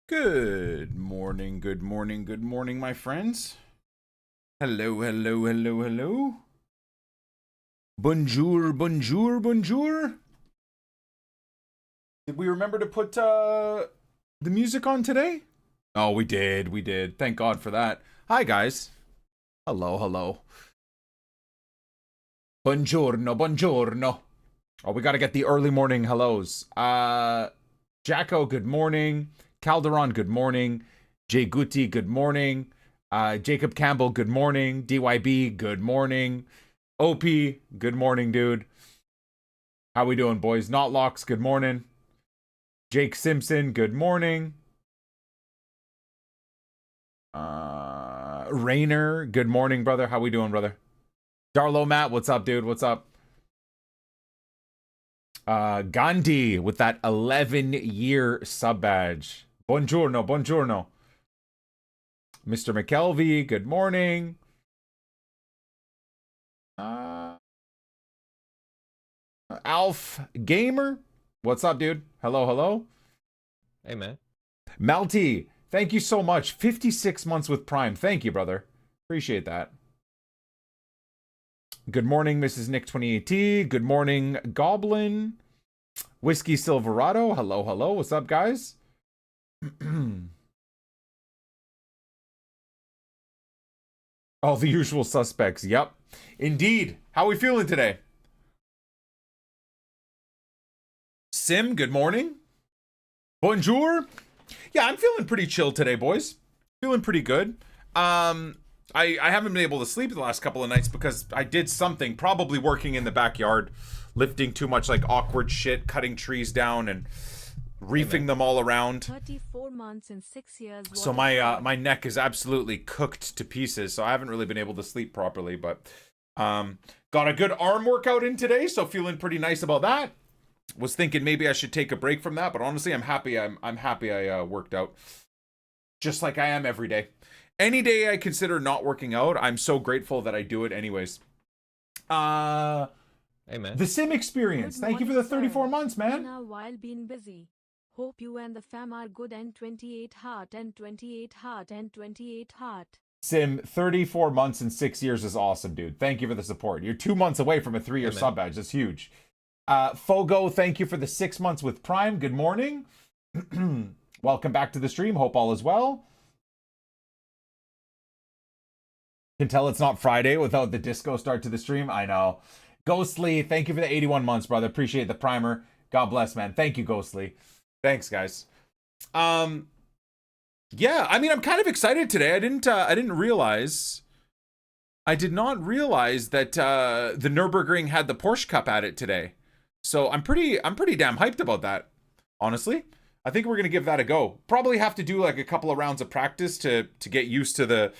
Good morning, good morning, good morning, my friends. Hello, hello, hello, hello. Bonjour, bonjour, bonjour. Did we remember to put the music on today? Oh, we did. Thank God for that. Hi, guys. Hello, hello. Buongiorno, buongiorno. Oh, we gotta get the early morning hellos. Jacko, good morning. Calderon, good morning. Jay Guti, good morning. Jacob Campbell, good morning. DYB, good morning. OP, good morning, dude. How we doing, boys? Notlocks, good morning. Jake Simpson, good morning. Rainer, good morning, brother. How we doing, brother? Darlo Matt, what's up, dude? What's up? Gandhi with that 11-year sub badge. Buongiorno, buongiorno. Mr. McKelvey, good morning. Alf Gamer, what's up, dude? Hello, hello. Hey, man. Malty, thank you so much. 56 months with Prime. Thank you, brother. Appreciate that. Good morning, Mrs. NICK28T. Good morning, Goblin. Whiskey Silverado. Hello, hello. What's up, guys? All the usual suspects. Yep. Indeed. How are we feeling today? Sim, good morning. Bonjour. Yeah, I'm feeling pretty chill today, boys. Feeling pretty good. I haven't been able to sleep the last couple of nights because I did something, probably working in the backyard, lifting too much like awkward shit, cutting trees down and reefing them all around. 34 months and 6 years. So my neck is absolutely cooked to pieces, so I haven't really been able to sleep properly, but got a good arm workout in today, so feeling pretty nice about that. Was thinking maybe I should take a break from that, but honestly, I'm happy I worked out. Just like I am every day. Any day I consider not working out, I'm so grateful that I do it anyways. Hey, man. The Sim Experience. Thank you for the 34 months, man. While being busy. Hope you and the fam are good and 28 heart and 28 heart and 28 heart. Sim, 34 months and 6 years is awesome, dude. Thank you for the support. You're 2 months away from a 3-year sub badge. That's huge. Fogo, thank you for the 6 months with Prime. Good morning. Welcome back to the stream. Hope all is well. Can tell it's not Friday without the disco start to the stream. I know. Ghostly, thank you for the 81 months, brother. Appreciate the primer. God bless, man. Thank you, Ghostly. Thanks, guys. Yeah, I mean, I'm kind of excited today. I didn't realize. I did not realize that the Nürburgring had the Porsche Cup at it today. So I'm pretty damn hyped about that. Honestly, I think we're gonna give that a go. Probably have to do like a couple of rounds of practice to get used to the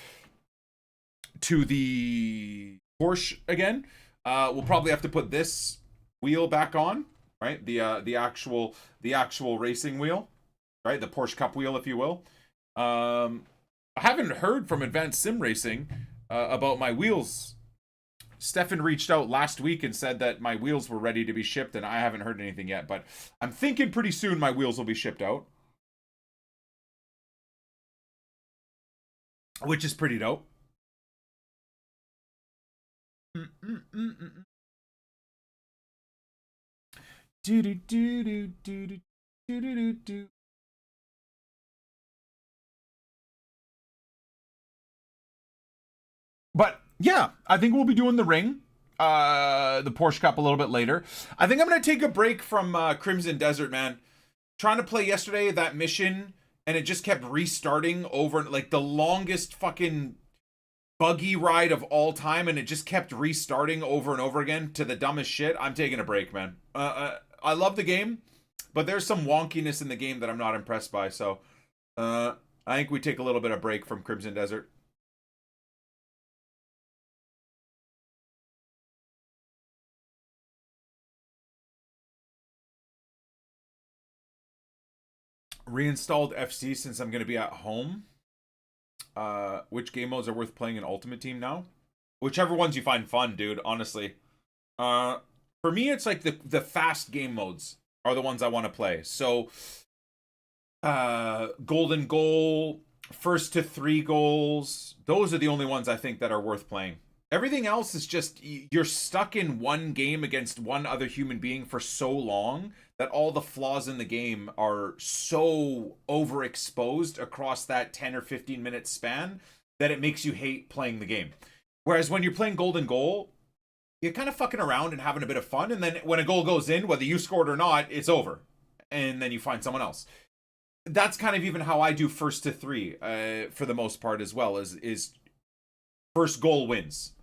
Porsche again. We'll probably have to put this wheel back on, right? The actual racing wheel, right? The Porsche Cup wheel, if you will. I haven't heard from Advanced Sim Racing about my wheels. Stefan reached out last week and said that my wheels were ready to be shipped, and I haven't heard anything yet, but I'm thinking pretty soon my wheels will be shipped out. Which is pretty dope. But yeah, I think we'll be doing the ring, the Porsche Cup a little bit later. I think I'm gonna take a break from Crimson Desert, man. Trying to play yesterday that mission, and it just kept restarting over, like the longest fucking buggy ride of all time, and it just kept restarting over and over again to the dumbest shit. I'm taking a break, man. I love the game, but there's some wonkiness in the game that I'm not impressed by. So I think we take a little bit of break from Crimson Desert. Reinstalled FC since I'm going to be at home. Which game modes are worth playing in Ultimate Team now? Whichever ones you find fun, dude, honestly. For me, it's like the fast game modes are the ones I want to play. So golden goal, first to 3 goals. Those are the only ones I think that are worth playing. Everything else is just, you're stuck in one game against one other human being for so long that all the flaws in the game are so overexposed across that 10 or 15 minute span that it makes you hate playing the game. Whereas when you're playing golden goal, you're kind of fucking around and having a bit of fun, and then when a goal goes in, whether you scored or not, it's over. And then you find someone else. That's kind of even how I do first to 3 for the most part as well, is first goal wins.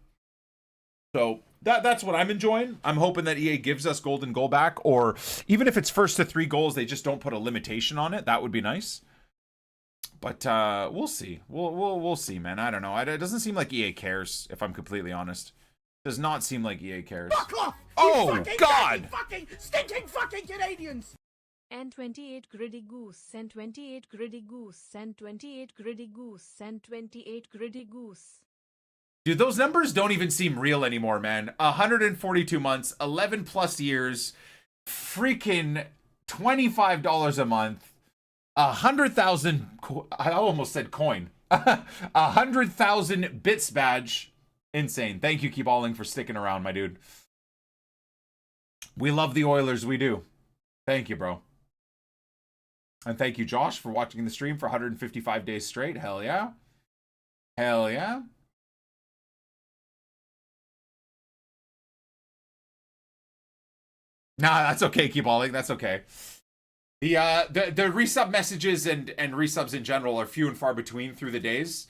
So that's what I'm enjoying. I'm hoping that EA gives us golden goal back, or even if it's first to 3 goals, they just don't put a limitation on it. That would be nice. But we'll see. We'll see, man. I don't know. It doesn't seem like EA cares, if I'm completely honest. Does not seem like EA cares. Fuck off! Oh, God! Fucking stinking fucking Canadians! And 28 Gritty Goose, and 28 Gritty Goose, and 28 Gritty Goose, and 28 Gritty Goose. Dude, those numbers don't even seem real anymore, man. 142 months, 11 plus years, freaking $25 a month, 100,000, I almost said coin, 100,000 bits badge. Insane. Thank you, Keep Alling, for sticking around, my dude. We love the Oilers, we do. Thank you, bro. And thank you, Josh, for watching the stream for 155 days straight. Hell yeah. Hell yeah. Nah, that's okay, Keep Alling. That's okay. The resub messages and resubs in general are few and far between through the days.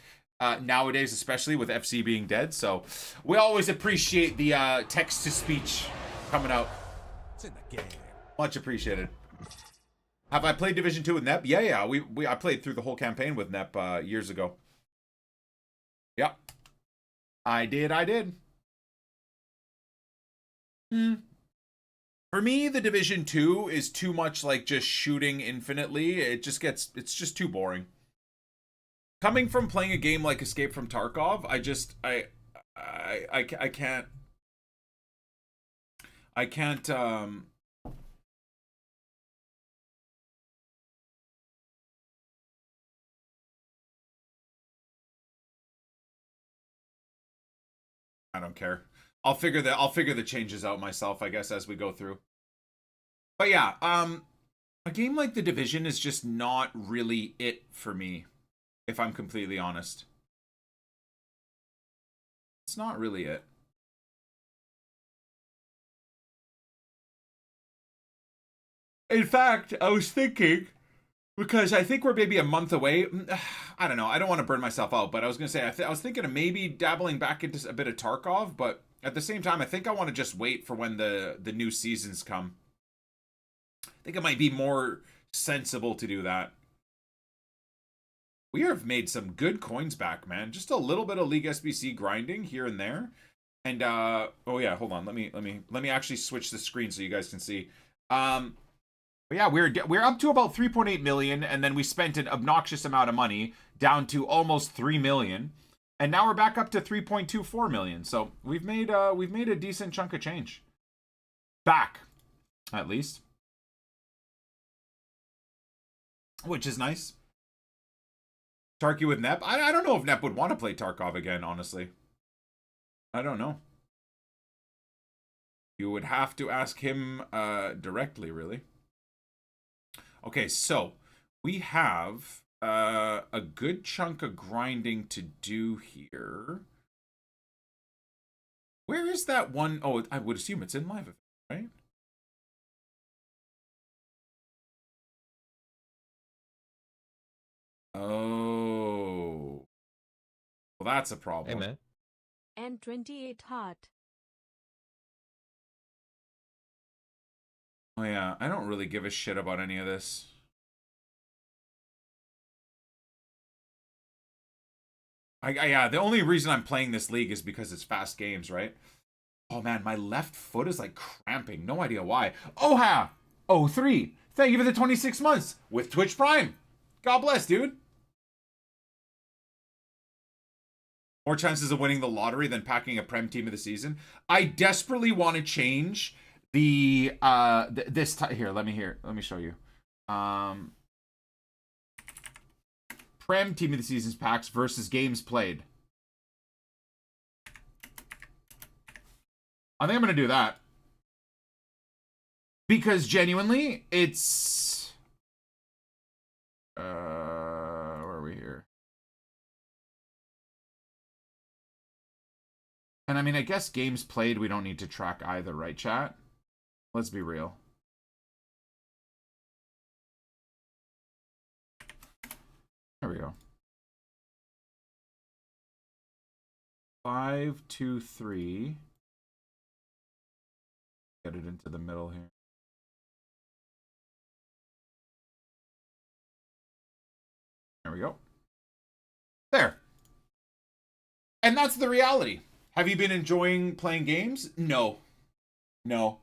Nowadays, especially with FC being dead. So we always appreciate the text-to-speech coming out. It's in the game. Much appreciated. Have I played Division 2 with NEP? Yeah. I played through the whole campaign with NEP years ago. Yep. I did. For me, the Division 2 is too much like just shooting infinitely. It's just too boring. Coming from playing a game like Escape from Tarkov, I can't I don't care. I'll figure the changes out myself, I guess, as we go through. But yeah, a game like The Division is just not really it for me, if I'm completely honest. It's not really it. In fact, I was thinking, because I think we're maybe a month away. I don't know. I don't want to burn myself out, but I was going to say, I was thinking of maybe dabbling back into a bit of Tarkov, but at the same time, I think I want to just wait for when the new seasons come. I think it might be more sensible to do that. We have made some good coins back, man. Just a little bit of League SBC grinding here and there. And oh yeah, hold on. Let me actually switch the screen so you guys can see. But yeah, we're up to about 3.8 million, and then we spent an obnoxious amount of money down to almost 3 million, and now we're back up to 3.24 million. So we've made a decent chunk of change back, at least, which is nice. Tarky with Nep. I don't know if Nep would want to play Tarkov again, honestly. I don't know. You would have to ask him directly, really. Okay, so we have a good chunk of grinding to do here. Where is that one? Oh, I would assume it's in live, right? Oh. Well, that's a problem. Hey, man. And 28 heart. Oh yeah, I don't really give a shit about any of this. Yeah, the only reason I'm playing this league is because it's fast games, right? Oh man, my left foot is like cramping. No idea why. Oha! 03. Thank you for the 26 months with Twitch Prime. God bless, dude. More chances of winning the lottery than packing a Prem team of the season. I desperately want to change the here, let me show you. Prem Team of the Seasons packs versus games played. I think I'm going to do that. Because genuinely, it's... where are we here? And I mean, I guess games played we don't need to track either, right, chat? Let's be real. There we go. 5, 2, 3. Get it into the middle here. There we go. There. And that's the reality. Have you been enjoying playing games? No. No.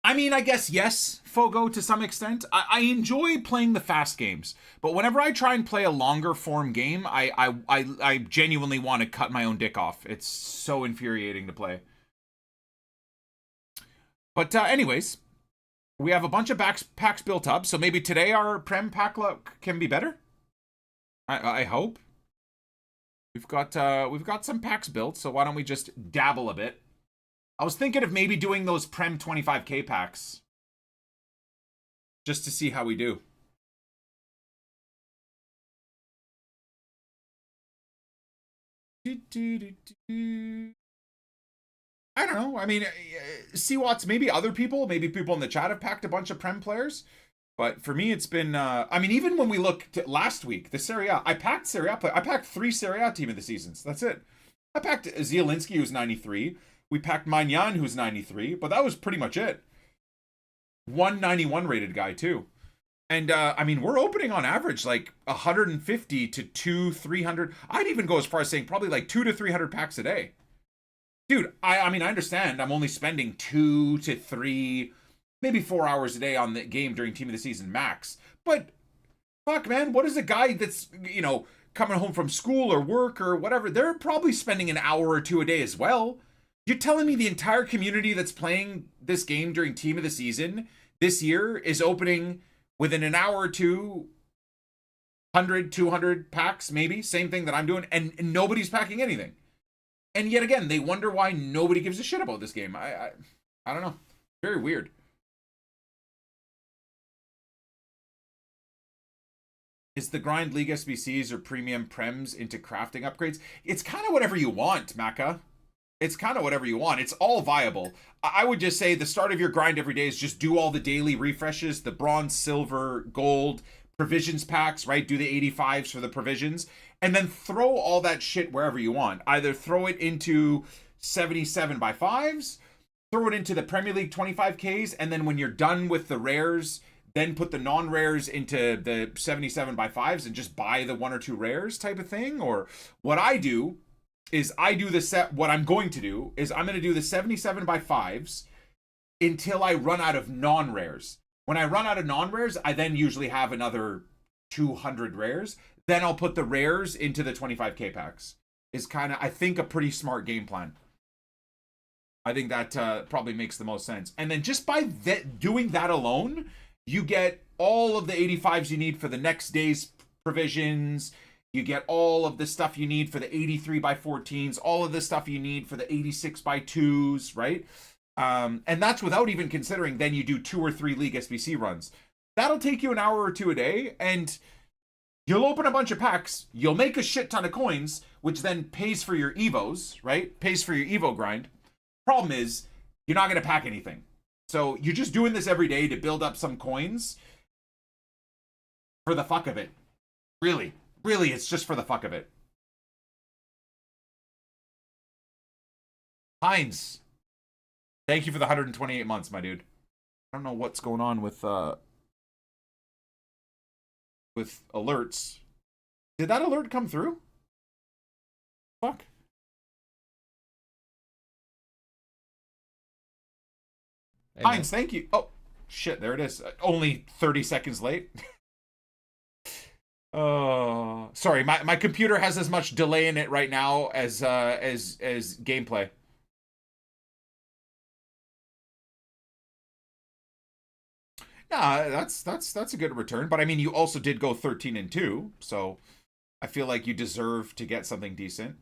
I mean, I guess yes, Fogo, to some extent. I enjoy playing the fast games, but whenever I try and play a longer form game, I genuinely want to cut my own dick off. It's so infuriating to play. But anyways, we have a bunch of packs built up, so maybe today our Prem pack luck can be better. I hope. We've got some packs built, so why don't we just dabble a bit? I was thinking of maybe doing those Prem 25k packs. Just to see how we do. I don't know. I mean, Seawatts, maybe other people, maybe people in the chat have packed a bunch of Prem players. But for me, it's been, I mean, even when we looked at last week, the Serie A, I packed Serie A play. I packed 3 Serie A team of the seasons. That's it. I packed Zielinski, who's 93. We packed Magnan, who's 93, but that was pretty much it. 191 rated guy, too. And, I mean, we're opening on average like 150 to 300. I'd even go as far as saying probably like 200 to 300 packs a day. Dude, I mean, I understand I'm only spending 2 to 3, maybe 4 hours a day on the game during Team of the Season max. But, fuck, man, what is a guy that's, you know, coming home from school or work or whatever? They're probably spending an hour or 2 a day as well. You're telling me the entire community that's playing this game during Team of the Season this year is opening within an hour or 2, 100, 200 packs, maybe? Same thing that I'm doing, and nobody's packing anything. And yet again, they wonder why nobody gives a shit about this game. I don't know. Very weird. Is the grind League SBCs or premium Prems into crafting upgrades? It's kind of whatever you want, Maka. It's kind of whatever you want. It's all viable. I would just say the start of your grind every day is just do all the daily refreshes, the bronze, silver, gold, provisions packs, right? Do the 85s for the provisions, and then throw all that shit wherever you want. Either throw it into 77x5s, throw it into the Premier League 25Ks, and then when you're done with the rares, then put the non-rares into the 77x5s and just buy the 1 or 2 rares type of thing. Or what I do is what I'm going to do is I'm going to do the 77x5s until I run out of non-rares. When I run out of non-rares, I then usually have another 200 rares. Then I'll put the rares into the 25k packs. Is kind of, I think, a pretty smart game plan. I think that probably makes the most sense. And then just by doing that alone, you get all of the 85s you need for the next day's provisions. You get all of the stuff you need for the 83x14s, all of the stuff you need for the 86x2s, right? And that's without even considering then you do 2 or 3 League SBC runs. That'll take you an hour or 2 a day, and you'll open a bunch of packs, you'll make a shit ton of coins, which then pays for your Evos, right? Pays for your Evo grind. Problem is, you're not going to pack anything. So you're just doing this every day to build up some coins for the fuck of it. Really, it's just for the fuck of it. Heinz, thank you for the 128 months, my dude. I don't know what's going on with alerts. Did that alert come through? Fuck. Hey, Heinz, thank you. Oh, shit, there it is. Only 30 seconds late. Sorry, my computer has as much delay in it right now as gameplay. Yeah, that's a good return. But I mean, you also did go 13-2, so I feel like you deserve to get something decent.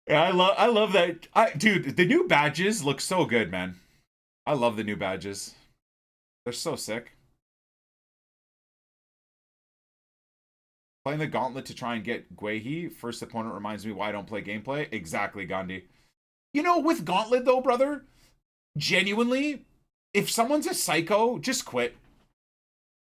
Yeah, I love that. Dude, the new badges look so good, man. I love the new badges. They're so sick. Playing the gauntlet to try and get Guehi. First opponent reminds me why I don't play gameplay. Exactly, Gandhi. You know, with gauntlet though, brother, genuinely, if someone's a psycho, just quit.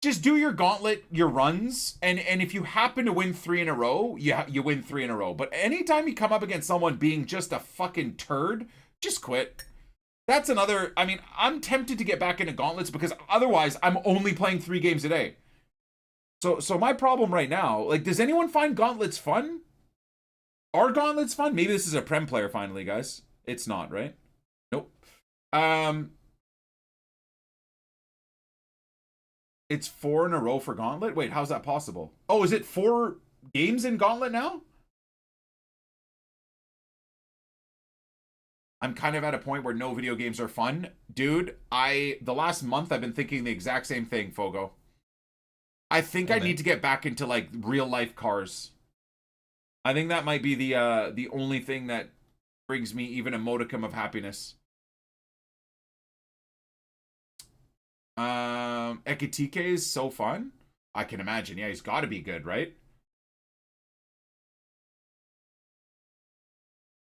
Just do your gauntlet, your runs, and if you happen to win 3 in a row, you win 3 in a row. But anytime you come up against someone being just a fucking turd, just quit. That's another. I mean, I'm tempted to get back into gauntlets because otherwise I'm only playing 3 games a day. So my problem right now, like, does anyone find gauntlets fun? Are gauntlets fun? Maybe this is a Prem player finally, guys. It's not, right? Nope. It's 4 in a row for Gauntlet? Wait, how's that possible? Oh, is it 4 games in Gauntlet now? I'm kind of at a point where no video games are fun. Dude, the last month I've been thinking the exact same thing, Fogo. I think I need to get back into, like, real life cars. I think that might be the only thing that brings me even a modicum of happiness. Ekitike is so fun. I can imagine. Yeah, he's got to be good, right?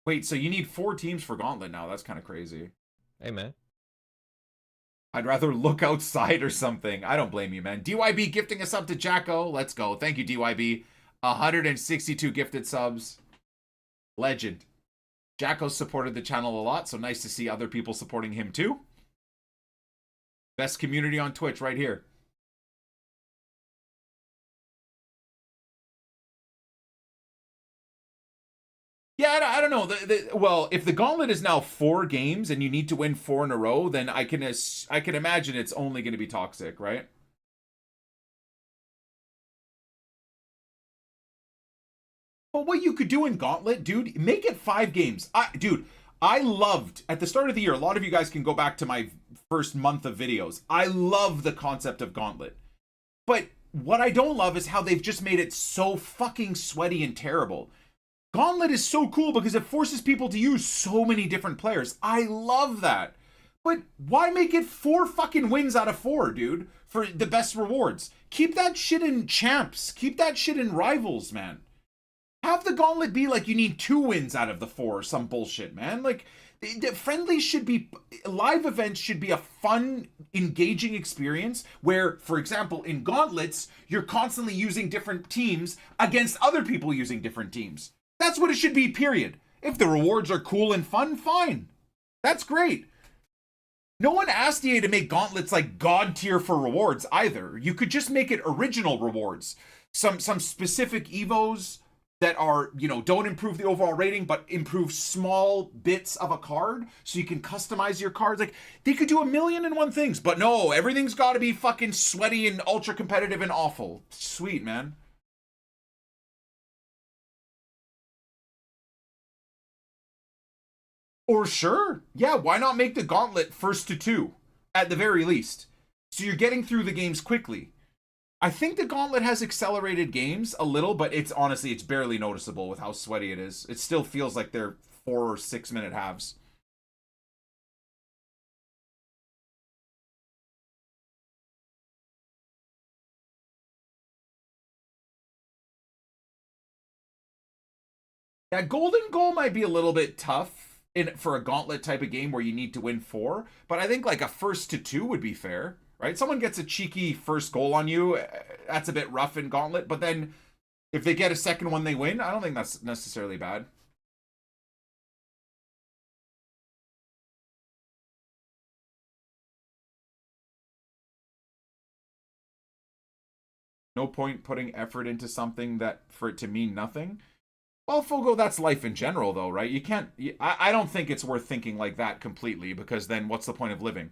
Wait, so you need 4 teams for Gauntlet now. That's kind of crazy. Hey, man. I'd rather look outside or something. I don't blame you, man. DYB gifting us up to Jacko. Let's go. Thank you, DYB. 162 gifted subs. Legend. Jacko's supported the channel a lot, so nice to see other people supporting him too. Best community on Twitch right here. Yeah, I don't know. Well, if the Gauntlet is now 4 games and you need to win 4 in a row, then I can imagine it's only going to be toxic, right? But what you could do in Gauntlet, dude, make it 5 games. I loved, at the start of the year, a lot of you guys can go back to my first month of videos. I love the concept of Gauntlet. But what I don't love is how they've just made it so fucking sweaty and terrible. Gauntlet is so cool because it forces people to use so many different players. I love that. But why make it 4 fucking wins out of 4, dude, for the best rewards? Keep that shit in champs. Keep that shit in rivals, man. Have the Gauntlet be like you need 2 wins out of the 4 or some bullshit, man. Like, the friendlies should be, live events should be a fun, engaging experience where, for example, in Gauntlets, you're constantly using different teams against other people using different teams. That's what it should be, period. If the rewards are cool and fun, fine. That's great. No one asked EA to make Gauntlets like god tier for rewards either. You could just make it original rewards. Some specific evos that are, you know, don't improve the overall rating, but improve small bits of a card so you can customize your cards. Like, they could do 1,000,001 things, but no, everything's got to be fucking sweaty and ultra competitive and awful. Sweet, man. Or sure, yeah, why not make the Gauntlet 1st to 2 at the very least? So you're getting through the games quickly. I think the Gauntlet has accelerated games a little, but it's honestly, it's barely noticeable with how sweaty it is. It still feels like they're 4 or 6 minute halves. Yeah, Golden Goal might be a little bit tough for a Gauntlet type of game where you need to win 4, but I think like a 1st to 2 would be fair. Right? Someone gets a cheeky first goal on you, that's a bit rough in Gauntlet, but then if they get a second one, they win. I don't think that's necessarily bad. No point putting effort into something that for it to mean nothing. Well, Fogo, that's life in general, though, right? You can't. I don't think it's worth thinking like that completely, because then what's the point of living?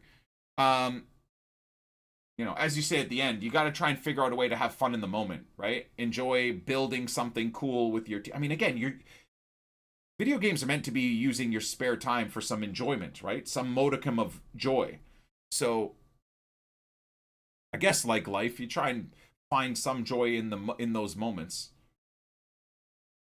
You know, as you say at the end, you got to try and figure out a way to have fun in the moment, right? Enjoy building something cool with your team. I mean, again, Video games are meant to be using your spare time for some enjoyment, right? Some modicum of joy. So I guess like life, you try and find some joy in those moments.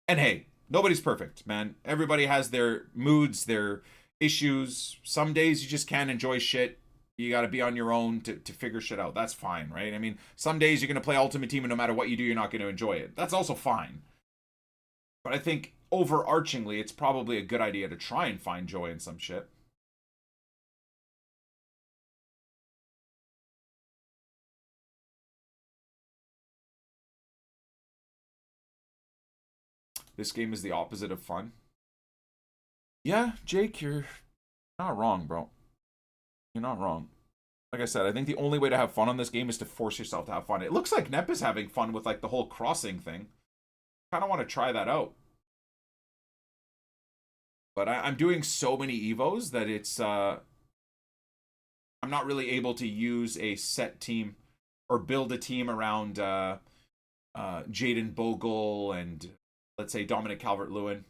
And hey, nobody's perfect, man. Everybody has their moods, their issues. Some days you just can't enjoy shit. You got to be on your own to figure shit out. That's fine, right? I mean, some days you're going to play Ultimate Team and no matter what you do, you're not going to enjoy it. That's also fine. But I think overarchingly, it's probably a good idea to try and find joy in some shit. This game is the opposite of fun. Yeah, Jake, you're not wrong, bro. You're not wrong. Like I said, I think the only way to have fun on this game is to force yourself to have fun. It looks like Nep is having fun with like the whole crossing thing. Kind of want to try that out. But I'm doing so many Evos that it's I'm not really able to use a set team or build a team around Jaden Bogle and let's say Dominic Calvert-Lewin.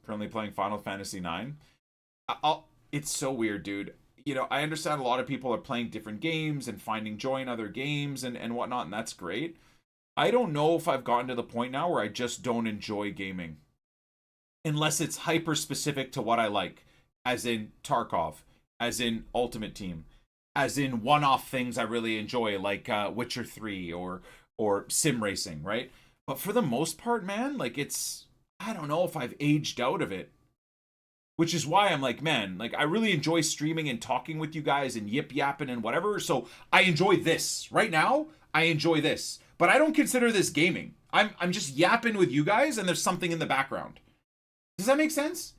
Currently playing Final Fantasy IX. It's so weird, dude. You know, I understand a lot of people are playing different games and finding joy in other games and whatnot, and that's great. I don't know if I've gotten to the point now where I just don't enjoy gaming. Unless it's hyper-specific to what I like. As in Tarkov. As in Ultimate Team. As in one-off things I really enjoy, like Witcher 3 or sim racing, right? But for the most part, man, like it's... I don't know if I've aged out of it. Which is why I'm like, man, like I really enjoy streaming and talking with you guys and yip-yapping and whatever. So I enjoy this. Right now, I enjoy this. But I don't consider this gaming. I'm just yapping with you guys and there's something in the background. Does that make sense?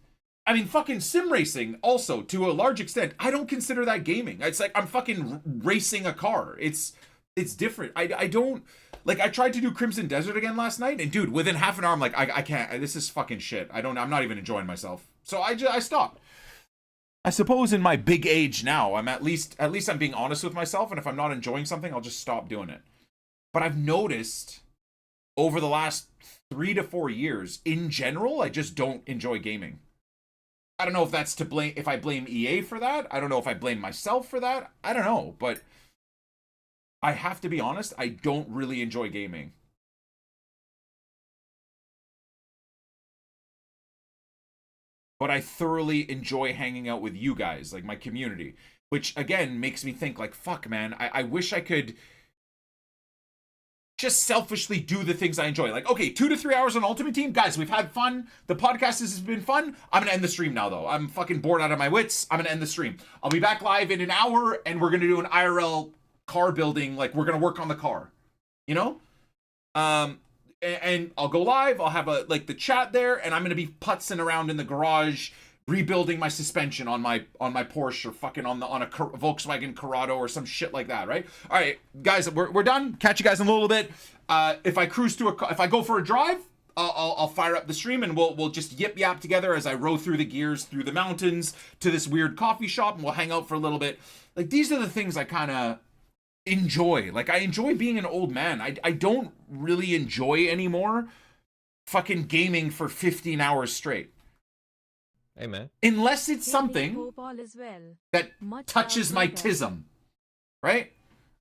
I mean, fucking sim racing also, to a large extent, I don't consider that gaming. It's like I'm fucking racing a car. It's different. I don't... Like, I tried to do Crimson Desert again last night, and dude, within half an hour, I'm like, I can't. This is fucking shit. I'm not even enjoying myself. So I stopped. I suppose in my big age now, I'm at least I'm being honest with myself, and if I'm not enjoying something, I'll just stop doing it. But I've noticed over the last 3 to 4 years, in general, I just don't enjoy gaming. I don't know if that's to blame, if I blame EA for that. I don't know if I blame myself for that. I don't know, but I have to be honest, I don't really enjoy gaming. But I thoroughly enjoy hanging out with you guys, like my community. Which, again, makes me think, like, fuck, man, I wish I could just selfishly do the things I enjoy. Like, okay, 2 to 3 hours on Ultimate Team. Guys, we've had fun. The podcast has been fun. I'm going to end the stream now, though. I'm fucking bored out of my wits. I'm going to end the stream. I'll be back live in an hour, and we're going to do an IRL car building. Like, we're going to work on the car. You know? And I'll go live. I'll have, the chat there, and I'm going to be putzing around in the garage, rebuilding my suspension on my Porsche or fucking on a Volkswagen Corrado or some shit like that, right? All right, guys, we're done. Catch you guys in a little bit. If I if I go for a drive, I'll fire up the stream and we'll just yip yap together as I row through the gears through the mountains to this weird coffee shop, and we'll hang out for a little bit. Like, these are the things I kind of enjoy. Like, I enjoy being an old man. I don't really enjoy anymore fucking gaming for 15 hours straight. Hey, man. Unless it's something that touches my tism, right?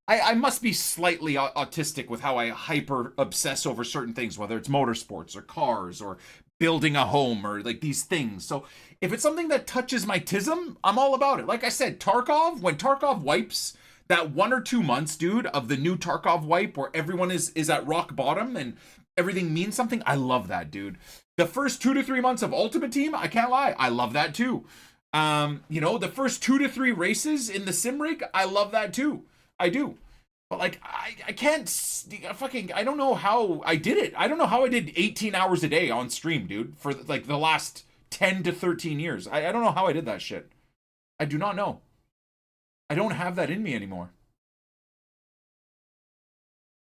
I must be slightly autistic with how I hyper obsess over certain things, whether it's motorsports or cars or building a home or like these things. So if it's something that touches my tism, I'm all about it. Like I said, Tarkov, when Tarkov wipes, that 1 or 2 months, dude, of the new Tarkov wipe where everyone is at rock bottom and everything means something, I love that, dude. The first 2 to 3 months of Ultimate Team, I can't lie, I love that too. You know, the first 2 to 3 races in the sim rig, I love that too. I do. But like, I can't fucking, I don't know how I did it. I don't know how I did 18 hours a day on stream, dude, for like the last 10 to 13 years. I don't know how I did that shit. I do not know. I don't have that in me anymore.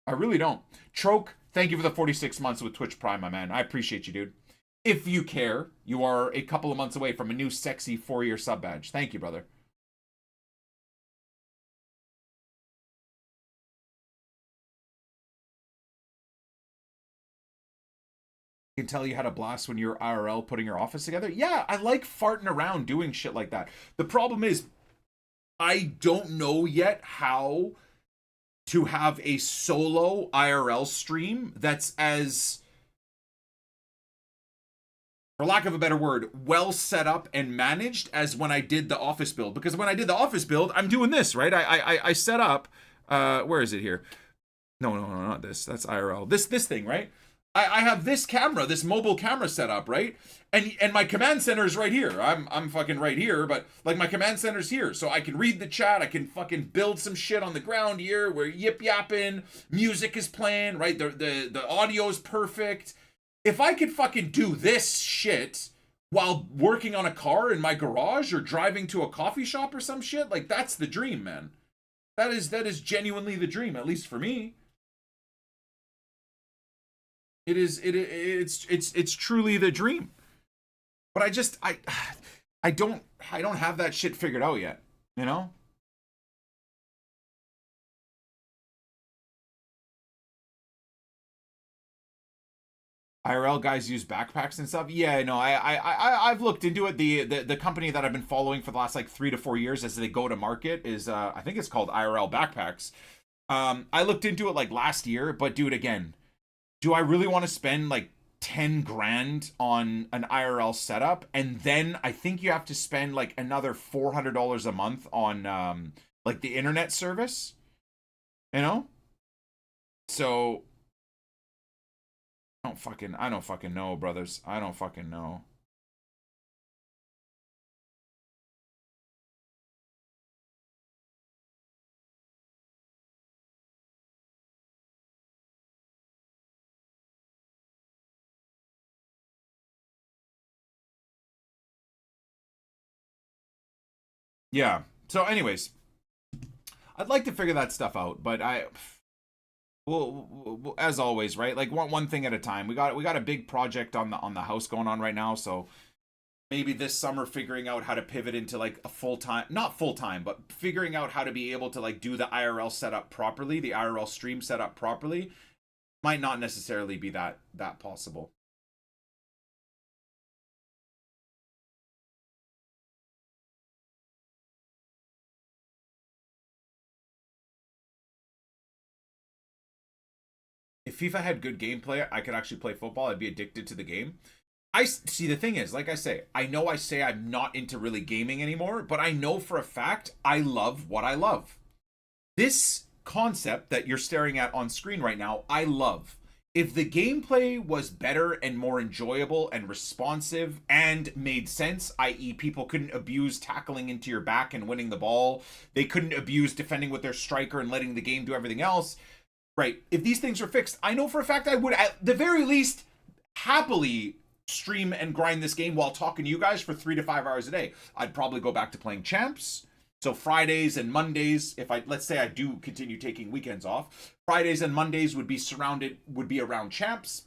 I really don't. Troke, thank you for the 46 months with Twitch Prime, my man. I appreciate you, dude. If you care, you are a couple of months away from a new sexy 4-year sub badge. Thank you, brother. Can tell you how to blast when you're IRL putting your office together. Yeah, I like farting around doing shit like that. The problem is, I don't know yet how to have a solo IRL stream that's as, for lack of a better word, well set up and managed as when I did the office build. Because when I did the office build, I'm doing this, right? I set up, where is it here? No, not this. That's IRL. This thing, right? I have this camera, this mobile camera set up, right? And my command center is right here. I'm fucking right here, but like my command center's here. So I can read the chat, I can fucking build some shit on the ground here. We're yip yapping, music is playing, right? The audio is perfect. If I could fucking do this shit while working on a car in my garage or driving to a coffee shop or some shit, like that's the dream, man. That is genuinely the dream, at least for me. It's truly the dream. But I don't have that shit figured out yet, you know? IRL guys use backpacks and stuff. Yeah, no, I've looked into it. The company that I've been following for the last like 3 to 4 years as they go to market is I think it's called IRL Backpacks. I looked into it like last year, but dude, again, do I really want to spend like 10 grand on an IRL setup? And then I think you have to spend like another $400 a month on like the internet service, you know? So I don't fucking know, brothers. I don't fucking know. Yeah. So anyways, I'd like to figure that stuff out, but well, as always, right? Like one thing at a time. We got a big project on the house going on right now, so maybe this summer figuring out how to pivot into like a full-time, not full-time, but figuring out how to be able to like do the IRL setup properly, the IRL stream setup properly, might not necessarily be that possible. If FIFA had good gameplay, I could actually play football. I'd be addicted to the game. I see. The thing is, like I say I'm not into really gaming anymore, but I know for a fact I love what I love. This concept that you're staring at on screen right now, I love. If the gameplay was better and more enjoyable and responsive and made sense, i.e., people couldn't abuse tackling into your back and winning the ball, they couldn't abuse defending with their striker and letting the game do everything else, right? If these things were fixed, I know for a fact I would, at the very least, happily stream and grind this game while talking to you guys for 3 to 5 hours a day. I'd probably go back to playing champs. So Fridays and Mondays, if let's say I do continue taking weekends off, Fridays and Mondays would be around champs.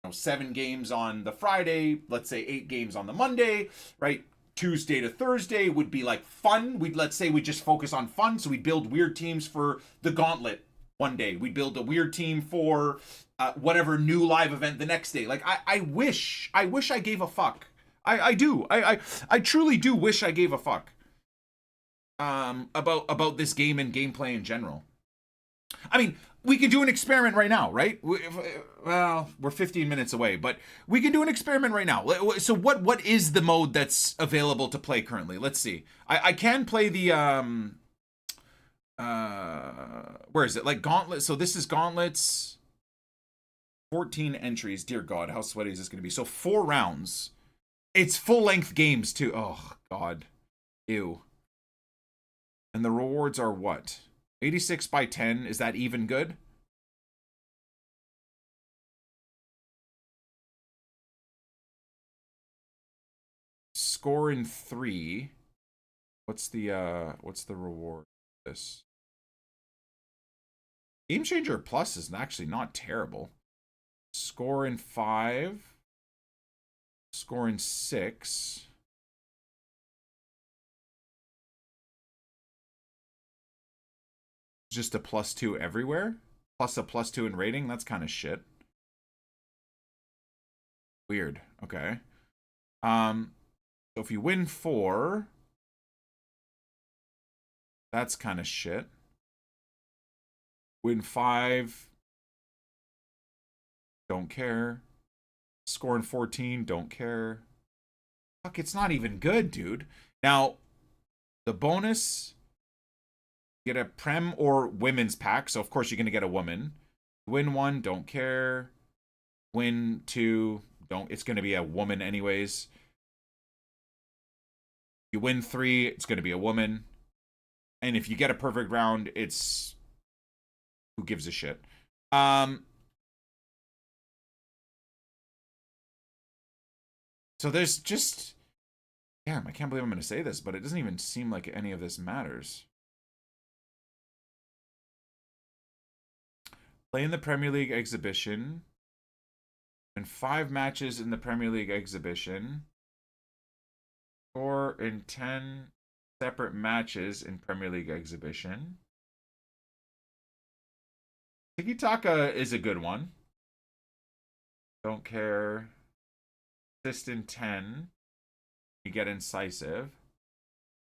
7 games on the Friday, let's say 8 games on the Monday, right? Tuesday to Thursday would be like fun. Let's say we just focus on fun. So we build weird teams for the gauntlet one day. We build a weird team for whatever new live event the next day. Like I wish I gave a fuck. I do. I truly do wish I gave a fuck. About this game and gameplay in general. I mean, we can do an experiment right now, right? Well, we're 15 minutes away, but we can do an experiment right now. So what is the mode that's available to play currently? Let's see. I can play the where is it? Like Gauntlet. So this is Gauntlets. 14 entries. Dear God, how sweaty is this going to be? So 4 rounds. It's full-length games too. Oh God. Ew. And the rewards are what? 86 by 10. Is that even good? Score in 3. What's the reward? This Game Changer Plus is actually not terrible. Score in 5. Scoring 6. Just a +2 everywhere? Plus a +2 in rating? That's kind of shit. Weird. Okay. So if you win 4, that's kind of shit. Win 5, don't care. Scoring 14, don't care. Fuck, it's not even good, dude. Now, the bonus, get a Prem or women's pack. So, of course, you're going to get a woman. Win 1, don't care. Win 2, don't. It's going to be a woman anyways. You win 3, it's going to be a woman. And if you get a perfect round, it's... who gives a shit? So there's just... Damn, I can't believe I'm going to say this, but it doesn't even seem like any of this matters. Play in the Premier League exhibition. And 5 matches in the Premier League exhibition. Score in 10 separate matches in Premier League exhibition. Tiki Taka is a good one. Don't care. Assist in 10. You get incisive.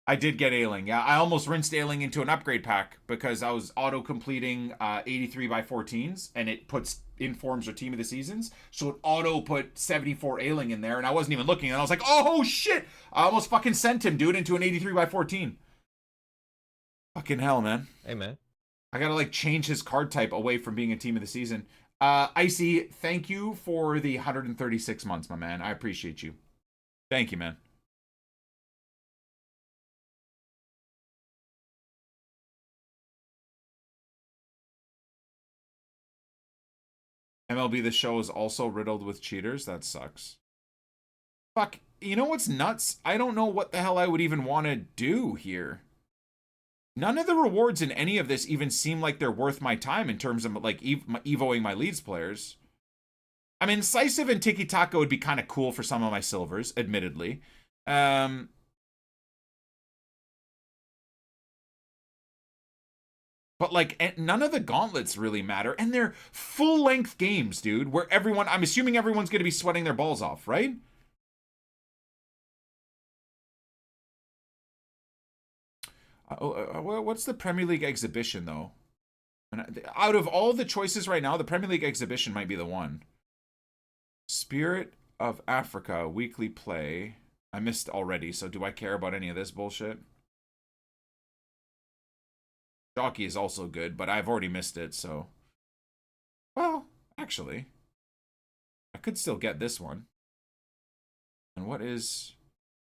I did get Ailing. Yeah, I almost rinsed Ailing into an upgrade pack because I was auto-completing 83 by 14s, and it puts informs or team of the seasons. So it auto put 74 Ailing in there, and I wasn't even looking, and I was like, oh shit! I almost fucking sent him, dude, into an 83 by 14. Fucking hell, man. Hey, man. I gotta, like, change his card type away from being a team of the season. Icy, thank you for the 136 months, my man. I appreciate you. Thank you, man. MLB The Show is also riddled with cheaters. That sucks. Fuck. You know what's nuts? I don't know what the hell I would even want to do here. None of the rewards in any of this even seem like they're worth my time in terms of, like, evoing my Leeds players. I mean, Incisive and Tiki Taka would be kind of cool for some of my silvers, admittedly. But, like, none of the gauntlets really matter. And they're full-length games, dude, where everyone... I'm assuming everyone's going to be sweating their balls off, right? What's the Premier League exhibition, though? And out of all the choices right now, the Premier League exhibition might be the one. Spirit of Africa, weekly play. I missed already, so do I care about any of this bullshit? Jockey is also good, but I've already missed it, so... Well, actually, I could still get this one. And what is...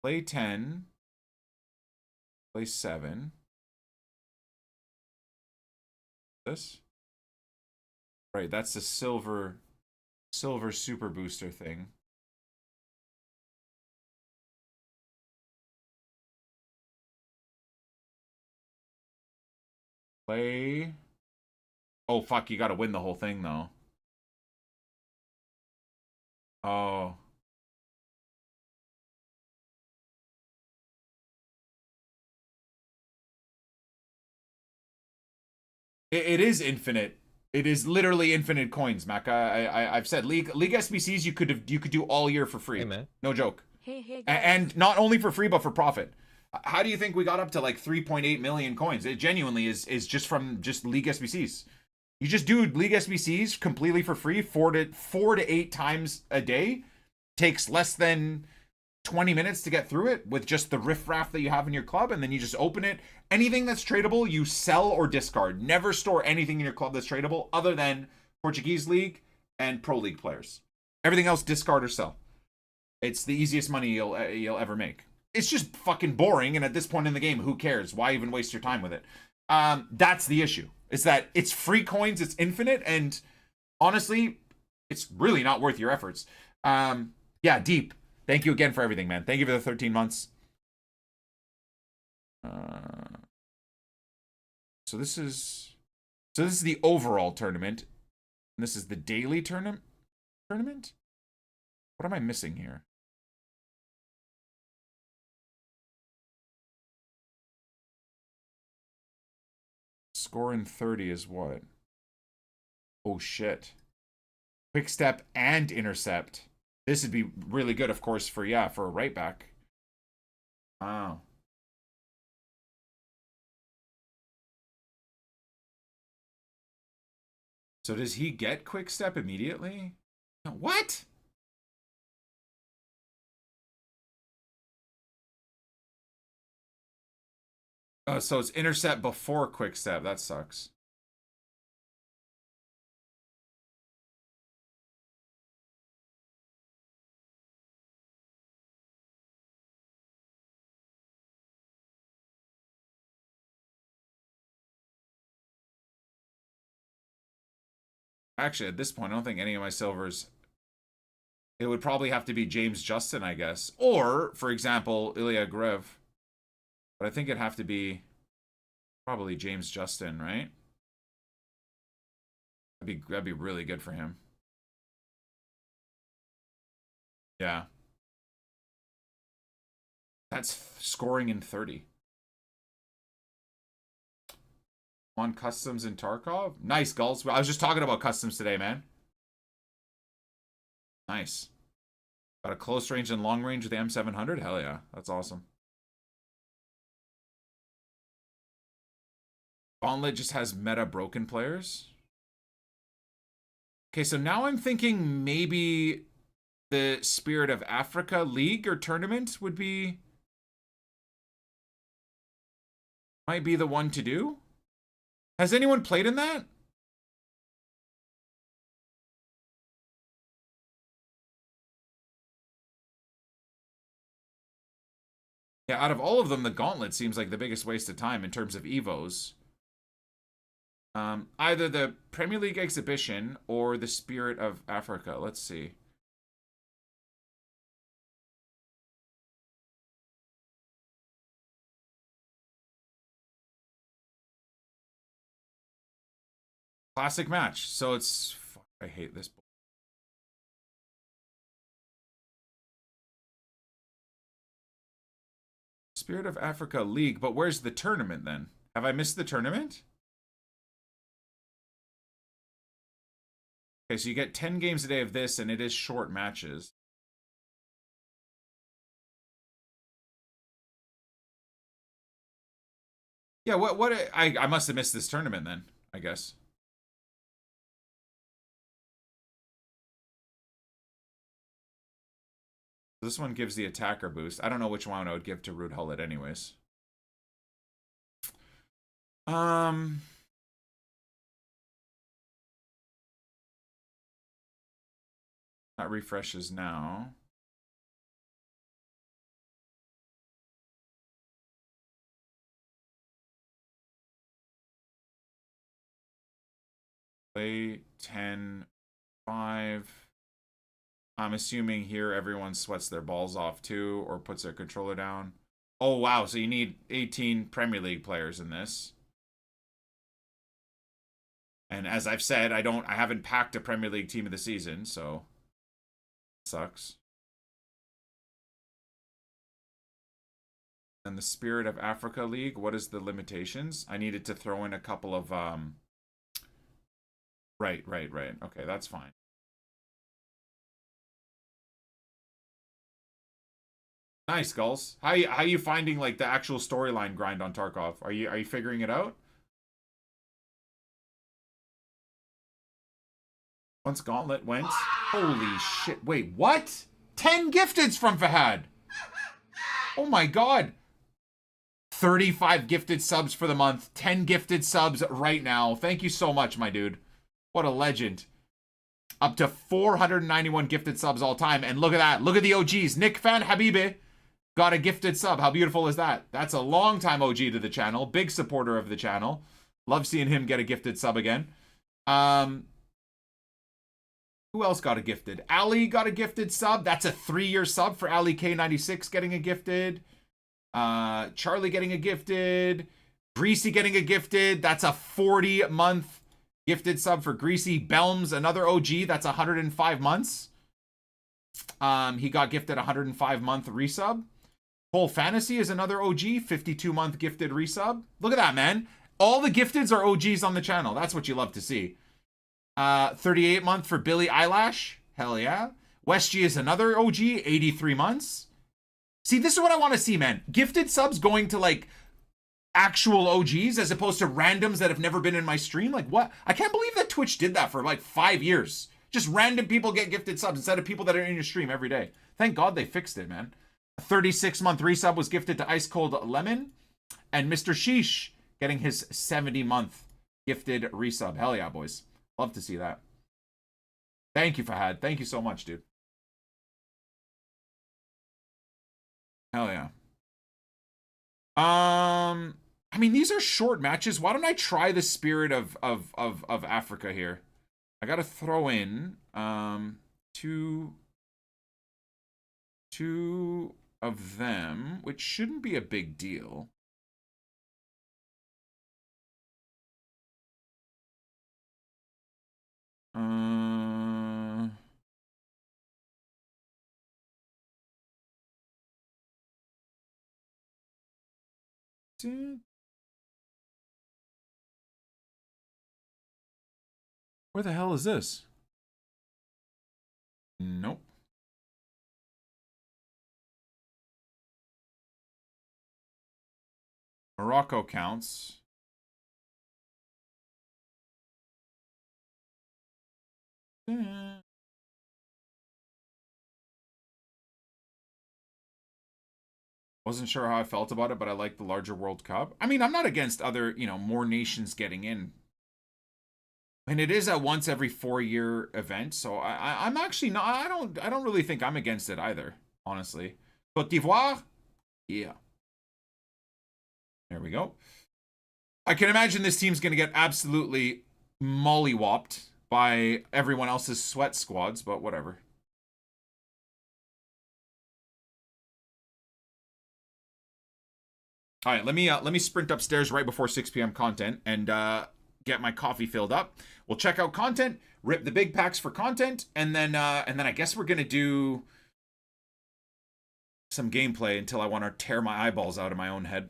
Play 10... Play 7. This? Right, that's the silver super booster thing. Play. Oh, fuck, you gotta win the whole thing, though. Oh. It is infinite. It is literally infinite coins, Mac. I've said League SBCs you could do all year for free. Hey, man. No joke. Hey, guys. And not only for free but for profit. How do you think we got up to like 3.8 million coins? It genuinely is just from just League SBCs. You just do League SBCs completely for free 4 to 8 times a day. Takes less than 20 minutes to get through it with just the riffraff that you have in your club, and then you just open it. Anything that's tradable, you sell or discard. Never store anything in your club that's tradable other than Portuguese League and Pro League players. Everything else, discard or sell. It's the easiest money you'll ever make. It's just fucking boring, and at this point in the game, who cares? Why even waste your time with it? That's the issue. Is that it's free coins, it's infinite, and honestly, it's really not worth your efforts. Yeah, Deep. Thank you again for everything, man. Thank you for the 13 months. So this is the overall tournament. And this is the daily tournament? What am I missing here? Score in 30 is what? Oh, shit. Quick step and intercept. This would be really good, of course, for, yeah, for a right back. Wow. So does he get quick step immediately? What? Oh, so it's intercept before quick step. That sucks. Actually, at this point, I don't think any of my silvers... It would probably have to be James Justin, I guess. Or, for example, Ilya Grev. But I think it'd have to be probably James Justin, right? That'd be really good for him. Yeah. That's scoring in 30. On customs in Tarkov? Nice, Gulls. I was just talking about customs today, man. Nice. Got a close range and long range with the M700? Hell yeah. That's awesome. Gauntlet just has meta broken players. Okay, so now I'm thinking maybe the Spirit of Africa League or tournament would be... Might be the one to do. Has anyone played in that? Yeah, out of all of them, the Gauntlet seems like the biggest waste of time in terms of Evos. Either the Premier League Exhibition or the Spirit of Africa. Let's see. Classic match. So it's... Fuck, I hate this. Spirit of Africa League. But where's the tournament then? Have I missed the tournament? Okay, so you get 10 games a day of this, and it is short matches. Yeah, I must have missed this tournament then, I guess. This one gives the attacker boost. I don't know which one I would give to Rude Hullet anyways. That refreshes now. Play 10, 5. I'm assuming here everyone sweats their balls off too, or puts their controller down. Oh wow, so you need 18 Premier League players in this. And as I've said, I haven't packed a Premier League team of the season, so sucks. And the Spirit of Africa League, what is the limitations? I needed to throw in a couple of Right. Okay, that's fine. Nice, Gulls. How you finding like the actual storyline grind on Tarkov? Are you figuring it out? Once Gauntlet went. Holy shit. Wait, what? 10 gifteds from Fahad. Oh my god. 35 gifted subs for the month. 10 gifted subs right now. Thank you so much, my dude. What a legend. Up to 491 gifted subs all time. And look at that. Look at the OGs. Nick Fan Habibi got a gifted sub. How beautiful is that? That's a long time OG to the channel. Big supporter of the channel. Love seeing him get a gifted sub again. Who else got a gifted? Ali got a gifted sub. That's a 3-year sub for Ali K96 getting a gifted. Charlie getting a gifted. Greasy getting a gifted. That's a 40-month gifted sub for Greasy. Belms, another OG. That's 105 months. He got gifted a 105-month resub. Whole Fantasy is another OG. 52-month gifted resub. Look at that, man. All the gifteds are OGs on the channel. That's what you love to see. 38 month for Billy Eyelash. Hell yeah. West G is another OG, 83 months. See, this is what I want to see, man. Gifted subs going to like actual OGs as opposed to randoms that have never been in my stream. Like what? I can't believe that Twitch did that for like 5 years. Just random people get gifted subs instead of people that are in your stream every day. Thank God they fixed it, man. A 36-month resub was gifted to Ice Cold Lemon. And Mr. Sheesh getting his 70-month gifted resub. Hell yeah, boys. Love to see that. Thank you, Fahad. Thank you so much, dude. Hell yeah. I mean, these are short matches. Why don't I try the spirit of Africa here? I gotta throw in two of them, which shouldn't be a big deal. Where the hell is this? Nope. Morocco counts. Wasn't sure how I felt about it, but I like the larger World Cup. I mean, I'm not against other, more nations getting in. And it is a once every 4-year event, so I'm actually not. I don't really think I'm against it either, honestly. Côte d'Ivoire, yeah. There we go. I can imagine this team's gonna get absolutely mollywopped by everyone else's sweat squads, but whatever. All right, let me sprint upstairs right before 6 p.m. content and get my coffee filled up. We'll check out content, rip the big packs for content, and then I guess we're gonna do some gameplay until I want to tear my eyeballs out of my own head.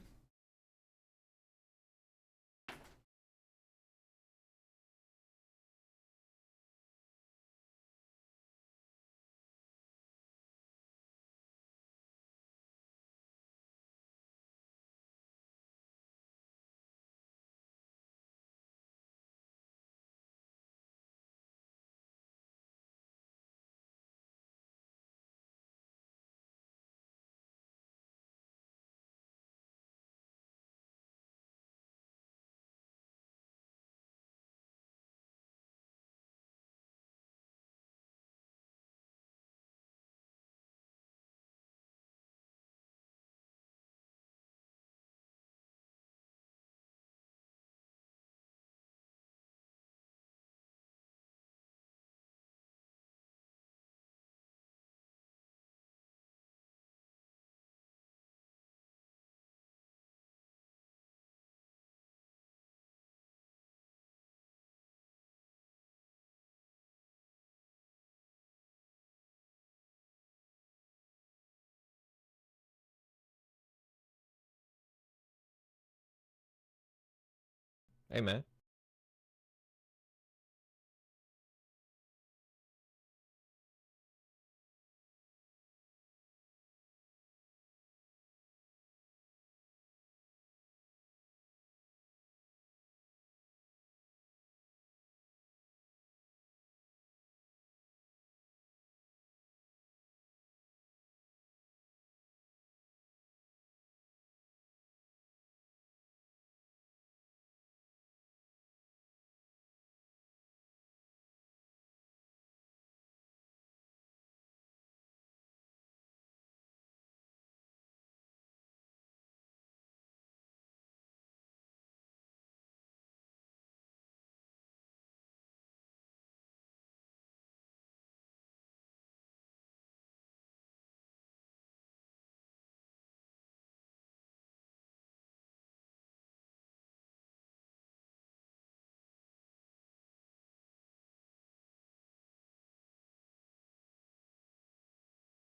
Hey, man.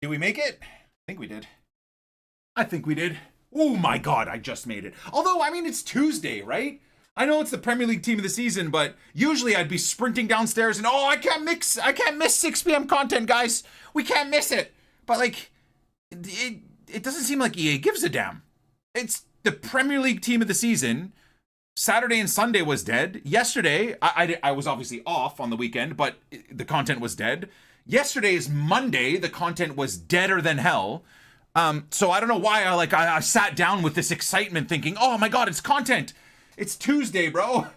Did we make it? I think we did. I think we did. Oh my god, I just made it. Although, I mean, it's Tuesday, right? I know it's the Premier League team of the season, but usually I'd be sprinting downstairs and, oh, I can't miss 6 p.m. content, guys. We can't miss it. But, like, it doesn't seem like EA gives a damn. It's the Premier League team of the season. Saturday and Sunday was dead. Yesterday, I was obviously off on the weekend, but the content was dead. Yesterday is Monday. The content was deader than hell. So I don't know why I sat down with this excitement thinking, oh my God, it's content. It's Tuesday, bro.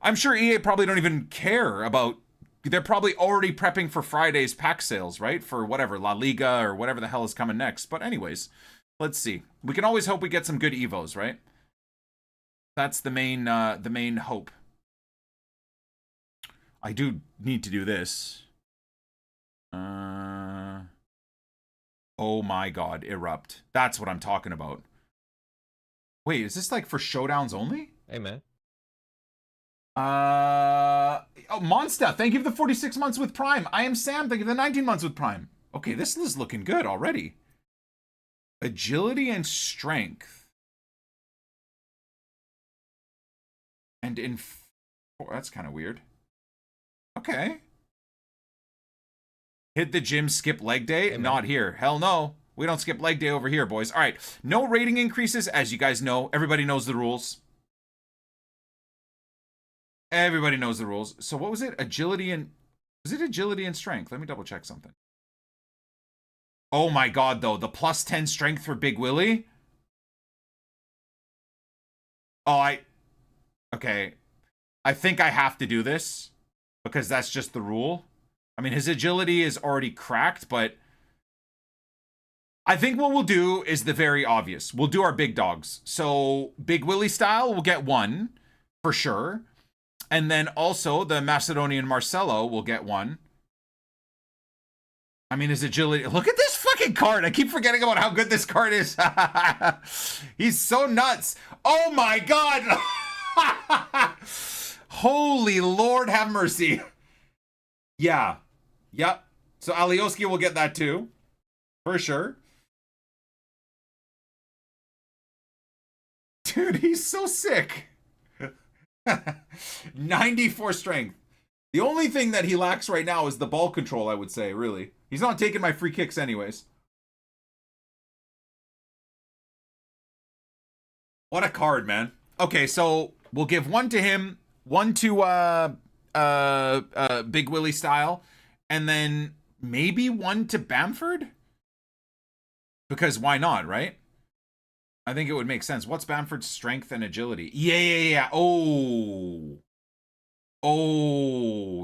I'm sure EA probably don't even care about, they're probably already prepping for Friday's pack sales, right? For whatever, La Liga or whatever the hell is coming next. But anyways, let's see. We can always hope we get some good Evos, right? That's the main hope. I do need to do this. Oh my God, Erupt. That's what I'm talking about. Wait, is this like for showdowns only? Hey, man. Oh, Monsta, thank you for the 46 months with Prime. I am Sam, thank you for the 19 months with Prime. Okay, this is looking good already. Agility and strength. And that's kind of weird. Okay. Hit the gym, skip leg day. Hey, not here. Hell no. We don't skip leg day over here, boys. All right. No rating increases, as you guys know. Everybody knows the rules. Everybody knows the rules. So what was it? Agility and... Was it agility and strength? Let me double check something. Oh my God, though. The plus 10 strength for Big Willie? Oh, okay. I think I have to do this. Because that's just the rule. I mean, his agility is already cracked, but... I think what we'll do is the very obvious. We'll do our big dogs. So, Big Willie style, we'll get 1. For sure. And then also, the Macedonian Marcelo will get 1. I mean, his agility... Look at this fucking card! I keep forgetting about how good this card is. He's so nuts. Oh my God! Holy Lord have mercy. Yeah. Yep. So Alioski will get that too. For sure. Dude, he's so sick. 94 strength. The only thing that he lacks right now is the ball control, I would say, really. He's not taking my free kicks anyways. What a card, man. Okay, so we'll give 1 to him, 1 to Big Willie style, and then maybe 1 to Bamford? Because why not, right? I think it would make sense. What's Bamford's strength and agility? Yeah. Oh,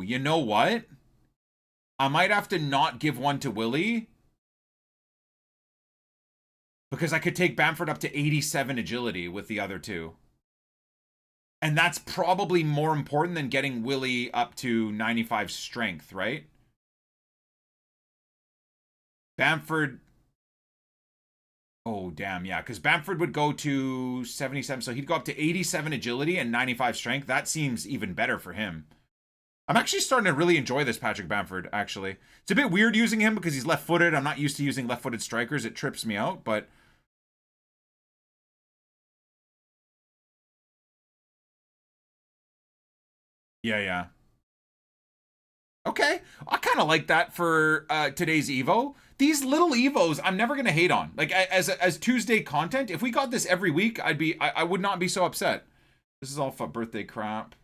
you know what? I might have to not give 1 to Willie. Because I could take Bamford up to 87 agility with the other 2. And that's probably more important than getting Willie up to 95 strength, right? Bamford... Oh, damn, yeah. Because Bamford would go to 77, so he'd go up to 87 agility and 95 strength. That seems even better for him. I'm actually starting to really enjoy this Patrick Bamford, actually. It's a bit weird using him because he's left-footed. I'm not used to using left-footed strikers. It trips me out, but... Yeah. Okay, I kind of like that for today's Evo. These little Evos, I'm never gonna hate on. Like as Tuesday content, if we got this every week, I would not be so upset. This is all for birthday crap.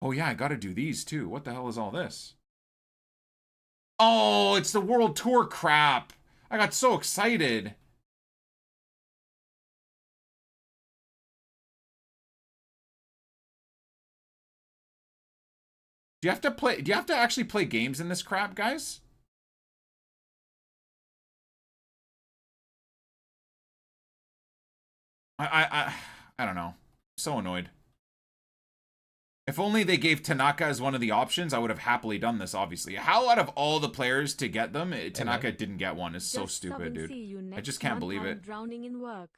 Oh yeah, I gotta do these too. What the hell is all this? Oh, it's the World Tour crap. I got so excited. Do you have to actually play games in this crap, guys? I don't know. I'm so annoyed. If only they gave Tanaka as one of the options, I would have happily done this, obviously. How out of all the players to get them, Tanaka didn't get one is so stupid, dude. I just can't believe it. Drowning in work.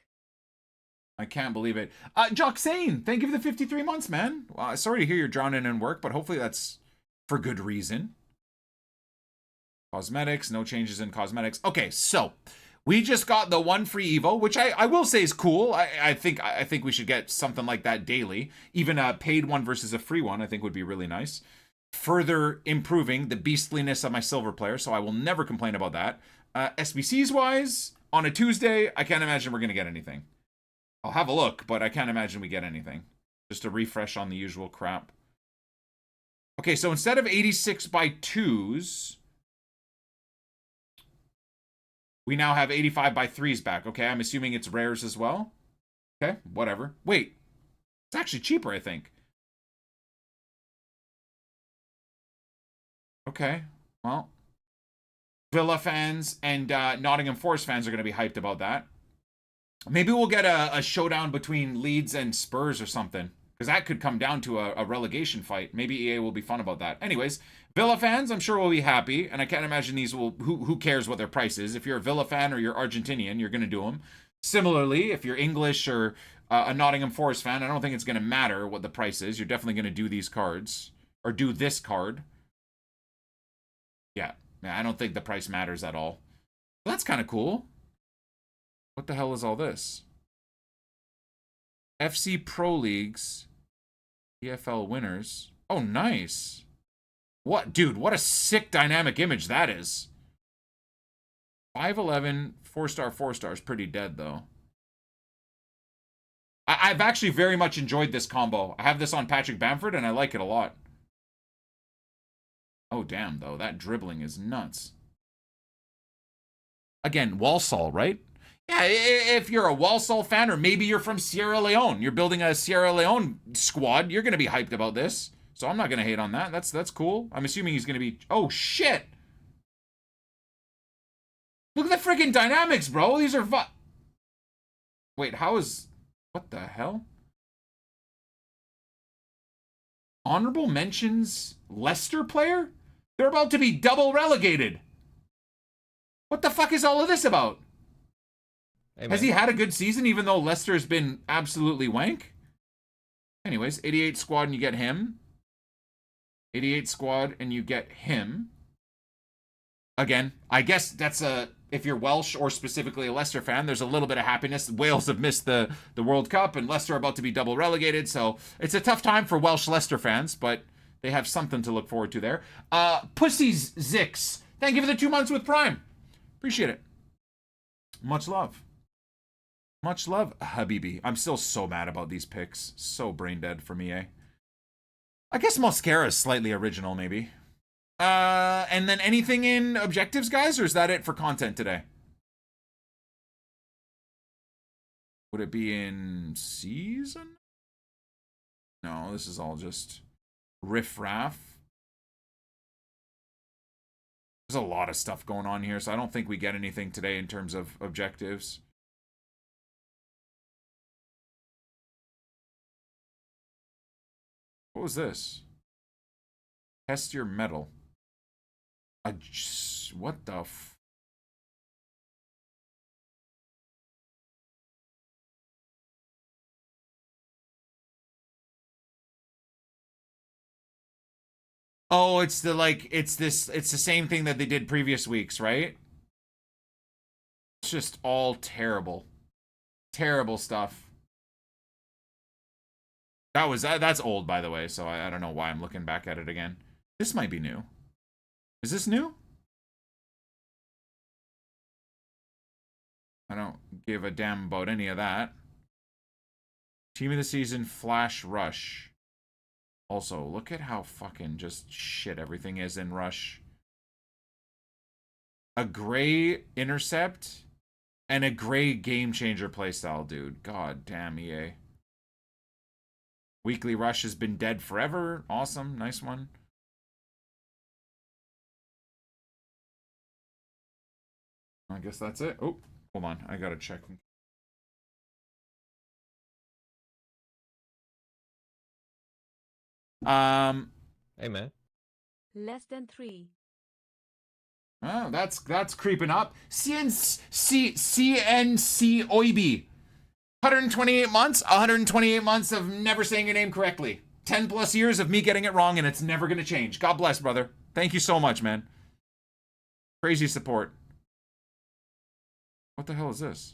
I can't believe it. Joxane, thank you for the 53 months, man. Well, sorry to hear you're drowning in work, but hopefully that's for good reason. Cosmetics, no changes in cosmetics. Okay, so We just got the one free Evo, which I will say is cool. I think we should get something like that daily. Even a paid one versus a free one, I think would be really nice. Further improving the beastliness of my silver player, so I will never complain about that. SBCs wise, on a Tuesday, I can't imagine we're gonna get anything. I'll have a look, but I can't imagine we get anything. Just a refresh on the usual crap. Okay, so instead of 86 by 2s, we now have 85 by 3s back. Okay, I'm assuming it's rares as well. Okay, whatever. Wait, it's actually cheaper, I think. Okay, well, Villa fans and Nottingham Forest fans are going to be hyped about that. Maybe we'll get a showdown between Leeds and Spurs or something, because that could come down to a relegation fight. Maybe EA will be fun about that. Anyways, Villa fans, I'm sure will be happy, and I can't imagine these will... Who cares what their price is? If you're a Villa fan or you're Argentinian, you're going to do them. Similarly, if you're English or a Nottingham Forest fan, I don't think it's going to matter what the price is. You're definitely going to do these cards, or do this card. Yeah, I don't think the price matters at all. Well, that's kind of cool. What the hell is all this? FC Pro Leagues, EFL winners. Oh, nice. What, dude, what a sick dynamic image that is. 511, 4-star, 4-star is pretty dead, though. I've actually very much enjoyed this combo. I have this on Patrick Bamford, and I like it a lot. Oh, damn, though. That dribbling is nuts. Again, Walsall, right? Yeah, if you're a Walsall fan, or maybe you're from Sierra Leone, you're building a Sierra Leone squad, you're going to be hyped about this. So I'm not going to hate on that. That's cool. I'm assuming he's going to be... Oh, shit! Look at the freaking dynamics, bro. These are... Wait, how is... What the hell? Honorable mentions Leicester player? They're about to be double relegated. What the fuck is all of this about? Hey, has he had a good season even though Leicester has been absolutely wank? Anyways, 88 squad and you get him. 88 squad and you get him. Again, I guess that's a... If you're Welsh or specifically a Leicester fan, there's a little bit of happiness. Wales have missed the World Cup and Leicester are about to be double relegated. So it's a tough time for Welsh Leicester fans, but they have something to look forward to there. Pussies Zix. Thank you for the 2 months with Prime. Appreciate it. Much love. Much love, Habibi. I'm still so mad about these picks. So brain dead for me, eh? I guess Mosquera is slightly original, maybe. And then anything in objectives, guys, or is that it for content today? Would it be in season? No, this is all just riff-raff. There's a lot of stuff going on here, so I don't think we get anything today in terms of objectives. What was this? Test your metal. What the f... Oh, it's the, like, it's the same thing that they did previous weeks, right? It's just all terrible. Terrible stuff. That's old, by the way, so I don't know why I'm looking back at it again. This might be new. Is this new? I don't give a damn about any of that. Team of the season, Flash Rush. Also, look at how fucking just shit everything is in Rush. A gray intercept and a gray game changer playstyle, dude. God damn, EA. Weekly Rush has been dead forever. Awesome. Nice one. I guess that's it. Oh, hold on. I gotta check. Hey, man. Less than 3. Oh, that's creeping up. CNC Oibi. 128 months, 128 months of never saying your name correctly. 10 plus years of me getting it wrong, and it's never gonna change. God bless, brother. Thank you so much, man. Crazy support. What the hell is this?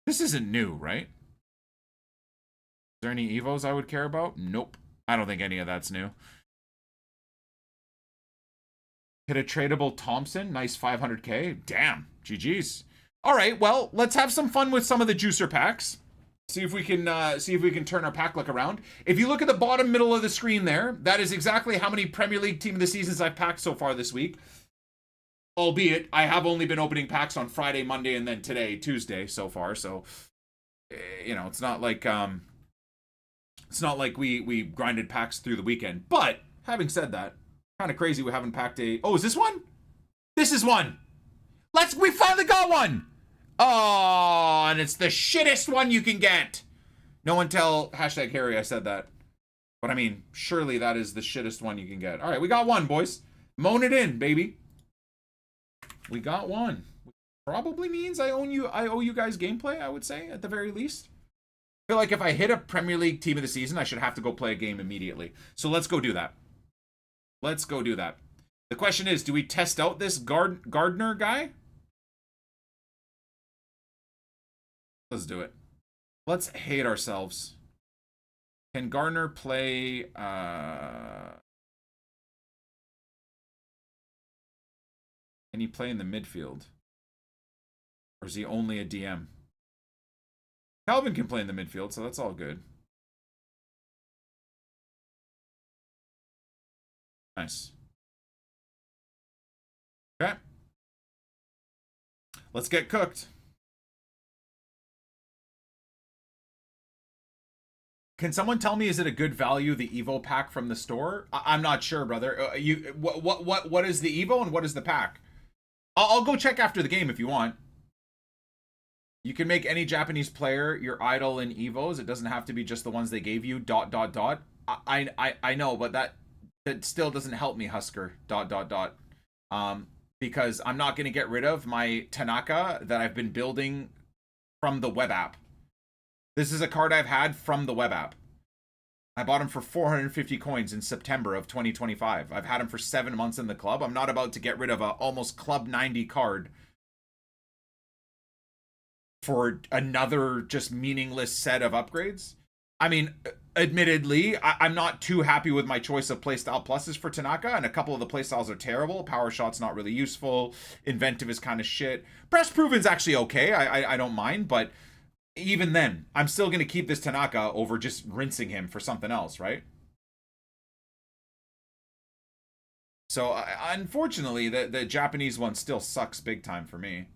This isn't new, right? Is there any Evos I would care about? Nope. I don't think any of that's new. Hit a tradable Thompson. Nice 500k. Damn. GG's. All right, well, let's have some fun with some of the juicer packs. See if we can turn our pack luck around. If you look at the bottom middle of the screen there, that is exactly how many Premier League Team of the Seasons I've packed so far this week. Albeit, I have only been opening packs on Friday, Monday, and then today, Tuesday, so far. So, you know, it's not like we grinded packs through the weekend. But having said that, kind of crazy we haven't packed a. Oh, is this one? This is one. We finally got one. Oh, and it's the shittest one you can get. No one tell #Harry I said that. But I mean, surely that is the shittest one you can get. All right, we got one, boys. Moan it in, baby. We got one. Probably means I owe you guys gameplay, I would say, at the very least. I feel like if I hit a Premier League Team of the Season, I should have to go play a game immediately. So let's go do that. Let's go do that. The question is, do we test out this Gardner guy? Let's do it. Let's hate ourselves. Can Gardner play... Can he play in the midfield? Or is he only a DM? Calvin can play in the midfield, so that's all good. Nice. Okay. Let's get cooked. Can someone tell me, is it a good value, the Evo pack from the store? I'm not sure, brother. What is the Evo and what is the pack? I'll go check after the game if you want. You can make any Japanese player your idol in Evos. It doesn't have to be just the ones they gave you, ... I know, but that still doesn't help me, Husker, ... Because I'm not going to get rid of my Tanaka that I've been building from the web app. This is a card I've had from the web app. I bought him for 450 coins in September of 2025. I've had him for 7 months in the club. I'm not about to get rid of a almost club 90 card for another just meaningless set of upgrades. I mean, admittedly, I'm not too happy with my choice of playstyle pluses for Tanaka, and a couple of the playstyles are terrible. Power Shot's not really useful. Inventive is kind of shit. Breast Proven's actually okay. I don't mind, but even then, I'm still going to keep this Tanaka over just rinsing him for something else, right? So, unfortunately, the Japanese one still sucks big time for me.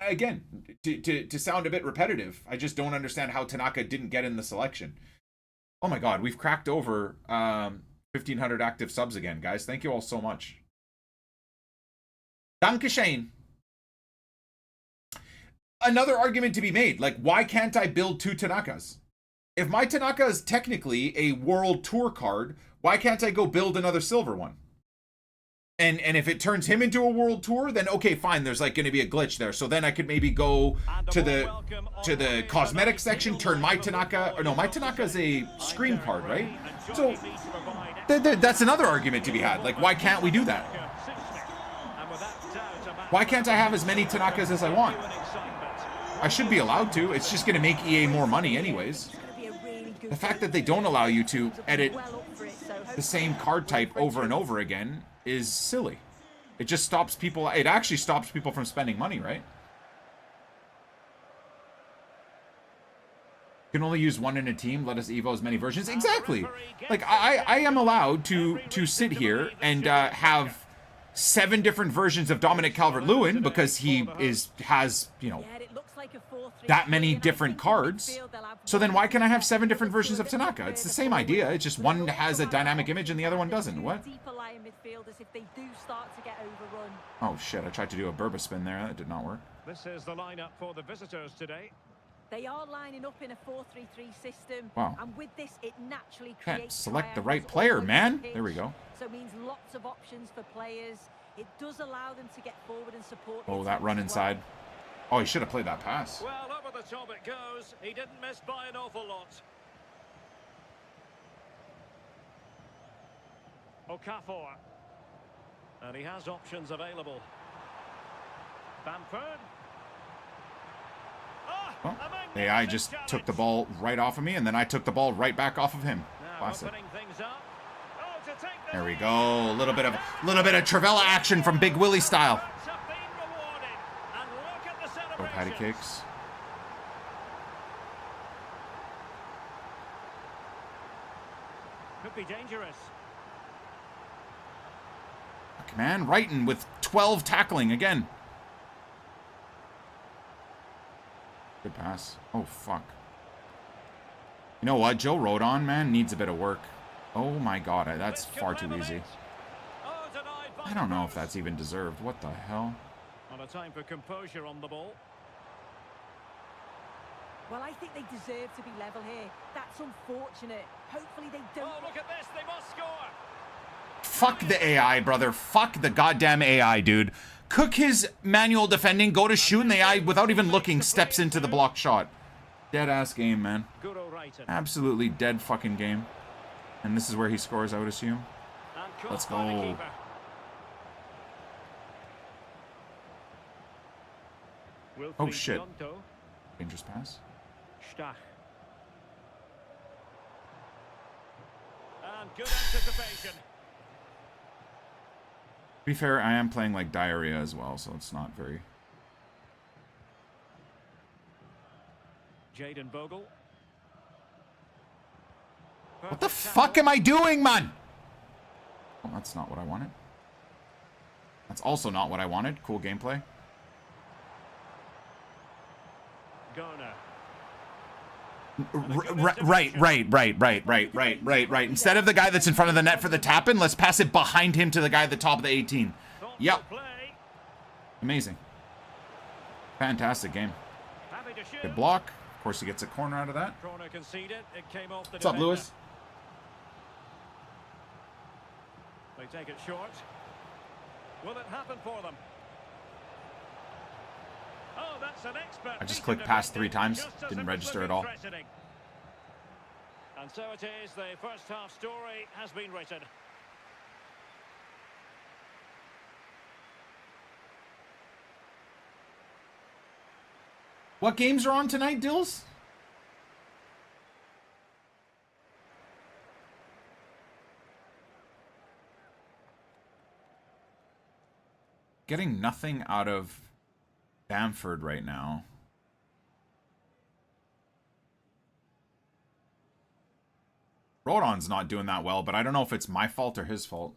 Again, to sound a bit repetitive, I just don't understand how Tanaka didn't get in the selection. Oh my god, we've cracked over 1,500 active subs again, guys. Thank you all so much. Dankeschön. Another argument to be made, like, why can't I build 2 Tanakas? If my Tanaka is technically a World Tour card, why can't I go build another silver one? And if it turns him into a World Tour, then okay, fine, there's like going to be a glitch there. So then I could maybe go to the cosmetic section, turn my Tanaka, or no, my Tanaka is a Scream card, right? So that's another argument to be had. Like, why can't we do that? Why can't I have as many Tanakas as I want? I should be allowed to. It's just going to make EA more money anyways. The fact that they don't allow you to edit the same card type over and over again is silly. It just stops people. It actually stops people from spending money, right? You can only use one in a team. Let us Evo as many versions. Exactly. Like, I am allowed to sit here and have 7 different versions of Dominic Calvert-Lewin because he has, you know, that many different cards. So then why can I have 7 different versions of Tanaka? It's the same idea. It's just one has a dynamic image and the other one doesn't. What? Oh shit, I tried to do a Burba spin there. That did not work. This is the lineup for the visitors today. They are lining up in a 4-3-3 system. Wow. And with this, it naturally Can't creates select the chaos right all player, over the man. pitch. There we go. So it means lots of options for players. It does allow them to get forward and support. Oh, that run inside. Oh, he should have played that pass. Well, over the top it goes. He didn't miss by an awful lot. Okafor. And he has options available. Bamford. Oh, the AI just took the ball right off of me, and then I took the ball right back off of him. Classic. There we go. A little bit of Travella action from Big Willie style. Oh, patty cakes. Could be dangerous. Fuck, man, Wrighton with 12 tackling again. Good pass. Oh, fuck. You know what? Joe Rodon, man, needs a bit of work. Oh, my God. That's far too easy. I don't know if that's even deserved. What the hell? On a time for composure on the ball. Well, I think they deserve to be level here. That's unfortunate. Hopefully they don't. Oh, look at this. They must score. Fuck the AI, brother. Fuck the goddamn AI, dude. Cook his manual defending, go to shoot, and the AI, without even looking, steps into the block shot. Dead-ass game, man. Absolutely dead fucking game. And this is where he scores, I would assume. Let's go. Oh, shit. Dangerous pass. Stach. And good anticipation. To be fair, I am playing like diarrhea as well, so it's not very... Jaden Bogle. What the fuck am I doing, man? Oh, that's not what I wanted. That's also not what I wanted. Cool gameplay. Garner. Right. Instead of the guy that's in front of the net for the tap-in, let's pass it behind him to the guy at the top of the 18. Yep. Amazing. Fantastic game. Good block. Of course, he gets a corner out of that. What's up, Lewis? They take it short. Will it happen for them? Oh, that's an expert. I just clicked past 3 times. Didn't register at all. And so it is. The first half story has been written. What games are on tonight, Dills? Getting nothing out of Bamford right now. Rodon's not doing that well, but I don't know if it's my fault or his fault.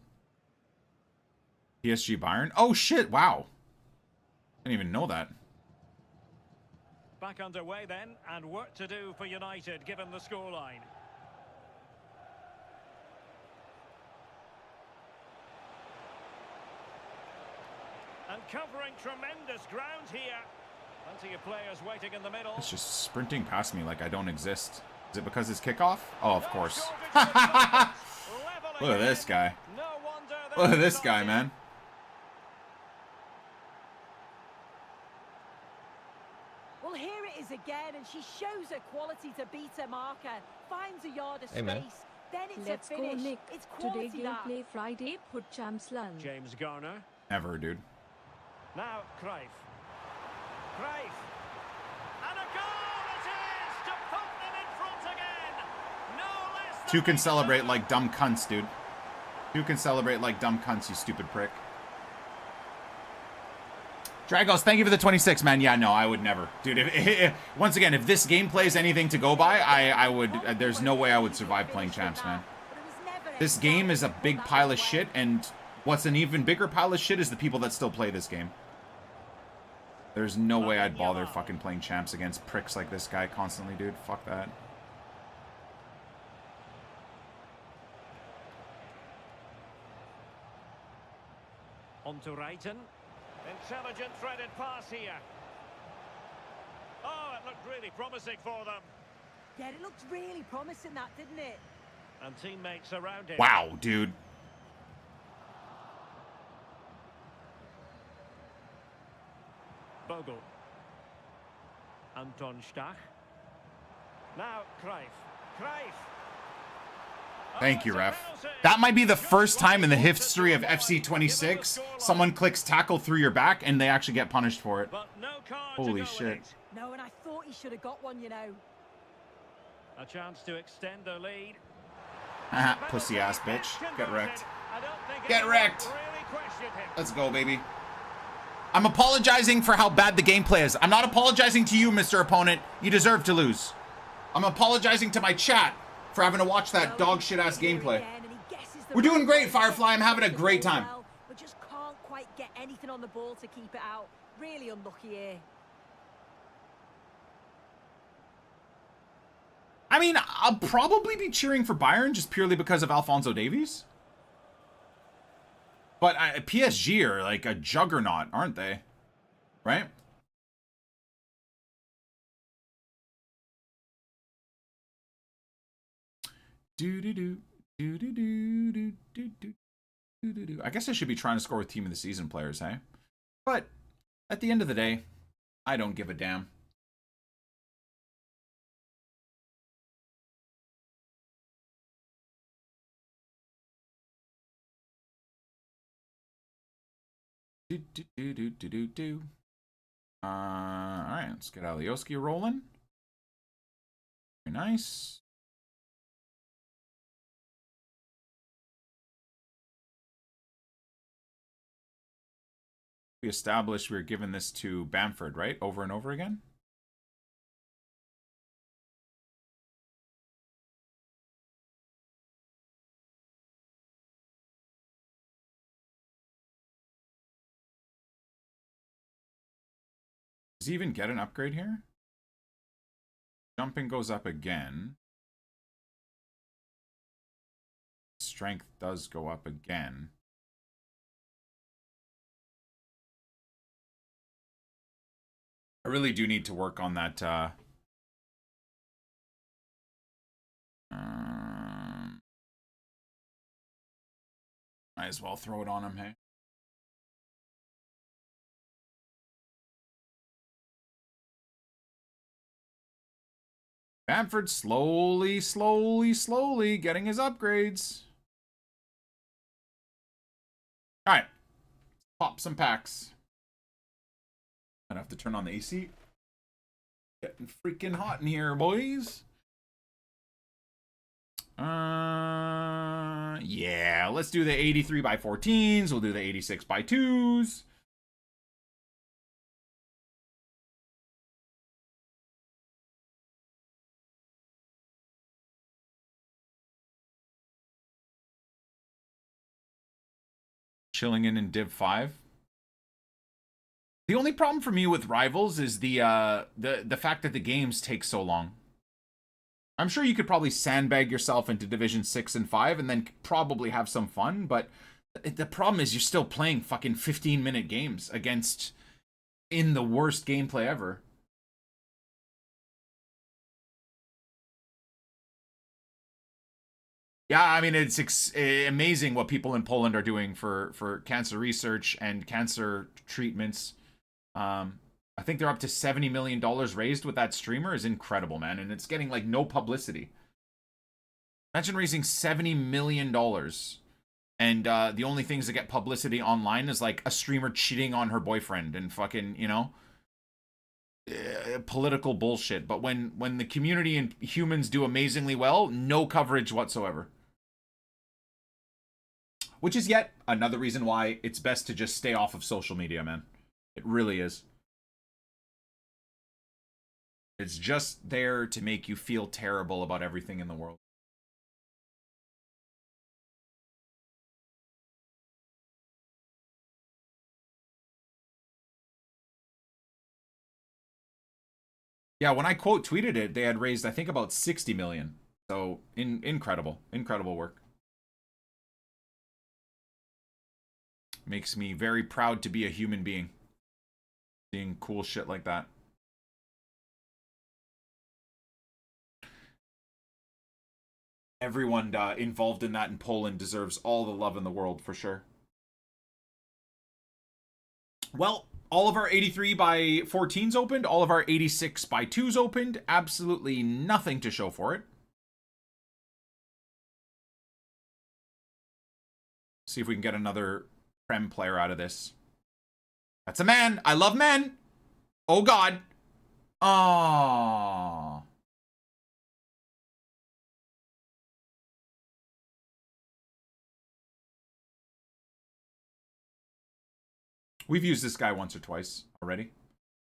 PSG Bayern? Oh shit, wow. Didn't even know that. Back underway then, and work to do for United given the scoreline. And covering tremendous ground here. Plenty of players waiting in the middle. It's just sprinting past me like I don't exist. Is it because it's kickoff? Oh, of course. Look at this guy. Look at this guy, man. Well, here it is again, and she shows her quality to beat her marker. Finds a yard of space. Amen. Then it's Let's a go, finish. Nick. It's Today quality that. gameplay Friday. Put champs lunch. James Garner. Never, dude. Now Cruyff. Cruyff. And a goal it is to put them in front again. No less than 2 can celebrate like dumb cunts, dude. 2 can celebrate like dumb cunts, you stupid prick. Dragos, thank you for the 26, man. Yeah, no, I would never. Dude, once again, if this game plays anything to go by, I would... there's no way I would survive playing champs, man. This game is a big pile of shit, and what's an even bigger pile of shit is the people that still play this game. There's no way I'd bother fucking playing champs against pricks like this guy constantly, dude. Fuck that. On to Wrighton. Intelligent threaded pass here. Oh, it looked really promising for them. Yeah, it looked really promising, that, didn't it? And teammates around him. Wow, dude. Bogle. Anton Stach. Now Cruyff. Cruyff. Thank you, ref. That might be the first time in the history of FC26 someone clicks tackle through your back and they actually get punished for it. But no card to Holy go shit. with it. No, and I thought he should have got one, you know. A chance to extend their lead. Haha, pussy ass bitch. Get wrecked. I don't think Get anyone wrecked. really questioned him. Let's go, baby. I'm apologizing for how bad the gameplay is. I'm not apologizing to you, Mr. Opponent. You deserve to lose. I'm apologizing to my chat for having to watch that dog shit ass gameplay. We're doing great, Firefly. I'm having a great time. But just can't quite get anything on the ball to keep it out. Really unlucky here. I mean, I'll probably be cheering for Bayern just purely because of Alphonso Davies. But PSG are like a juggernaut, aren't they? Right? I guess I should be trying to score with team of the season players, hey? But at the end of the day, I don't give a damn. All right, let's get Alioski rolling. Very nice. We established we were giving this to Bamford, right? Over and over again. Does he even get an upgrade here? Jumping goes up again. Strength does go up again. I really do need to work on that. Might as well throw it on him, hey? Bamford slowly getting his upgrades. All right, pop some packs. I have to turn on the AC. Getting freaking hot in here, boys. Yeah, let's do the 83 by 14s. We'll do the 86 by 2s. Chilling in Div 5. The only problem for me with Rivals is the fact that the games take so long. I'm sure you could probably sandbag yourself into Division 6 and 5 and then probably have some fun, but the problem is you're still playing fucking 15-minute games against in the worst gameplay ever. Yeah, I mean, it's amazing what people in Poland are doing for cancer research and cancer treatments. I think they're up to $70 million raised with that streamer. Is incredible, man. And it's getting like no publicity. Imagine raising $70 million. And the only things that get publicity online is like a streamer cheating on her boyfriend and fucking, you know, political bullshit. But when the community and humans do amazingly well, no coverage whatsoever. Which is yet another reason why it's best to just stay off of social media, man. It really is. It's just there to make you feel terrible about everything in the world. Yeah, when I quote tweeted it, they had raised, I think, about 60 million. So, incredible work. Makes me very proud to be a human being. Seeing cool shit like that. Everyone involved in that in Poland deserves all the love in the world, for sure. Well, all of our 83 by 14s opened. All of our 86 by 2s opened. Absolutely nothing to show for it. See if we can get another Prem player out of this. That's a man. I love men. Oh, God. Oh. We've used this guy once or twice already.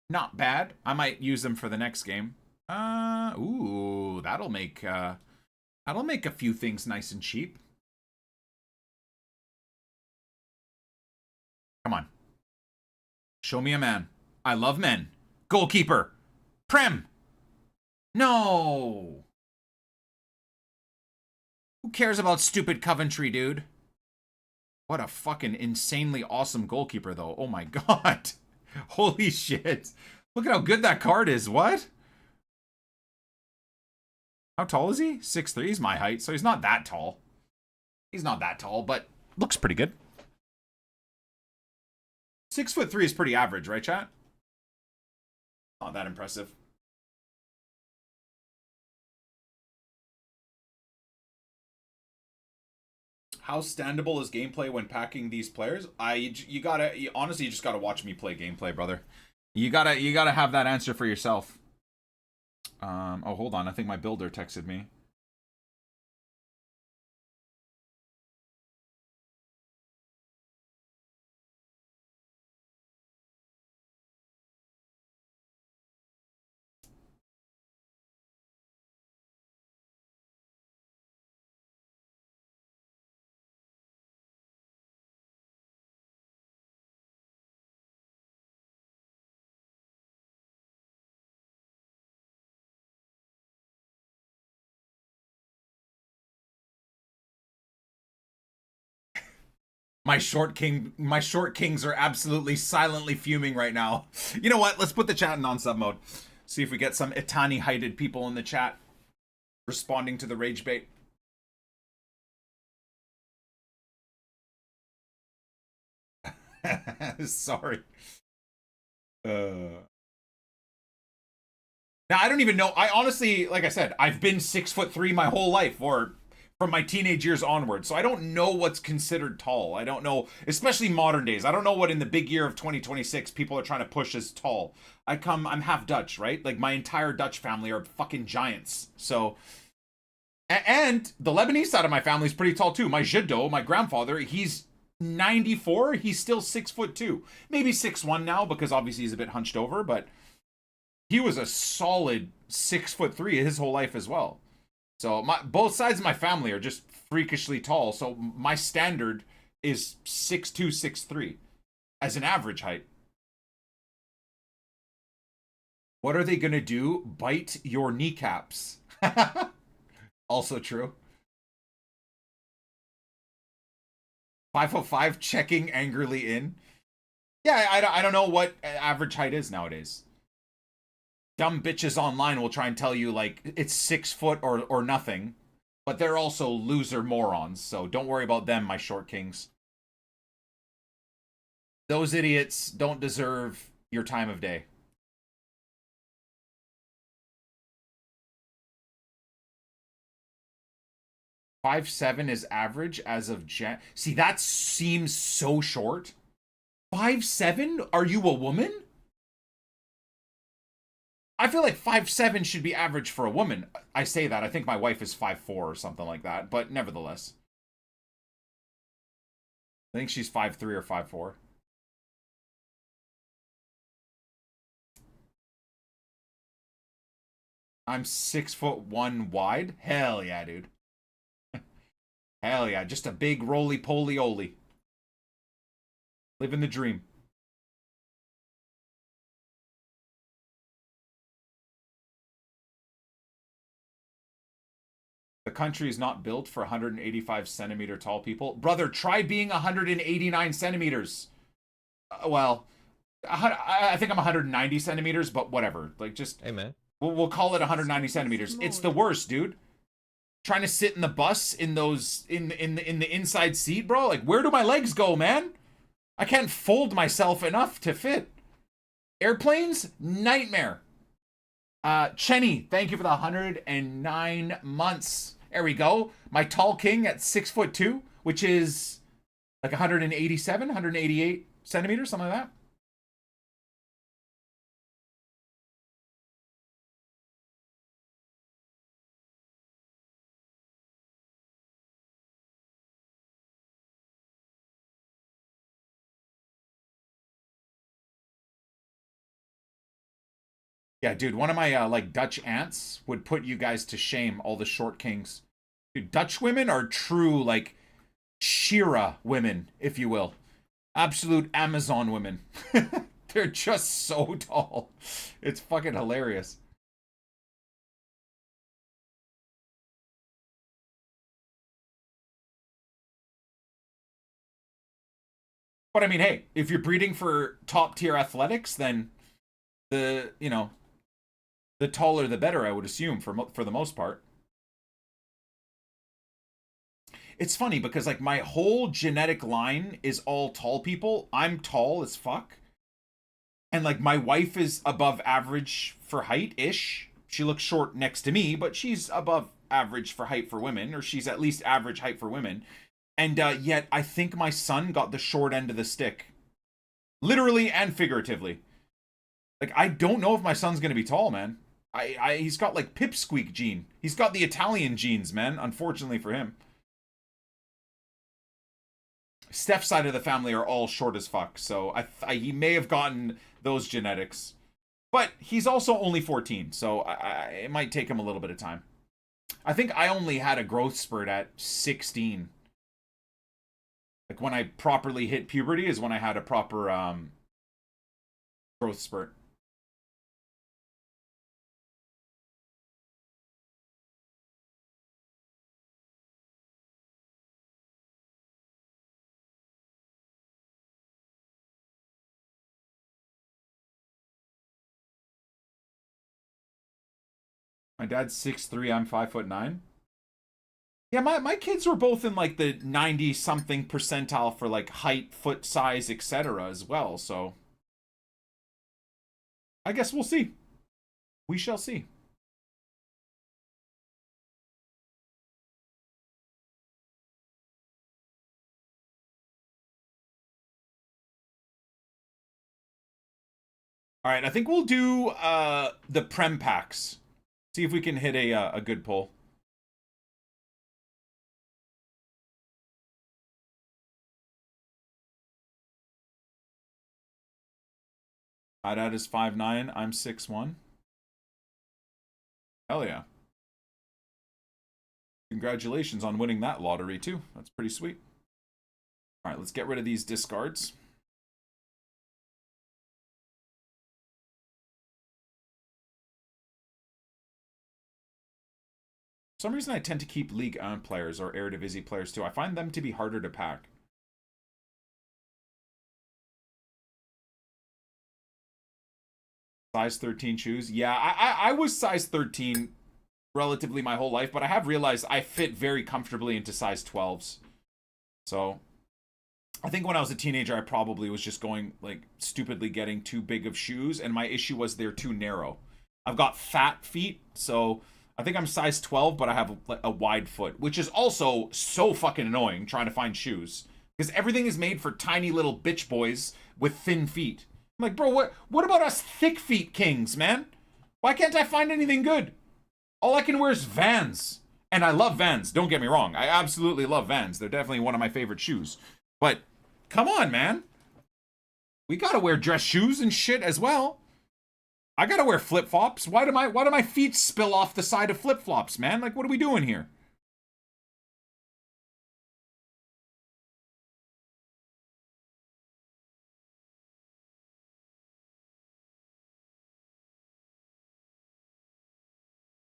Not bad. I might use them for the next game. Ooh, that'll make a few things nice and cheap. Come on. Show me a man. I love men. Goalkeeper. Prem. No. Who cares about stupid Coventry, dude? What a fucking insanely awesome goalkeeper, though. Oh my God. Holy shit. Look at how good that card is. What? How tall is he? 6'3". He's my height, so he's not that tall. He's not that tall, but looks pretty good. 6'3" is pretty average, right, chat? Not that impressive. How standable is gameplay when packing these players? Honestly, you just gotta watch me play gameplay, brother. You gotta have that answer for yourself. Oh, hold on. I think my builder texted me. My short kings are absolutely silently fuming right now. You know what? Let's put the chat in non-sub mode. See if we get some Itani-heighted people in the chat responding to the rage bait. Sorry. Now, I don't even know. I honestly, like I said, I've been 6'3" my whole life, or from my teenage years onward. So I don't know what's considered tall. I don't know, especially modern days. I don't know what in the big year of 2026 people are trying to push as tall. I'm half Dutch, right? Like my entire Dutch family are fucking giants. So, and the Lebanese side of my family is pretty tall too. My Jiddo, my grandfather, he's 94. He's still 6'2". Maybe 6'1" now because obviously he's a bit hunched over, but he was a solid 6'3" his whole life as well. So both sides of my family are just freakishly tall. So my standard is 6'2", 6'3" as an average height. What are they going to do? Bite your kneecaps. Also true. 5'5" checking angrily in. Yeah, I don't know what average height is nowadays. Dumb bitches online will try and tell you, like, it's 6 foot or nothing. But they're also loser morons, so don't worry about them, my short kings. Those idiots don't deserve your time of day. .57 is average as of Jan. See, that seems so short. 5'7"? Are you a woman? I feel like 5'7" should be average for a woman. I say that. I think my wife is 5'4" or something like that. But nevertheless. I think she's 5'3" or 5'4". I'm 6'1" wide? Hell yeah, dude. Hell yeah. Just a big roly-poly-oly. Living the dream. The country is not built for 185 centimeter tall people. Brother, try being 189 centimeters. Well, I think I'm 190 centimeters, but whatever. Like, just... Hey, man. We'll call it 190 centimeters. It's the worst, dude. Trying to sit in the bus in those... In the inside seat, bro. Like, where do my legs go, man? I can't fold myself enough to fit. Airplanes? Nightmare. Chenny, thank you for the 109 months. There we go. My tall king at 6'2", which is Like 187, 188 centimeters, something like that. Yeah, dude, one of my like Dutch aunts would put you guys to shame, all the short kings. Dude, Dutch women are true, like, Shira women, if you will. Absolute Amazon women. They're just so tall. It's fucking hilarious. But I mean, hey, if you're breeding for top tier athletics, then the, you know, the taller the better, I would assume, for the most part. It's funny because, like, my whole genetic line is all tall people. I'm tall as fuck. And, like, my wife is above average for height-ish. She looks short next to me, but she's above average for height for women, or she's at least average height for women. And yet, I think my son got the short end of the stick. Literally and figuratively. Like, I don't know if my son's gonna be tall, man. He's got, like, pipsqueak gene. He's got the Italian genes, man, unfortunately for him. Steph's side of the family are all short as fuck, so he may have gotten those genetics. But he's also only 14, so it might take him a little bit of time. I think I only had a growth spurt at 16. Like, when I properly hit puberty is when I had a proper growth spurt. My dad's 6'3", I'm 5'9". Yeah, my kids were both in like the 90-something percentile for like height, foot size, etc. as well, so I guess we'll see. We shall see. All right, I think we'll do the Prem packs. See if we can hit a good pull. My dad is 5'9", I'm 6'1". Hell yeah. Congratulations on winning that lottery too. That's pretty sweet. All right, let's get rid of these discards. For some reason, I tend to keep League 1 players or Eredivisie players too. I find them to be harder to pack. Size 13 shoes. Yeah, I was size 13 relatively my whole life, but I have realized I fit very comfortably into size 12s. So, I think when I was a teenager, I probably was just going, like, stupidly getting too big of shoes, and my issue was they're too narrow. I've got fat feet, so I think I'm size 12, but I have a wide foot, which is also so fucking annoying trying to find shoes. Because everything is made for tiny little bitch boys with thin feet. I'm like, bro, what about us thick feet kings, man? Why can't I find anything good? All I can wear is Vans. And I love Vans, don't get me wrong. I absolutely love Vans. They're definitely one of my favorite shoes. But, come on, man. We gotta wear dress shoes and shit as well. I gotta wear flip-flops. Why do my feet spill off the side of flip-flops, man? Like, what are we doing here?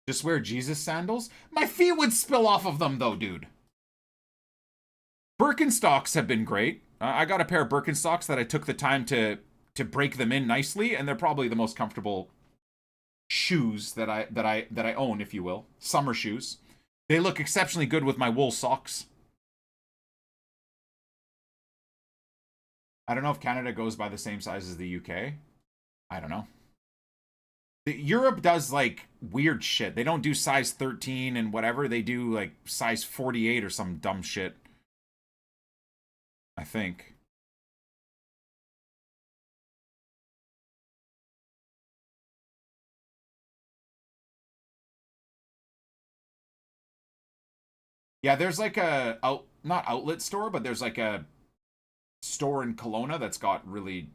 Just wear Jesus sandals? My feet would spill off of them, though, dude. Birkenstocks have been great. I got a pair of Birkenstocks that I took the time to break them in nicely, and they're probably the most comfortable shoes that I own, if you will. Summer shoes. They look exceptionally good with my wool socks. I don't know if Canada goes by the same size as the UK. I don't know. Europe does, like, weird shit. They don't do size 13 and whatever. They do, like, size 48 or some dumb shit. I think. Yeah, there's like a not outlet store, but there's like a store in Kelowna that's got really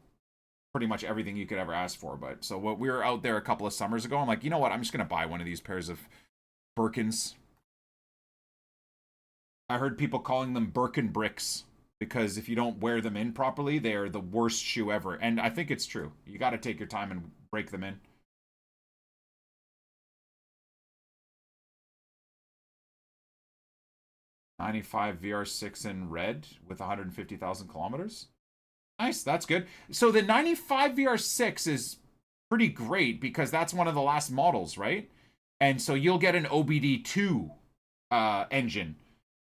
pretty much everything you could ever ask for. But so what we were out there a couple of summers ago, I'm like, you know what? I'm just gonna buy one of these pairs of Birkins. I heard people calling them Birkin bricks because if you don't wear them in properly, they are the worst shoe ever. And I think it's true. You got to take your time and break them in. '95 VR6 in red with 150,000 kilometers. Nice, that's good. So the 95 VR6 is pretty great because that's one of the last models, right? And so you'll get an OBD2 engine.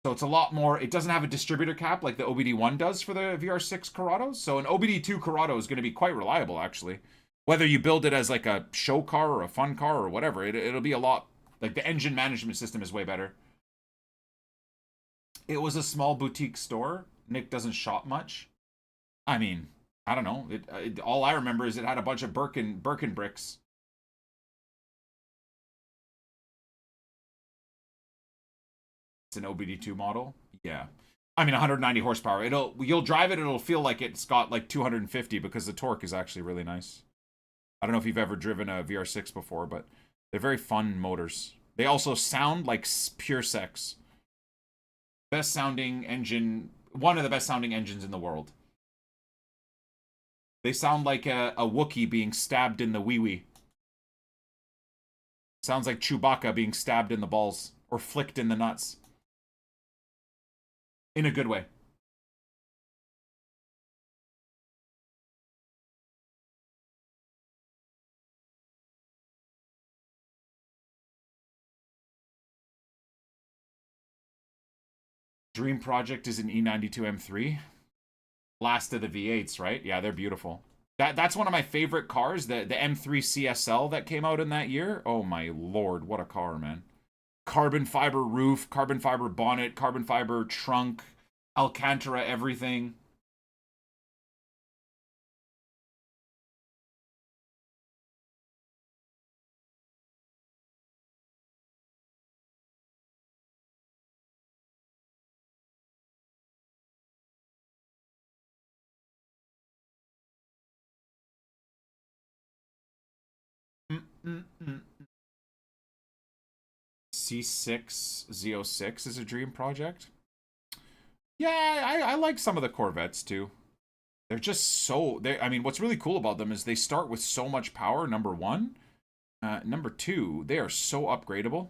So it's a lot more, it doesn't have a distributor cap like the OBD1 does for the VR6 Corrados. So an OBD2 Corrado is going to be quite reliable, actually. Whether you build it as like a show car or a fun car or whatever, it'll be a lot, like the engine management system is way better. It was a small boutique store. Nick doesn't shop much. I mean, I don't know. All I remember is it had a bunch of Birkin bricks. It's an OBD2 model. Yeah. I mean, 190 horsepower. You'll drive it, it'll feel like it's got like 250 because the torque is actually really nice. I don't know if you've ever driven a VR6 before, but they're very fun motors. They also sound like pure sex. Best sounding engine, one of the best sounding engines in the world. They sound like a Wookiee being stabbed in the wee-wee. Sounds like Chewbacca being stabbed in the balls or flicked in the nuts. In a good way. Dream Project is an E92 M3. Last of the V8s, right? Yeah, they're beautiful. That's one of my favorite cars, the M3 CSL that came out in that year. Oh my lord, what a car, man. Carbon fiber roof, carbon fiber bonnet, carbon fiber trunk, Alcantara everything. C6 Z06 is a dream project. Yeah, I like some of the Corvettes too. They're just so, I mean, what's really cool about them is they start with so much power, number one. Number two, they are so upgradable.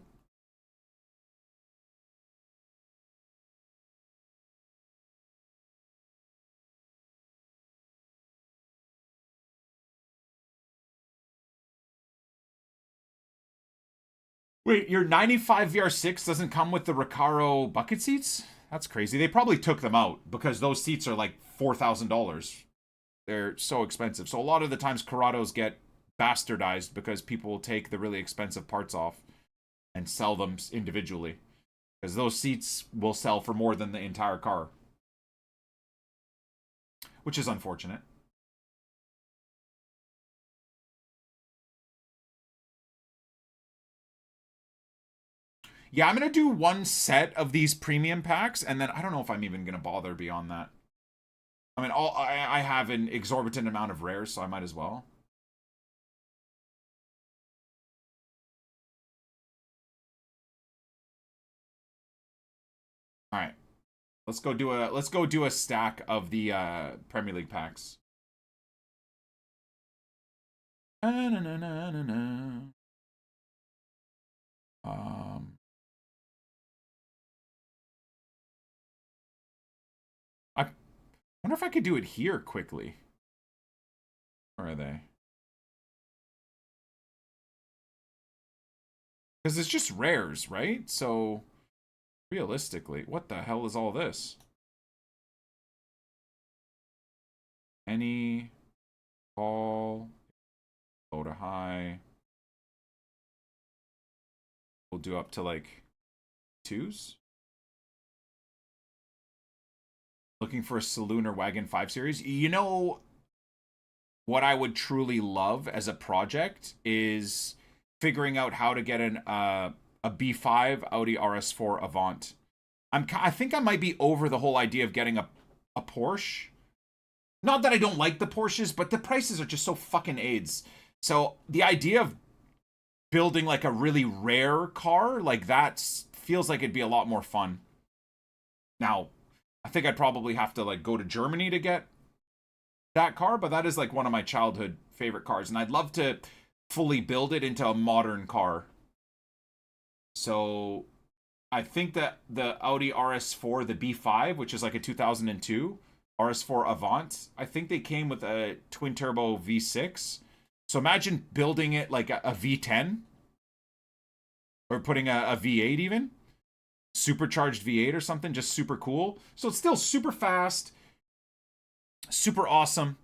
Wait, your 95 VR6 doesn't come with the Recaro bucket seats? That's crazy. They probably took them out because those seats are like $4,000. They're so expensive. So a lot of the times Corrados get bastardized because people will take the really expensive parts off and sell them individually. Because those seats will sell for more than the entire car. Which is unfortunate. Yeah, I'm going to do one set of these premium packs, and then I don't know if I'm even going to bother beyond that. I mean, I have an exorbitant amount of rares, so I might as well. All right. Let's go do a stack of the Premier League packs. I wonder if I could do it here quickly. Where are they? Because it's just rares, right? So, realistically, what the hell is all this? Any, call, low to high. We'll do up to like 2s. Looking for a saloon or wagon 5 series. You know what I would truly love as a project is figuring out how to get a B5 Audi RS4 Avant. I think I might be over the whole idea of getting a Porsche. Not that I don't like the Porsches, but the prices are just so fucking AIDS. So the idea of building like a really rare car like that feels like it'd be a lot more fun. Now, I think I'd probably have to like go to Germany to get that car, but that is like one of my childhood favorite cars, and I'd love to fully build it into a modern car. So I think that the Audi RS4, the B5, which is like a 2002 RS4 Avant, I think they came with a twin turbo V6. So imagine building it like a V10 or putting a V8 even. Supercharged V8 or something, just super cool. So it's still super fast, super awesome,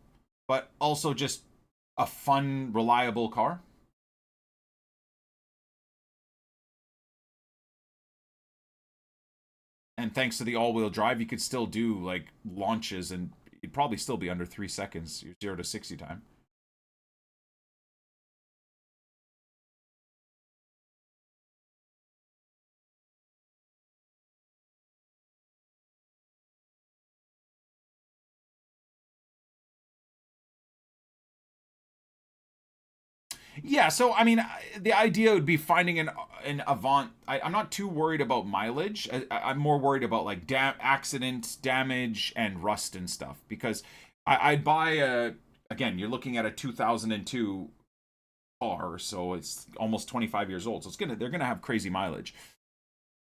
but also just a fun, reliable car. And thanks to the all-wheel drive, you could still do like launches, and you'd probably still be under 3 seconds, your 0 to 60 time. Yeah, so I mean, the idea would be finding an Avant. I'm not too worried about mileage. I'm more worried about like accidents, damage, and rust and stuff. Because I'd buy a, again, you're looking at a 2002 car, so it's almost 25 years old. So they're gonna have crazy mileage.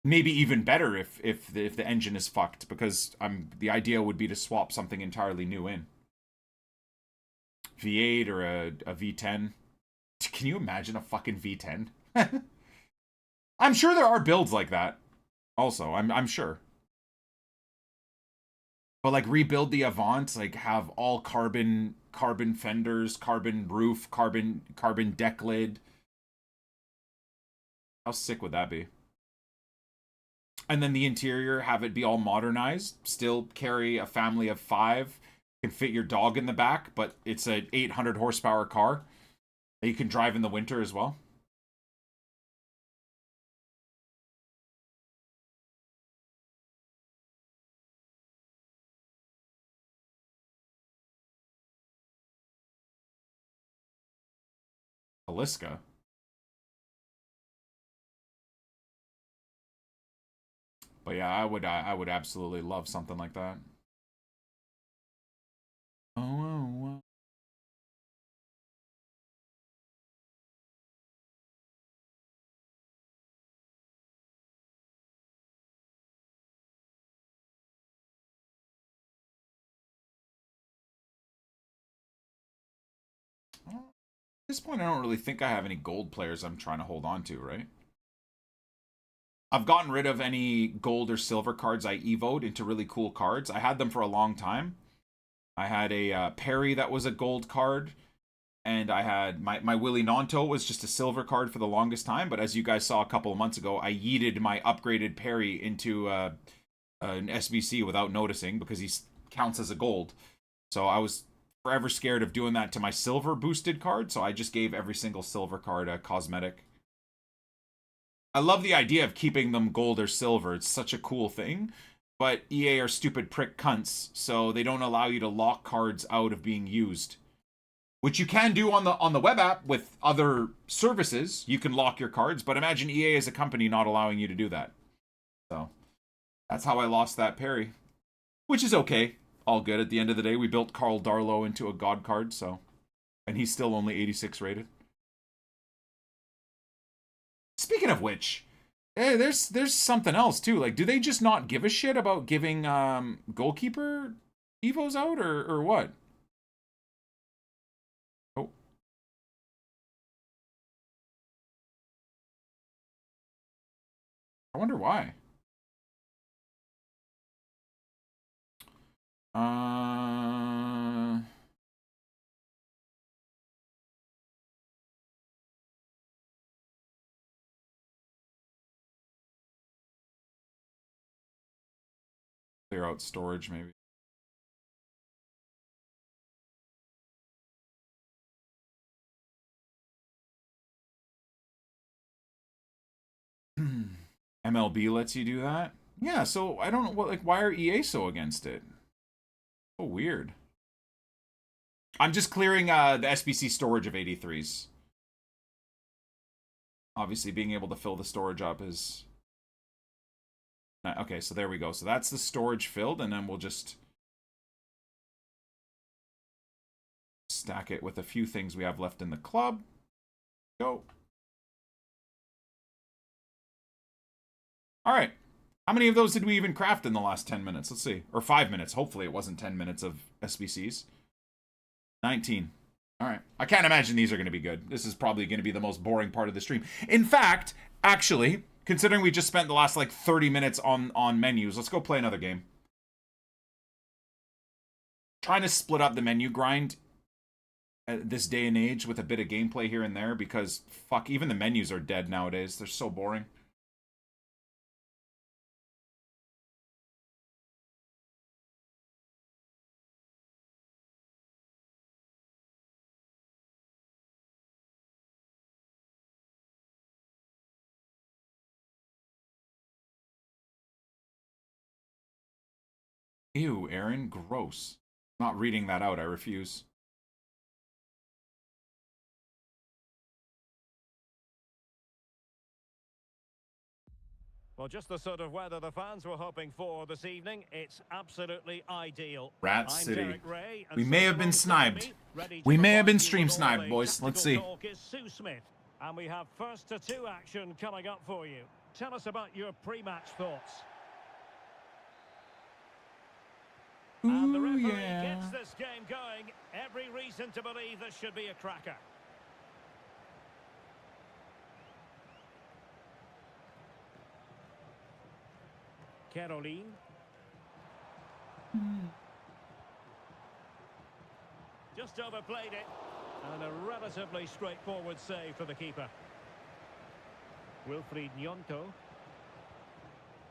Maybe even better if the engine is fucked, because the idea would be to swap something entirely new in. V8 or a V10. Can you imagine a fucking V10? I'm sure there are builds like that. Also, I'm sure. But like rebuild the Avant, like have all carbon fenders, carbon roof, carbon deck lid. How sick would that be? And then the interior, have it be all modernized, still carry a family of 5, can fit your dog in the back, but it's an 800 horsepower car that you can drive in the winter as well. Aliska. But yeah, I would absolutely love something like that. Oh. At this point, I don't really think I have any gold players I'm trying to hold on to, right? I've gotten rid of any gold or silver cards I evoed into really cool cards. I had them for a long time. I had a Perry that was a gold card, and I had my Willie Nonto was just a silver card for the longest time. But as you guys saw a couple of months ago, I yeeted my upgraded Perry into an SBC without noticing, because he counts as a gold. So I was forever scared of doing that to my silver boosted card, so I just gave every single silver card a cosmetic. I love the idea of keeping them gold or silver. It's such a cool thing. But EA are stupid prick cunts, so they don't allow you to lock cards out of being used. Which you can do on the web app with other services. You can lock your cards, but imagine EA as a company not allowing you to do that. So that's how I lost that Perry. Which is okay. All good. At the end of the day, we built Carl Darlow into a god card, so, and he's still only 86 rated. Speaking of which, there's something else too. Like, do they just not give a shit about giving goalkeeper evos out, or what? Oh, I wonder why. Clear out storage, maybe. MLB lets you do that? Yeah, so I don't know what, like, why are EA so against it? So weird. I'm just clearing the SBC storage of 83s. Obviously, being able to fill the storage up is... Okay, so there we go. So that's the storage filled, and then we'll just stack it with a few things we have left in the club. Go. All right. How many of those did we even craft in the last 10 minutes? Let's see. Or 5 minutes. Hopefully it wasn't 10 minutes of SBCs. 19. All right. I can't imagine these are going to be good. This is probably going to be the most boring part of the stream. In fact, actually, considering we just spent the last like 30 minutes on menus, let's go play another game. Trying to split up the menu grind at this day and age with a bit of gameplay here and there, because fuck, even the menus are dead nowadays. They're so boring. Ew, Aaron, gross. Not reading that out, I refuse. Well, just the sort of weather the fans were hoping for this evening. It's absolutely ideal. Rat City. We may have been sniped. We may have been stream sniped, boys. Let's see. And we have first to two action coming up for you. Tell us about your pre-match thoughts. And the referee gets this game going. Every reason to believe this should be a cracker. Caroline. Just overplayed it. And a relatively straightforward save for the keeper. Wilfried Nyonto.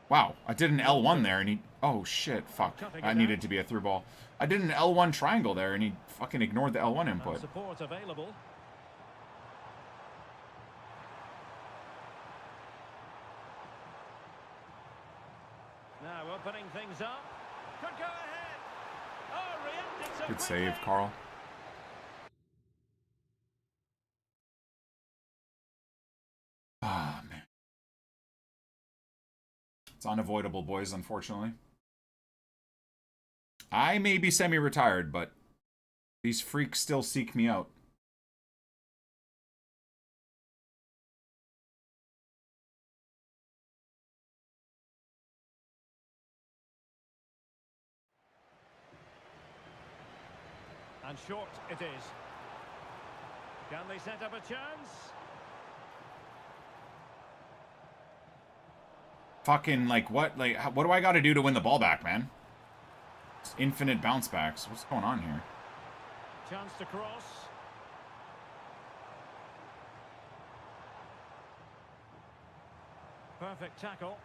Wow, I did an L1 there and he... Oh shit, fuck. I needed to be a through ball. I did an L1 triangle there and he fucking ignored the L1 input. And support available. Now opening things up. Could go ahead. Oh, reacted so Good save, quickly. Carl. Ah, man. It's unavoidable, boys, unfortunately. I may be semi-retired, but these freaks still seek me out. And short it is. Can they set up a chance? Fucking, like, what? Like, what do I got to do to win the ball back, man? It's infinite bounce backs. What's going on here? Chance to cross. Perfect tackle.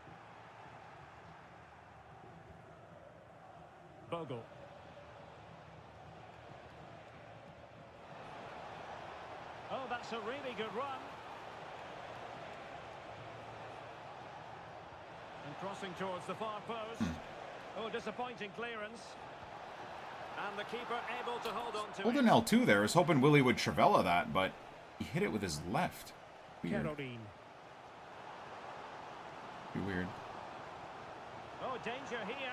Bogle. Oh, that's a really good run. And crossing towards the far post. Oh, disappointing clearance. And the keeper able to hold on to Holding it. L2 there. I was hoping Willie would Trivella that, but he hit it with his left. Weird. Caroline. Be weird. Oh, danger here.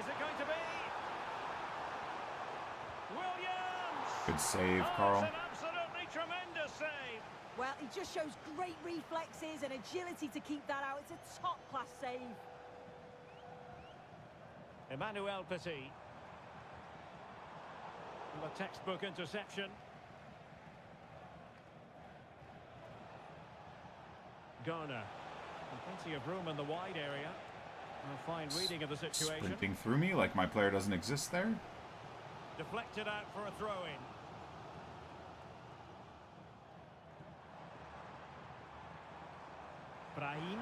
Is it going to be? Williams! Good save, Oh, Carl. it's an absolutely tremendous save. Well, he just shows great reflexes and agility to keep that out. It's a top-class save. Emmanuel Petit. And the textbook interception. Garner. And plenty of room in the wide area. A fine reading of the situation. Sprinting through me like my player doesn't exist there. Deflected out for a throw-in. Brahim.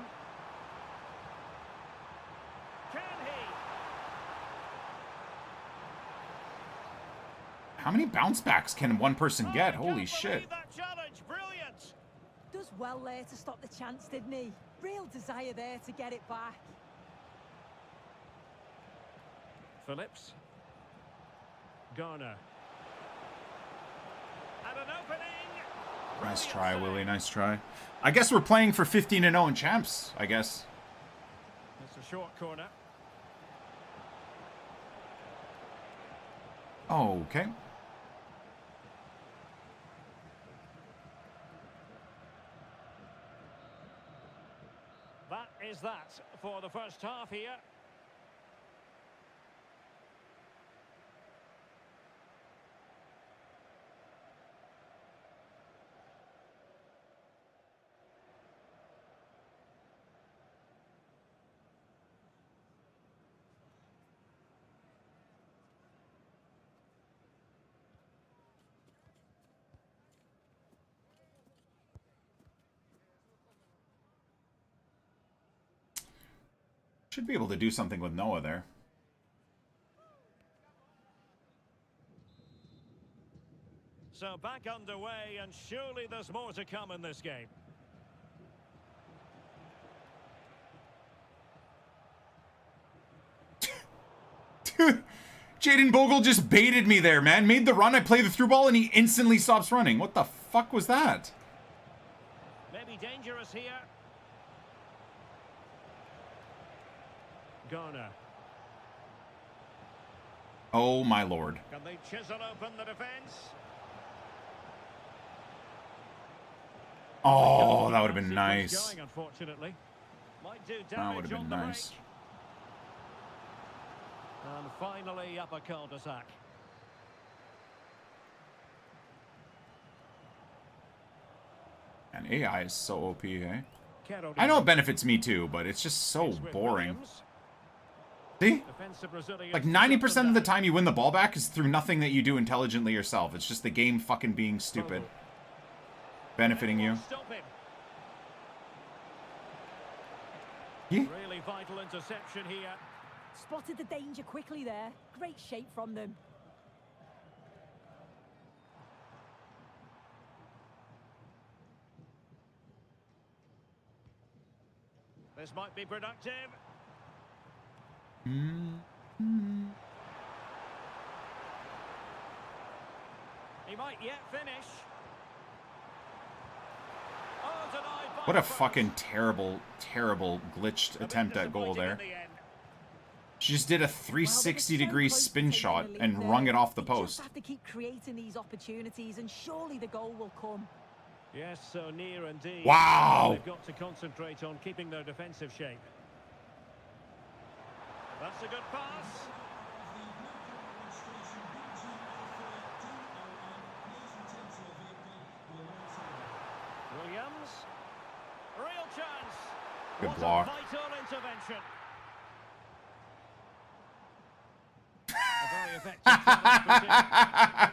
Can he? How many bounce backs can one person Oh, get? I Holy can't shit. believe that challenge. Brilliant. Does well there to stop the chance, didn't he? Real desire there to get it back. Phillips. Garner. And an opening. Nice try, Willie. Nice try. I guess we're playing for 15-0 in champs, I guess. It's a short corner. Okay. That is that for the first half here. Should be able to do something with Noah there. So back underway, and surely there's more to come in this game. Dude, Jaden Bogle just baited me there, man. Made the run, I play the through ball, and he instantly stops running. What the fuck was that? Maybe dangerous here. Garner. Oh my lord. Can they chisel open the defence? Oh, that would have been nice. Going, unfortunately. Might do That would have damage been on the nice. break. And finally up a cul-de-sac. And AI is so OP, eh? Carroll I know it benefits me too, but it's just so with boring. Williams. See? Defensive Brazilians Like to 90% shut them of the down. time you win the ball back is through nothing that you do intelligently yourself. It's just the game fucking being stupid. Benefiting you. Stop him. Yeah. Really vital interception here. Spotted the danger quickly there. Great shape from them. This might be productive. He might yet finish. Oh, denied by What a the post. fucking terrible, terrible glitched A bit attempt at goal disappointing there. in the end. She just did a 360-degree spin shot and wrung it off the They post. just have to keep creating these opportunities, and surely the goal will come. Yes, so near indeed. Wow. They've got to concentrate on keeping their defensive shape. That's a good pass. Williams. Real chance. Good What block. a vital intervention. A very effective challenge put in.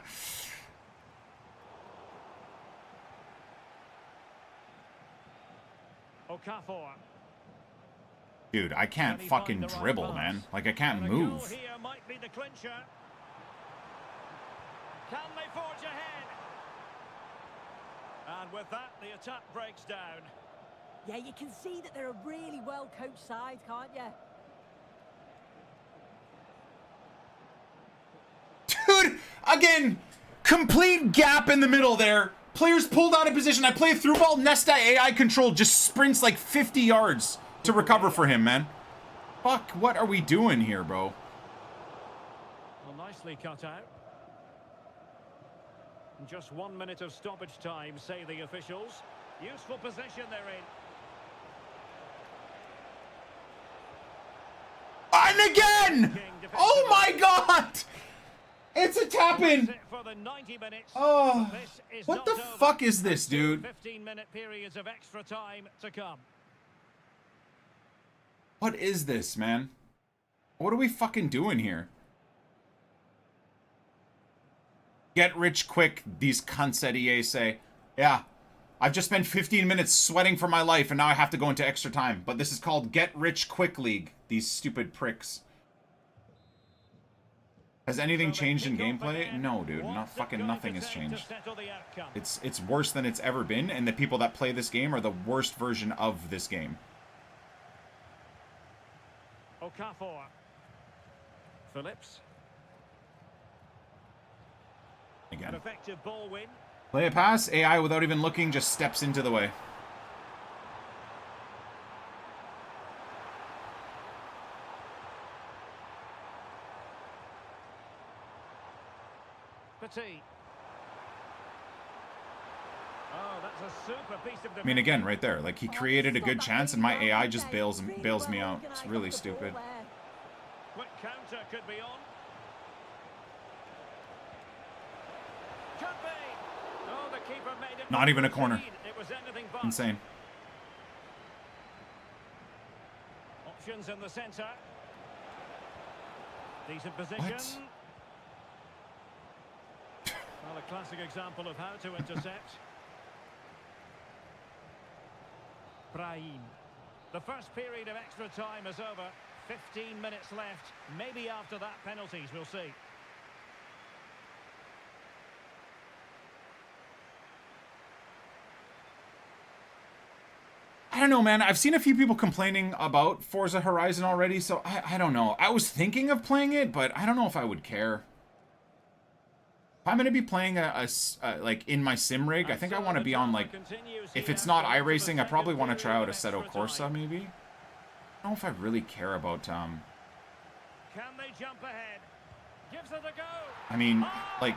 Okafor. Dude, I can't Can he fucking find the right dribble, pass? man. Like, I can't And a goal move. here might be the clincher. Can they forge ahead? And with that, the attack breaks down. Yeah, you can see that they're a really well-coached side, can't you? Dude, again, complete gap in the middle there. Players pulled out of position. I play a through ball. Nesta AI control just sprints like 50 yards to recover for him, man. Fuck, what are we doing here, bro? Well, nicely cut out. Just 1 minute of stoppage time, say the officials. Useful position they're in. And again! Oh my god! It's a tap-in! That's it for the 90 minutes. Oh, This is what not the over. fuck is this, dude? 15-minute periods of extra time to come. What is this, man? What are we fucking doing here? Get rich quick, these cunts at EA say. Yeah, I've just spent 15 minutes sweating for my life and now I have to go into extra time. But this is called Get Rich Quick League, these stupid pricks. Has anything changed in gameplay? No, dude. Not fucking nothing has changed. It's worse than it's ever been, and the people that play this game are the worst version of this game. Okafor. Phillips. Again. An effective ball win. Play a pass. AI, without even looking, just steps into the way. Petit. Oh, that's a super piece of I mean, again, right there. Like, he created a good chance, and my AI just bails me out. It's really stupid. Quick counter could be on. Could be. Oh, the keeper made it. Not even a corner. It was anything but. Insane. Options in the centre. Decent position. What? Well, a classic example of how to intercept. Brahim. The first period of extra time is over. 15 minutes left. Maybe after that, penalties, we'll see. I don't know, man. I've seen a few people complaining about Forza Horizon already, so I don't know. I was thinking of playing it, but I don't know if I would care. If I'm going to be playing like in my sim rig, I think I want to be on, like, if it's not iRacing, I probably want to try out Assetto Corsa, maybe. I don't know if I really care about, Can they jump ahead? Gives it a go. I mean, like,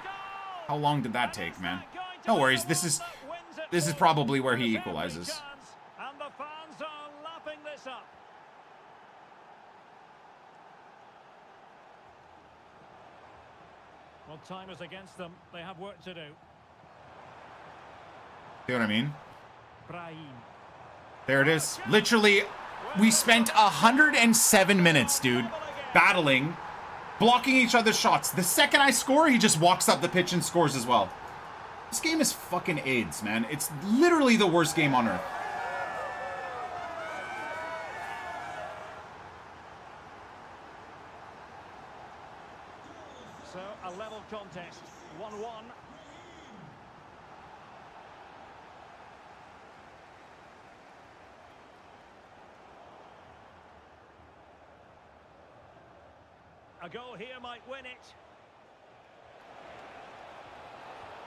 how long did that take, man? No worries, this is probably where he equalizes. And the fans are lapping this up. Well, time is against them. They have work to do. See what I mean? Brahim. There it is. Literally, we spent 107 minutes, dude, battling, blocking each other's shots. The second I score, he just walks up the pitch and scores as well. This game is fucking AIDS, man. It's literally the worst game on earth. So, a level contest. 1-1. A goal here might win it.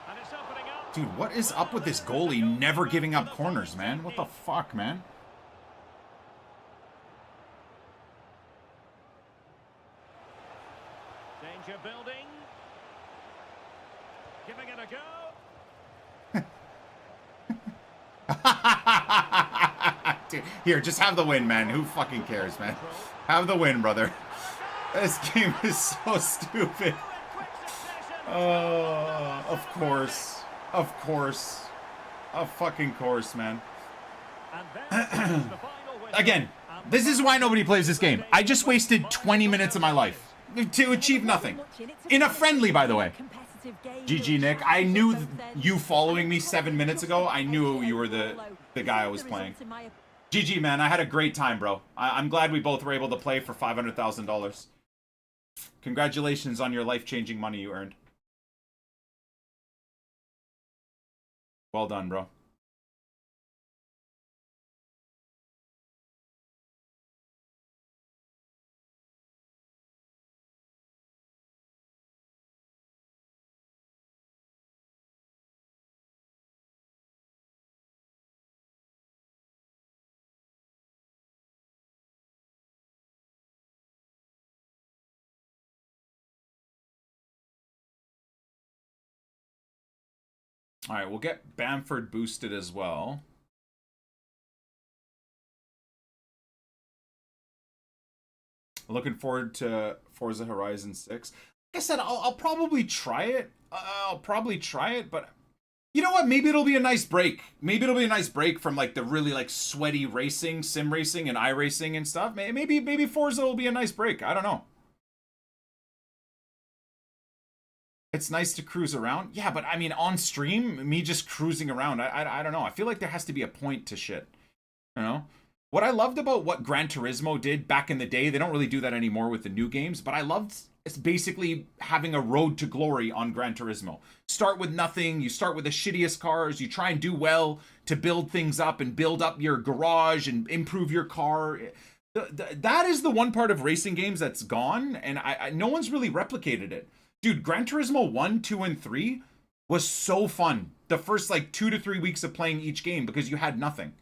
And it's opening up. Dude, what is up with this goalie never giving up corners, man? What the fuck, man? Danger building. Giving it a go. Dude, here, just have the win, man. Who fucking cares, man? Have the win, brother. This game is so stupid. Oh, of course. Of course. Of fucking course, man. Again, this is why nobody plays this game. I just wasted 20 minutes of my life to achieve nothing. In a friendly, by the way. GG, Nick. I knew you following me 7 minutes ago. I knew you were the guy I was playing. GG, man. I had a great time, bro. I'm glad we both were able to play for $500,000. Congratulations on your life-changing money you earned. Well done, bro. All right, we'll get Bamford boosted as well. Looking forward to Forza Horizon 6. Like I said, I'll probably try it. But you know what? Maybe it'll be a nice break. Maybe it'll be a nice break from like the really like sweaty racing, sim racing, and iRacing and stuff. Maybe Forza will be a nice break. I don't know. It's nice to cruise around. Yeah, but I mean, on stream, me just cruising around, I don't know. I feel like there has to be a point to shit. You know? What I loved about what Gran Turismo did back in the day, they don't really do that anymore with the new games, but I loved it's basically having a road to glory on Gran Turismo. Start with nothing, you start with the shittiest cars, you try and do well to build things up and build up your garage and improve your car. That is the one part of racing games that's gone, and no one's really replicated it. Dude, Gran Turismo 1, 2, and 3 was so fun. The first like 2 to 3 weeks of playing each game because you had nothing.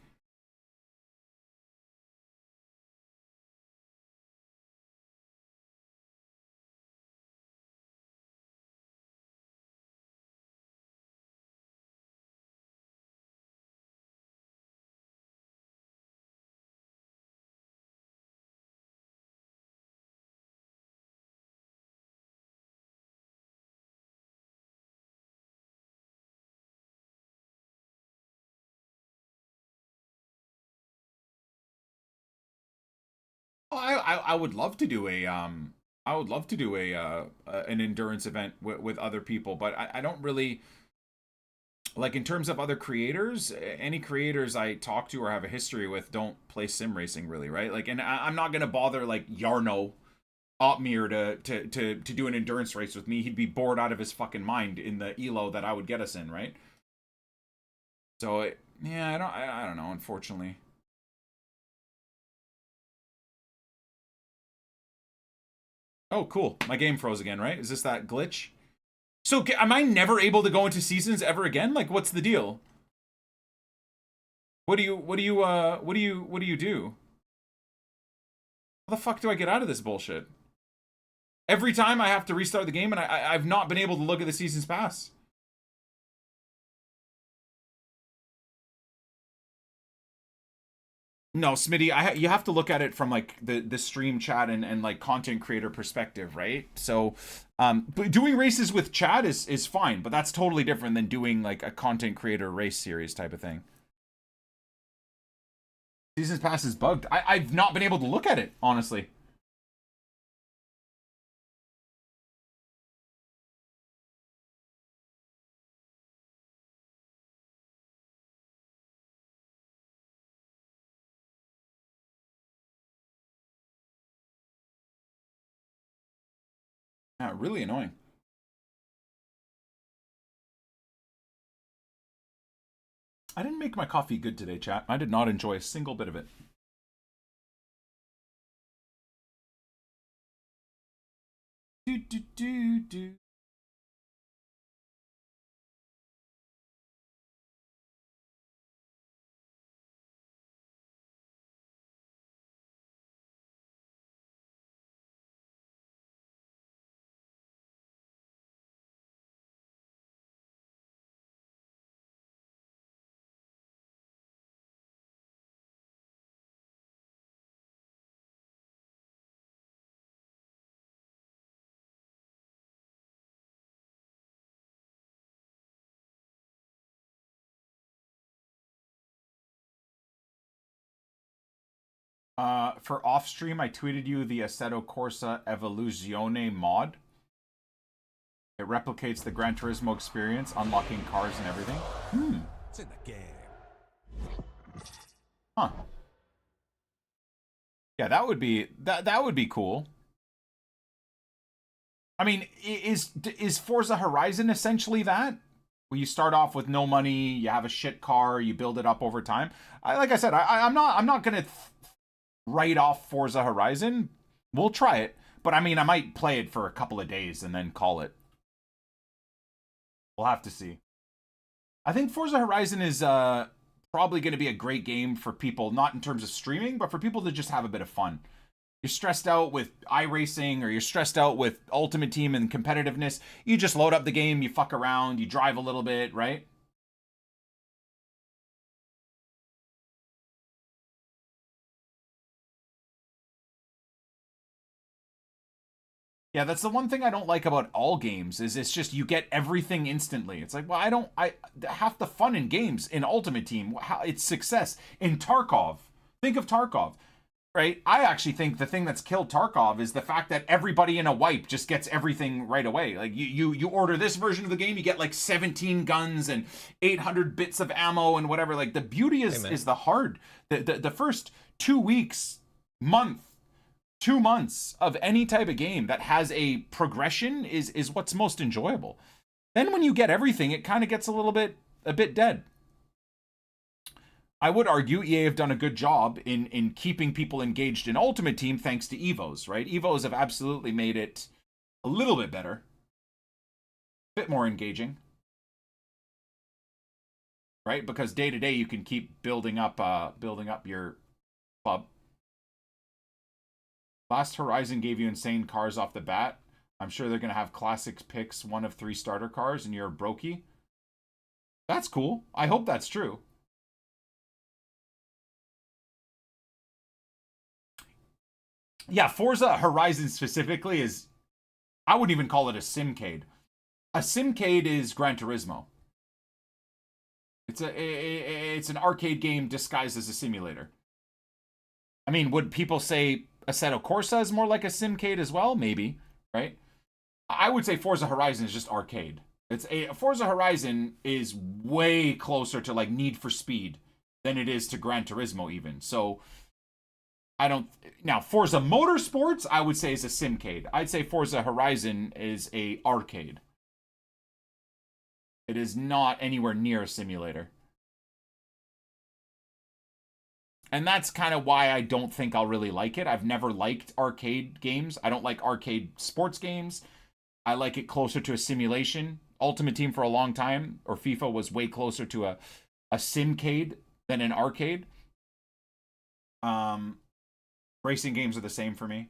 I would love to do a I would love to do an endurance event with other people, but I don't really like in terms of other creators. Any creators I talk to or have a history with don't play sim racing really, right? Like, and I'm not gonna bother like Yarno Otmir to do an endurance race with me. He'd be bored out of his fucking mind in the elo that I would get us in, right? So yeah, I don't know, unfortunately. Oh, cool. My game froze again, right? Is this that glitch? So, am I never able to go into seasons ever again? Like, what's the deal? What do you do? How the fuck do I get out of this bullshit? Every time I have to restart the game, and I've not been able to look at the seasons pass. No, Smitty, you have to look at it from like the stream chat and like content creator perspective, right? So, but doing races with chat is fine, but that's totally different than doing like a content creator race series type of thing. Seasons Pass is bugged. I've not been able to look at it, honestly. Yeah, really annoying. I didn't make my coffee good today, chat. I did not enjoy a single bit of it. Do. For off stream, I tweeted you the Assetto Corsa Evoluzione mod. It replicates the Gran Turismo experience, unlocking cars and everything. It's in the game. Huh. Yeah, that would be cool. I mean, is Forza Horizon essentially that? Where you start off with no money, you have a shit car, you build it up over time. Like I said, I'm not gonna write off Forza Horizon. We'll try it, but I mean, I might play it for a couple of days and then call it. We'll have to see. I think Forza Horizon is probably going to be a great game for people, not in terms of streaming, but for people to just have a bit of fun. You're stressed out with iRacing, or you're stressed out with Ultimate Team and competitiveness. You just load up the game, you fuck around, you drive a little bit, right? Yeah, that's the one thing I don't like about all games, is it's just you get everything instantly. It's like, well, half the fun in games, in Ultimate Team, it's success. In Tarkov, think of Tarkov, right? I actually think the thing that's killed Tarkov is the fact that everybody in a wipe just gets everything right away. Like, you order this version of the game, you get like 17 guns and 800 bits of ammo and whatever. Like, the beauty is the hard, the first 2 weeks, month, 2 months of any type of game that has a progression is what's most enjoyable. Then when you get everything, it kind of gets a bit dead. I would argue EA have done a good job in keeping people engaged in Ultimate Team thanks to Evos, right? Evos have absolutely made it a little bit better, a bit more engaging, right? Because day to day you can keep building up your club. Last Horizon gave you insane cars off the bat. I'm sure they're gonna have classics picks, 1 of 3 starter cars, and you're a brokey. That's cool. I hope that's true. Yeah, Forza Horizon specifically is, I wouldn't even call it a simcade. A simcade is Gran Turismo. It's an arcade game disguised as a simulator. I mean, would people say Assetto Corsa is more like a simcade as well? Maybe, right? I would say Forza Horizon is just arcade. Forza Horizon is way closer to like Need for Speed than it is to Gran Turismo even. So now Forza Motorsports I would say is a simcade. I'd say Forza Horizon is a arcade. It is not anywhere near a simulator. And that's kind of why I don't think I'll really like it. I've never liked arcade games. I don't like arcade sports games. I like it closer to a simulation. Ultimate Team for a long time, or FIFA, was way closer to a simcade than an arcade. Racing games are the same for me.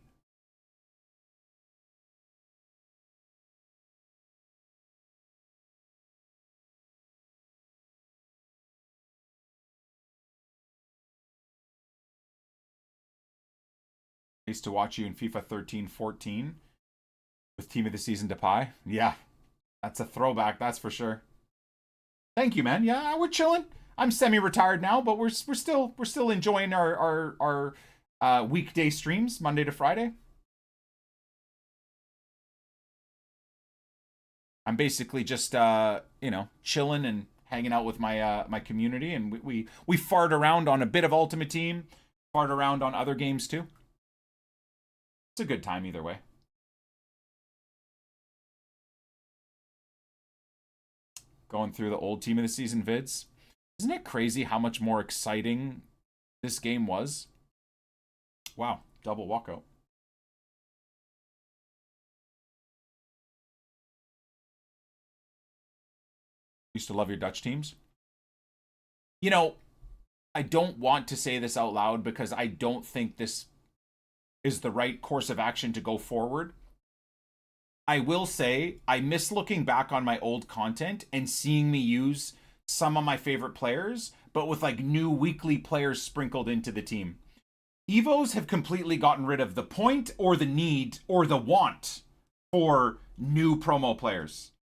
I used to watch you in FIFA 13-14 with Team of the Season Depay. Yeah, that's a throwback, that's for sure. Thank you, man. Yeah, we're chilling. I'm semi-retired now, but we're still enjoying our weekday streams, Monday to Friday. I'm basically just chilling and hanging out with my my community, and we fart around on a bit of Ultimate Team, fart around on other games too. It's a good time either way. Going through the old Team of the Season vids. Isn't it crazy how much more exciting this game was? Wow, double walkout. Used to love your Dutch teams. You know, I don't want to say this out loud because I don't think this is the right course of action to go forward. I will say I miss looking back on my old content and seeing me use some of my favorite players, but with like new weekly players sprinkled into the team. Evos have completely gotten rid of the point or the need or the want for new promo players.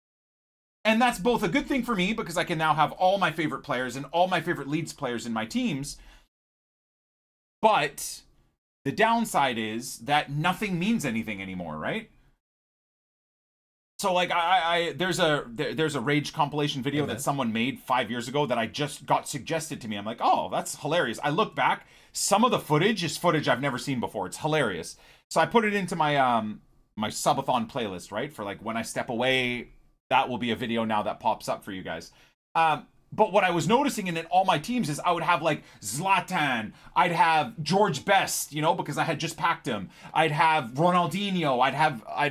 And that's both a good thing for me because I can now have all my favorite players and all my favorite Leeds players in my teams. But the downside is that nothing means anything anymore, right? So like there's a Rage compilation video that someone made 5 years ago that I just got suggested to me. I'm like, oh, that's hilarious. I look back, some of the footage is footage I've never seen before. It's hilarious. So I put it into my my subathon playlist, right? For like when I step away, that will be a video now that pops up for you guys. But what I was noticing in all my teams is I would have like Zlatan, I'd have George Best, you know, because I had just packed him. I'd have Ronaldinho, I'd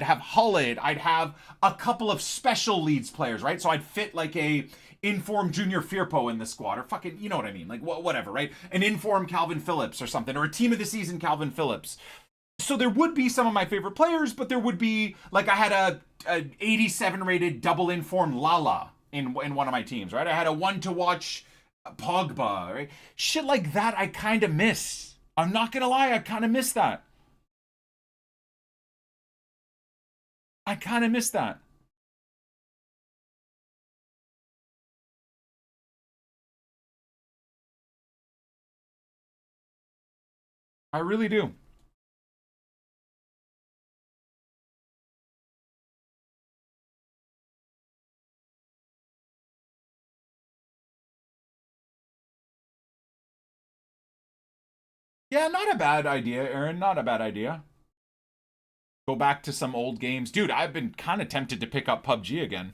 have Hullet, I'd have a couple of special Leeds players, right? So I'd fit like a informed Junior Firpo in the squad, or fucking, you know what I mean? Like whatever, right? An informed Calvin Phillips or something, or a Team of the Season Calvin Phillips. So there would be some of my favorite players, but there would be, like I had a 87 rated double informed Lala in one of my teams, right? I had a one to watch Pogba, right? Shit like that I kind of miss. I'm not gonna lie, I kind of miss that. I kind of miss that. I really do. Yeah, not a bad idea, Aaron. Not a bad idea. Go back to some old games. Dude, I've been kind of tempted to pick up PUBG again.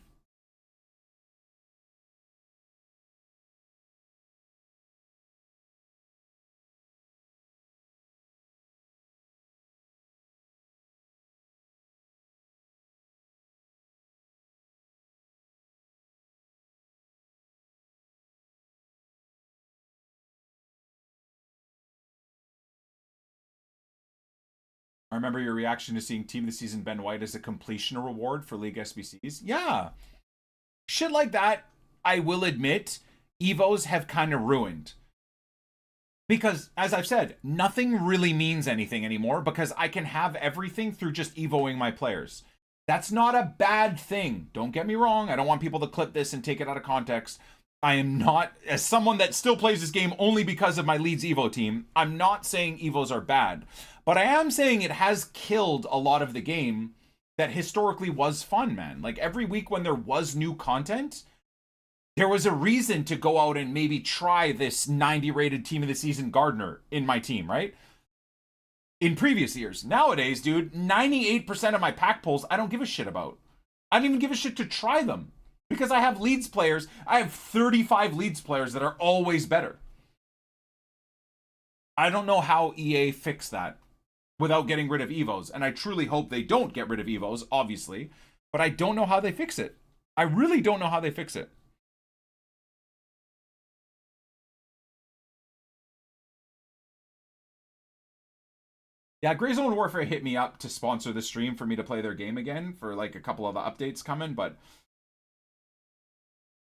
I remember your reaction to seeing Team of the Season Ben White as a completion reward for League SBCs. Yeah. Shit like that, I will admit, Evos have kind of ruined. Because, as I've said, nothing really means anything anymore because I can have everything through just Evoing my players. That's not a bad thing. Don't get me wrong. I don't want people to clip this and take it out of context. I am not, as someone that still plays this game only because of my Leeds Evo team, I'm not saying Evos are bad. But I am saying it has killed a lot of the game that historically was fun, man. Like every week when there was new content, there was a reason to go out and maybe try this 90 rated Team of the Season Gardner in my team, right? In previous years. Nowadays, dude, 98% of my pack pulls I don't give a shit about. I don't even give a shit to try them. Because I have Leeds players. I have 35 Leeds players that are always better. I don't know how EA fixed that without getting rid of Evos. And I truly hope they don't get rid of Evos, obviously. But I don't know how they fix it. I really don't know how they fix it. Yeah, Grey Zone Warfare hit me up to sponsor the stream for me to play their game again for like a couple of the updates coming, but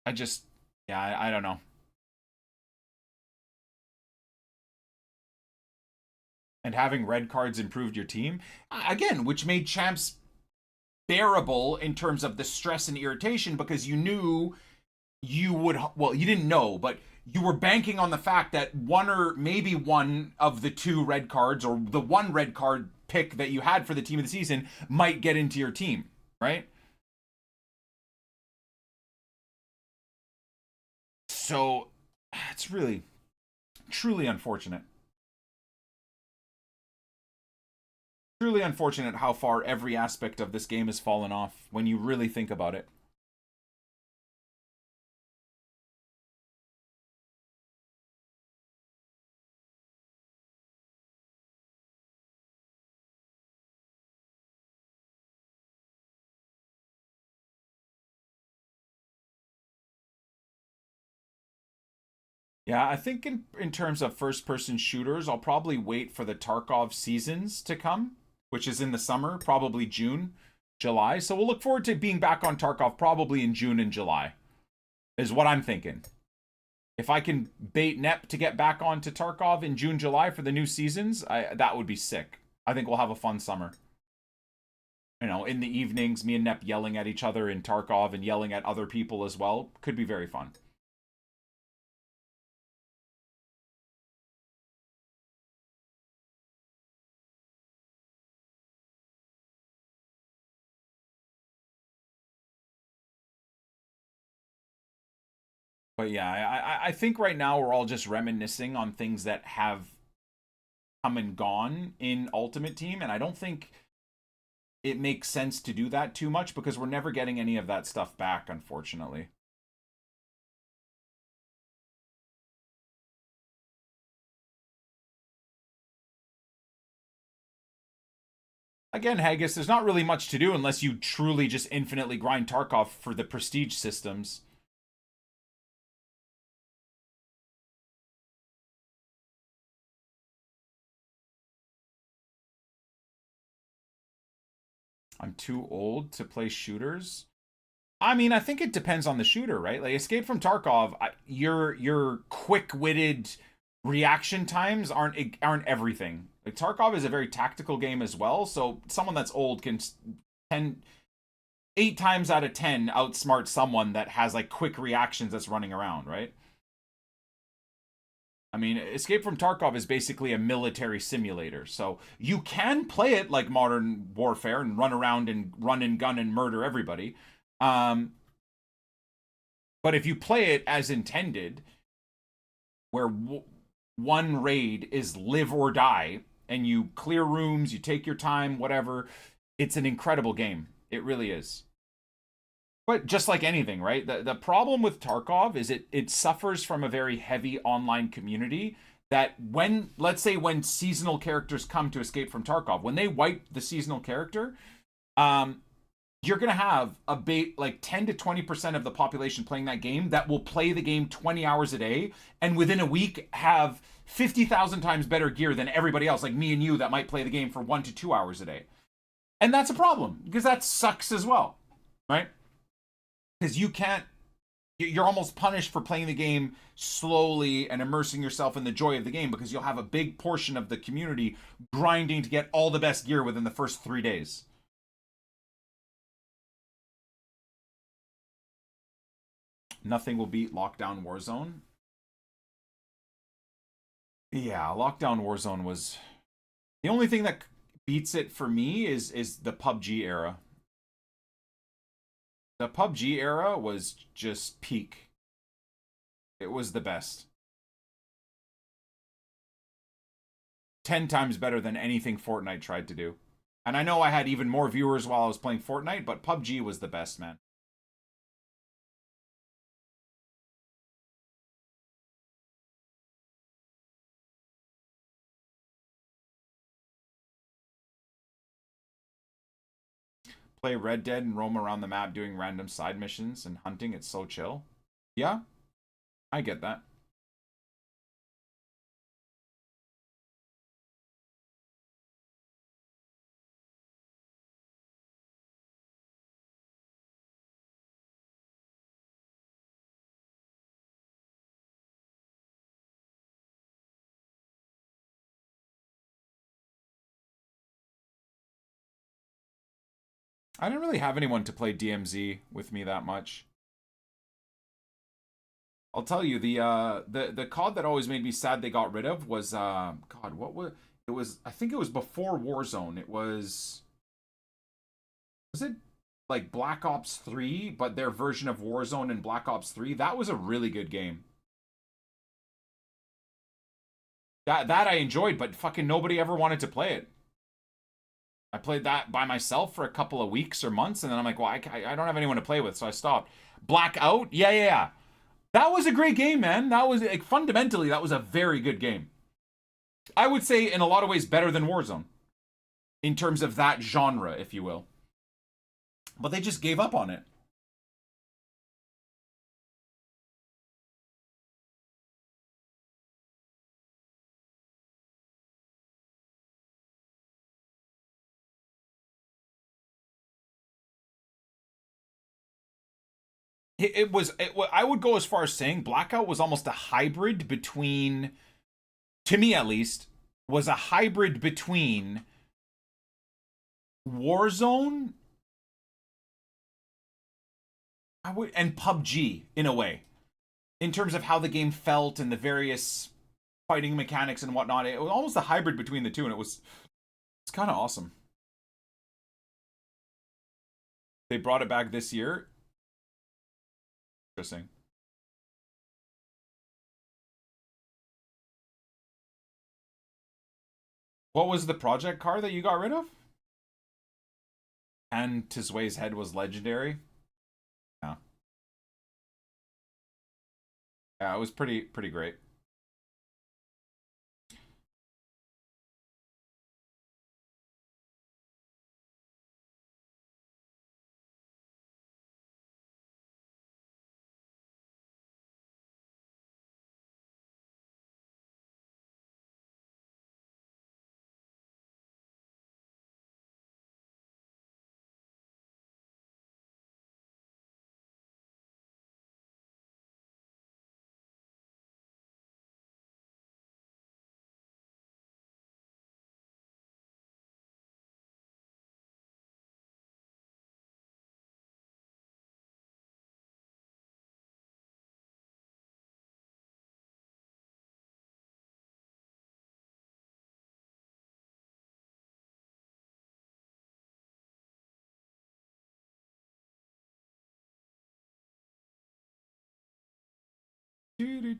I just, yeah, I don't know. And having red cards improved your team again, which made champs bearable in terms of the stress and irritation because you knew you would, well, you didn't know, but you were banking on the fact that one or maybe one of the two red cards or the one red card pick that you had for the Team of the Season might get into your team, right? So it's really, truly unfortunate. Truly unfortunate how far every aspect of this game has fallen off when you really think about it. Yeah, I think in terms of first-person shooters, I'll probably wait for the Tarkov seasons to come, which is in the summer, probably June, July. So we'll look forward to being back on Tarkov probably in June and July, is what I'm thinking. If I can bait Nep to get back onto Tarkov in June, July for the new seasons, that would be sick. I think we'll have a fun summer. You know, in the evenings, me and Nep yelling at each other in Tarkov and yelling at other people as well. Could be very fun. But yeah, I think right now we're all just reminiscing on things that have come and gone in Ultimate Team, and I don't think it makes sense to do that too much because we're never getting any of that stuff back, unfortunately. Again, Haggis, there's not really much to do unless you truly just infinitely grind Tarkov for the prestige systems. I'm too old to play shooters. I mean, I think it depends on the shooter, right? Like Escape from Tarkov, your quick-witted reaction times aren't everything. Like Tarkov is a very tactical game as well, so someone that's old can 8 times out of 10 outsmart someone that has like quick reactions that's running around, right? I mean, Escape from Tarkov is basically a military simulator, so you can play it like Modern Warfare and run around and run and gun and murder everybody. But if you play it as intended, where one raid is live or die, and you clear rooms, you take your time, whatever. It's an incredible game. It really is. But just like anything, right? The problem with Tarkov is it suffers from a very heavy online community that when, let's say when seasonal characters come to escape from Tarkov, when they wipe the seasonal character, you're going to have like 10 to 20% of the population playing that game that will play the game 20 hours a day, and within a week have 50,000 times better gear than everybody else, like me and you, that might play the game for 1 to 2 hours a day. And that's a problem, because that sucks as well, right? Because you're almost punished for playing the game slowly and immersing yourself in the joy of the game, because you'll have a big portion of the community grinding to get all the best gear within the first 3 days. Nothing will beat Lockdown Warzone. Yeah, Lockdown Warzone was... The only thing that beats it for me is the PUBG era. The PUBG era was just peak. It was the best. 10 times better than anything Fortnite tried to do. And I know I had even more viewers while I was playing Fortnite, but PUBG was the best, man. Play Red Dead and roam around the map doing random side missions and hunting. It's so chill. Yeah, I get that. I didn't really have anyone to play DMZ with me that much. I'll tell you, the COD that always made me sad they got rid of was God, what was it? Was, I think it was before Warzone. It was it like Black Ops 3, but their version of Warzone and Black Ops 3? That was a really good game. That I enjoyed, but fucking nobody ever wanted to play it. I played that by myself for a couple of weeks or months, and then I'm like, well, I don't have anyone to play with, so I stopped. Blackout? Yeah. That was a great game, man. That was, like, fundamentally, that was a very good game. I would say, in a lot of ways, better than Warzone. In terms of that genre, if you will. But they just gave up on it. I would go as far as saying Blackout was almost a hybrid between, to me at least, was a hybrid between Warzone and PUBG in a way, in terms of how the game felt and the various fighting mechanics and whatnot. It was almost a hybrid between the two, and it's kind of awesome. They brought it back this year. Interesting. What was the project car that you got rid of? And Tisway's head was legendary. Yeah. Yeah, it was pretty great. Do.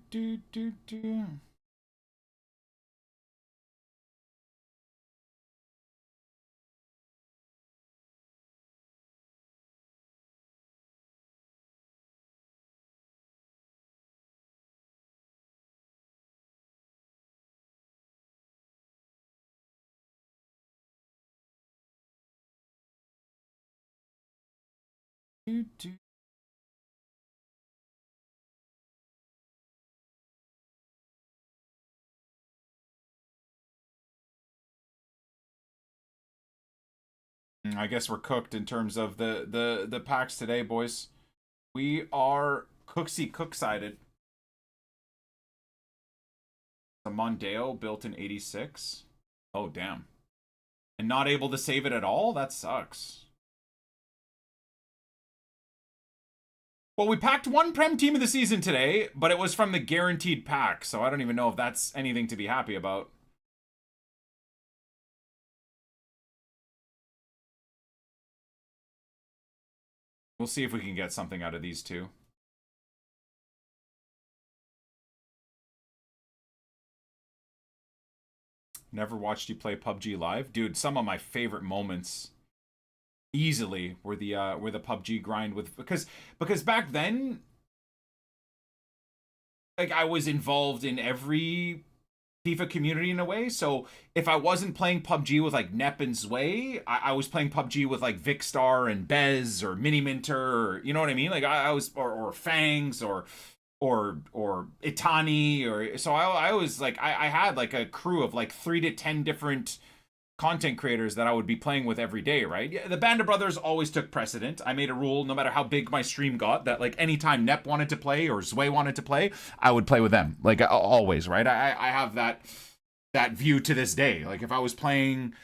I guess we're cooked in terms of the packs today, boys. We are cook-sided. The Mondeo built in 86. Oh, damn. And not able to save it at all? That sucks. Well, we packed one Prem team of the season today, but it was from the guaranteed pack, so I don't even know if that's anything to be happy about. We'll see if we can get something out of these two. Never watched you play PUBG live, dude. Some of my favorite moments, easily, were the PUBG grind with because back then, like, I was involved in every FIFA community in a way. So if I wasn't playing PUBG with like Nep and Zway, I was playing PUBG with like Vicstar and Bez or Mini Minter, or you know what I mean? Like I was or Fangs or Itani, or so I was like I had like a crew of like 3 to 10 different content creators that I would be playing with every day, right? Yeah, the Band of Brothers always took precedent. I made a rule, no matter how big my stream got, that like anytime Nep wanted to play or Zway wanted to play, I would play with them. Like always, right? I have that view to this day. Like if I was playing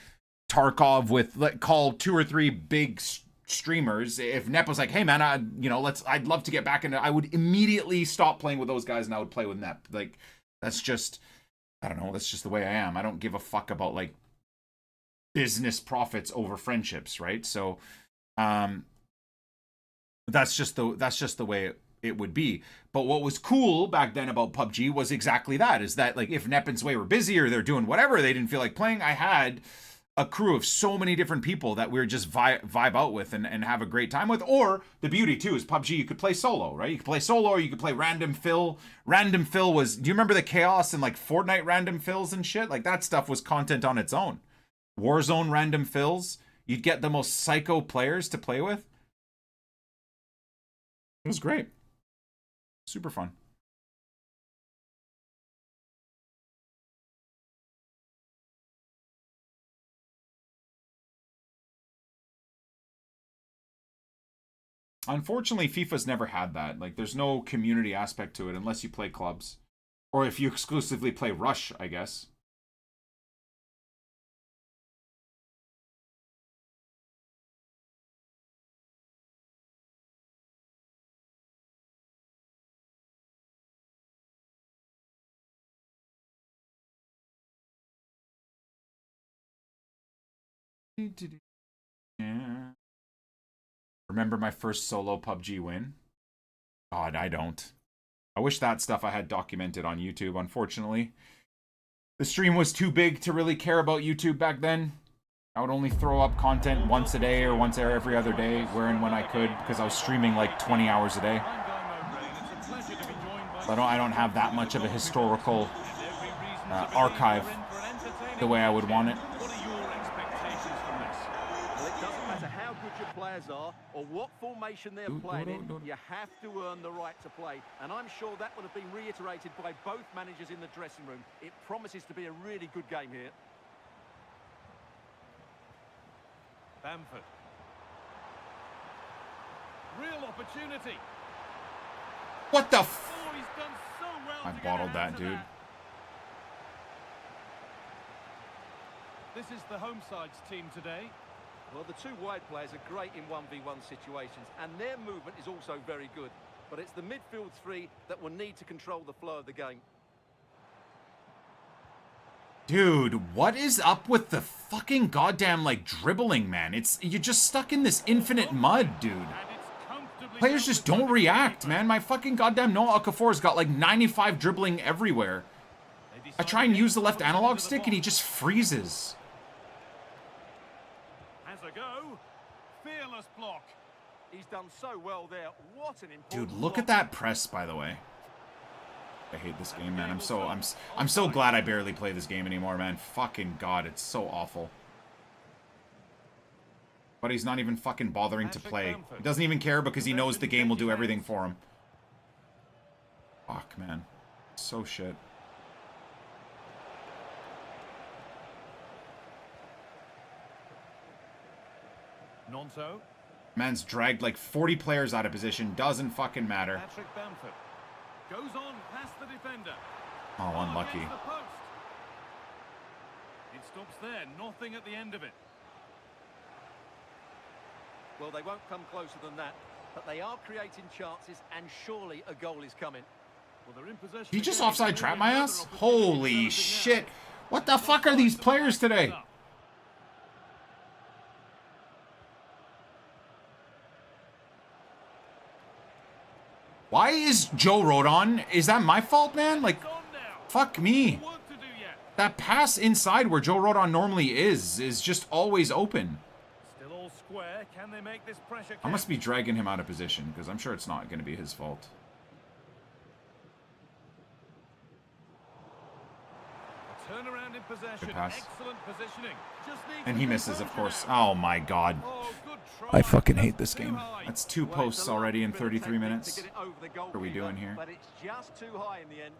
Tarkov with like call 2 or 3 big streamers, if Nep was like, hey man, I'd love to get back into, I would immediately stop playing with those guys and I would play with Nep. Like that's just, I don't know, that's just the way I am. I don't give a fuck about like business profits over friendships, right? So that's just the way it would be. But what was cool back then about PUBG was exactly that, is that like if Nep and Sway were busy or they're doing whatever, they didn't feel like playing, I had a crew of so many different people that we were just vibe out with and have a great time with. Or the beauty too is PUBG, you could play solo, right? You could play solo or you could play random fill. Random fill was, do you remember the chaos and like Fortnite random fills and shit? Like that stuff was content on its own. Warzone random fills, you'd get the most psycho players to play with. It was great. Super fun. Unfortunately, FIFA's never had that. Like, there's no community aspect to it unless you play clubs. Or if you exclusively play Rush, I guess. Yeah. Remember my first solo PUBG win? God, I don't. I wish that stuff I had documented on YouTube, unfortunately. The stream was too big to really care about YouTube back then. I would only throw up content once a day or once every other day, where and when I could, because I was streaming like 20 hours a day. So I don't have that much of a historical archive the way I would want it. Players are or what formation they're playing in, you have to earn the right to play, and I'm sure that would have been reiterated by both managers in the dressing room. It promises to be a really good game here. Bamford. Real opportunity. What the Oh, he's done so well. I bottled that, dude. This is the home side's team today. Well, the two wide players are great in 1v1 situations, and their movement is also very good. But it's the midfield three that will need to control the flow of the game. Dude, what is up with the fucking goddamn, like, dribbling, man? You're just stuck in this infinite mud, dude. Players just don't react, man. My fucking goddamn Noah Okafor's got, like, 95 dribbling everywhere. I try and use the left analog stick, and he just freezes. Go. Fearless block. He's done so well there. What an important Dude, look at that press, by the way. I hate this game, man. I'm so glad I barely play this game anymore, man. Fucking God, it's so awful. But he's not even fucking bothering to play. He doesn't even care because he knows the game will do everything for him. Fuck, man. So shit. Nonto. Man's dragged like 40 players out of position. Doesn't fucking matter. Patrick Bamford goes on past the defender. Oh, unlucky. Against the post. It stops there. Nothing at the end of it. Well, they won't come closer than that, but they are creating chances, and surely a goal is coming. Well, they're in possession. Did he just again. offside trap my Another ass? opportunity Holy developing shit. now. What the fuck are these players today? Why is Joe Rodon? Is that my fault, man? Like, It's on now. fuck me. Work to do yet. That pass inside where Joe Rodon normally is just always open. Still all square. Can they make this pressure I count? must be dragging him out of position because I'm sure it's not going to be his fault. Turnaround in possession. Good pass. Excellent positioning. Just needs And to he be misses, of closer course. now. Oh my god. Oh, good try. I fucking hate Just this too game. high. That's 2 Well, it's posts a already in lovely bit of 33 technique minutes. to get it over the What are we goalkeeper, doing here? But it's just too high in the end.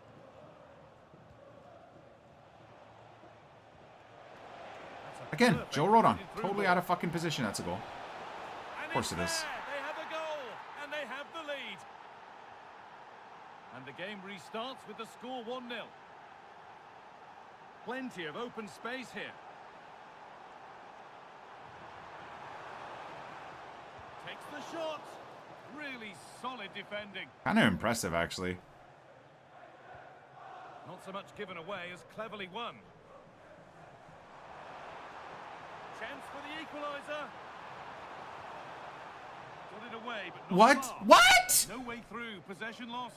That's a Again, perfect Joe Rodon. headed through Totally ball. out of fucking position. That's a goal. And course it's it is. there. They have a goal, and they have the lead. And the game restarts with the score 1-0. Plenty of open space here. Takes the shot. Really solid defending. Kind of impressive, actually. Not so much given away as cleverly won. Chance for the equaliser. Got it away, but not What? far. What? No way through. Possession lost.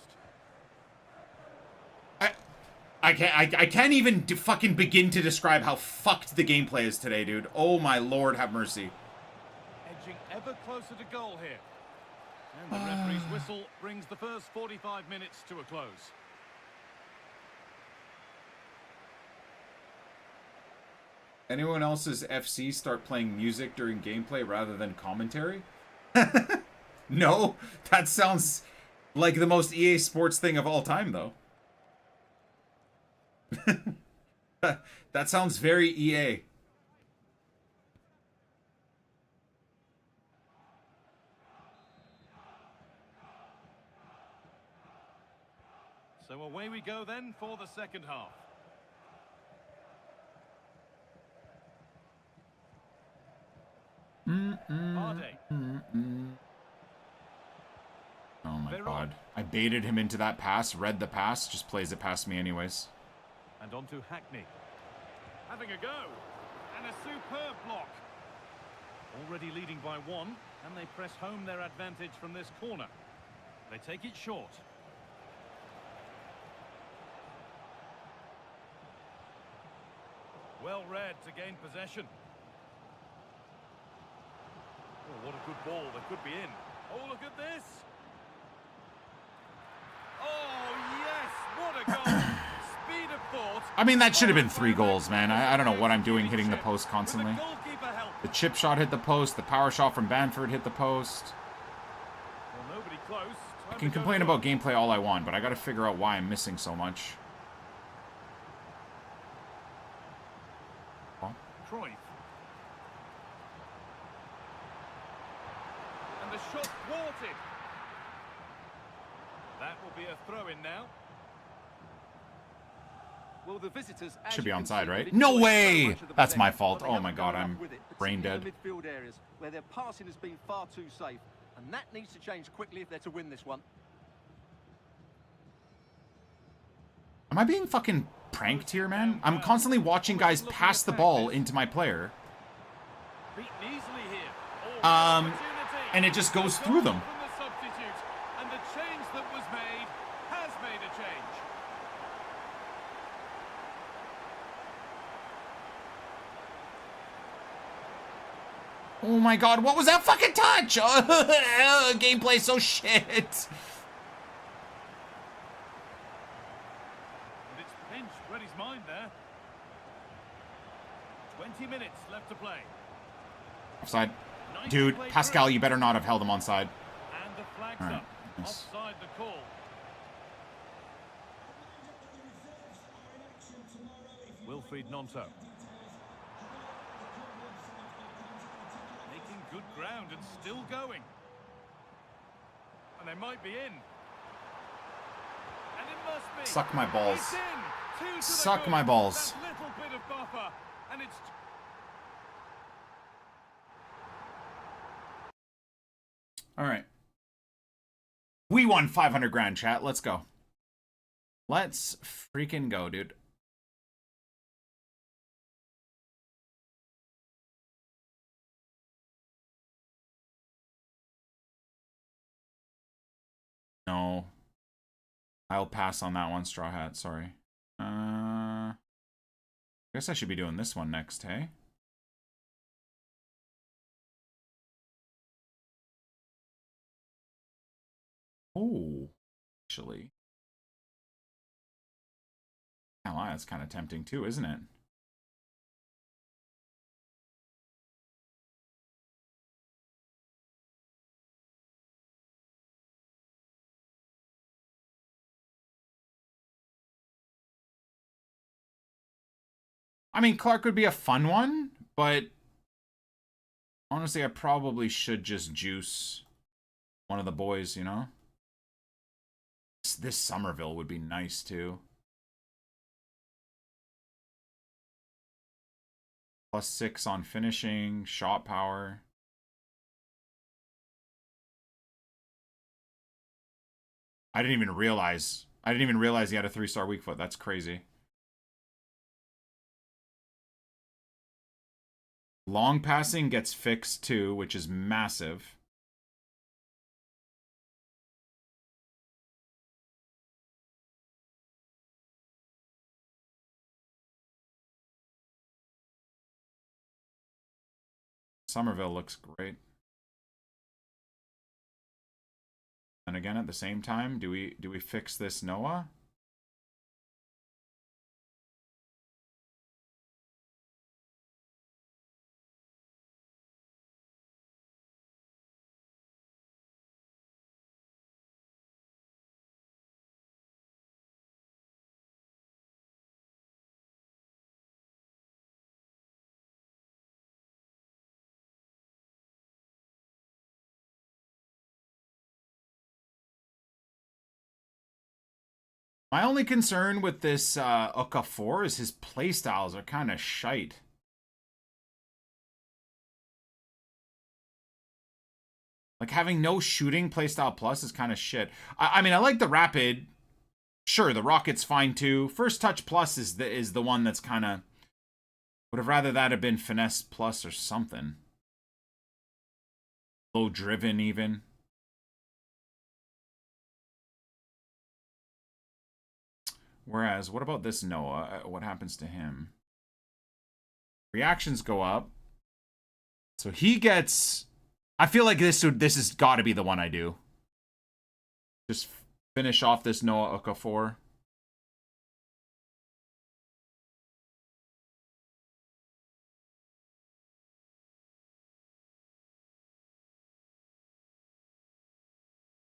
I can't even fucking begin to describe how fucked the gameplay is today, dude. Oh my lord, have mercy. Edging ever closer to goal here. And the referee's whistle brings the first 45 minutes to a close. Anyone else's FC start playing music during gameplay rather than commentary? No, that sounds like the most EA Sports thing of all time, though. That sounds very E EA. So away we go then for the second half. Vardy. Oh my Veron. god. I baited him into that pass, read the pass, just plays it past me anyways. And on to Hackney. Having a go. And a superb block. Already leading by 1, and they press home their advantage from this corner. They take it short. Well read to gain possession. Oh, what a good ball. They could be in. Oh, look at this. Oh, yes. What a goal. Speed of thought. I mean, that should have been 3 goals, man. I don't know what I'm doing hitting the post constantly. With the goalkeeper help. The chip shot hit the post, the power shot from Bamford hit the post. Well, nobody close. I can complain about gameplay all I want, but I gotta figure out why I'm missing so much. Oh. Cruyff. And the shot thwarted. That will be a throw-in now. Well, the visitors as Should be you can onside, see, right? have No enjoyed so way! much of the That's my possession, fault. but they Oh my haven't god, gone I'm up with it, brain particularly dead. in the midfield areas where their passing has been far too safe, and that needs to change quickly if they're to win this one. Am I being fucking pranked here, man? I'm constantly watching guys pass the ball into my player, Beaten easily here. Oh, opportunity. and it just goes through them. From the substitute, and the change that was made has made a change. Oh my god, what was that fucking touch? Gameplay so shit. And it's pinched, read his mind there. 20 minutes left to play. Offside. Dude, Pascal, you better not have held him onside. And the flag's All right. up. Nice. Offside the call. Wilfried Nonto. Making good ground and still going. And they might be in. And it must be. Suck my balls. It's in. Two to the Suck good. my balls. That little bit of buffer. And it's... All right. We won 500 grand, chat. Let's go. Let's freaking go, dude. No. I'll pass on that one, Straw Hat. Sorry. I guess I should be doing this one next, hey? Oh, actually. Hell, that's kind of tempting too, isn't it? I mean, Clark would be a fun one, but honestly, I probably should just juice one of the boys, you know? This Somerville would be nice, too. +6 on finishing, shot power. I didn't even realize he had a 3-star weak foot. That's crazy. Long passing gets fixed too, which is massive. Somerville looks great. And again, at the same time, do we fix this Noah? My only concern with this Uka 4 is his playstyles are kind of shite. Like, having no shooting playstyle plus is kind of shit. I mean, I like the rapid. Sure, the rocket's fine too. First touch plus is the one that's kind of... Would have rather that have been finesse plus or something. Low driven even. Whereas, what about this Noah? What happens to him? Reactions go up. So he gets... I feel like this has got to be the one I do. Just finish off this Noah Uka 4.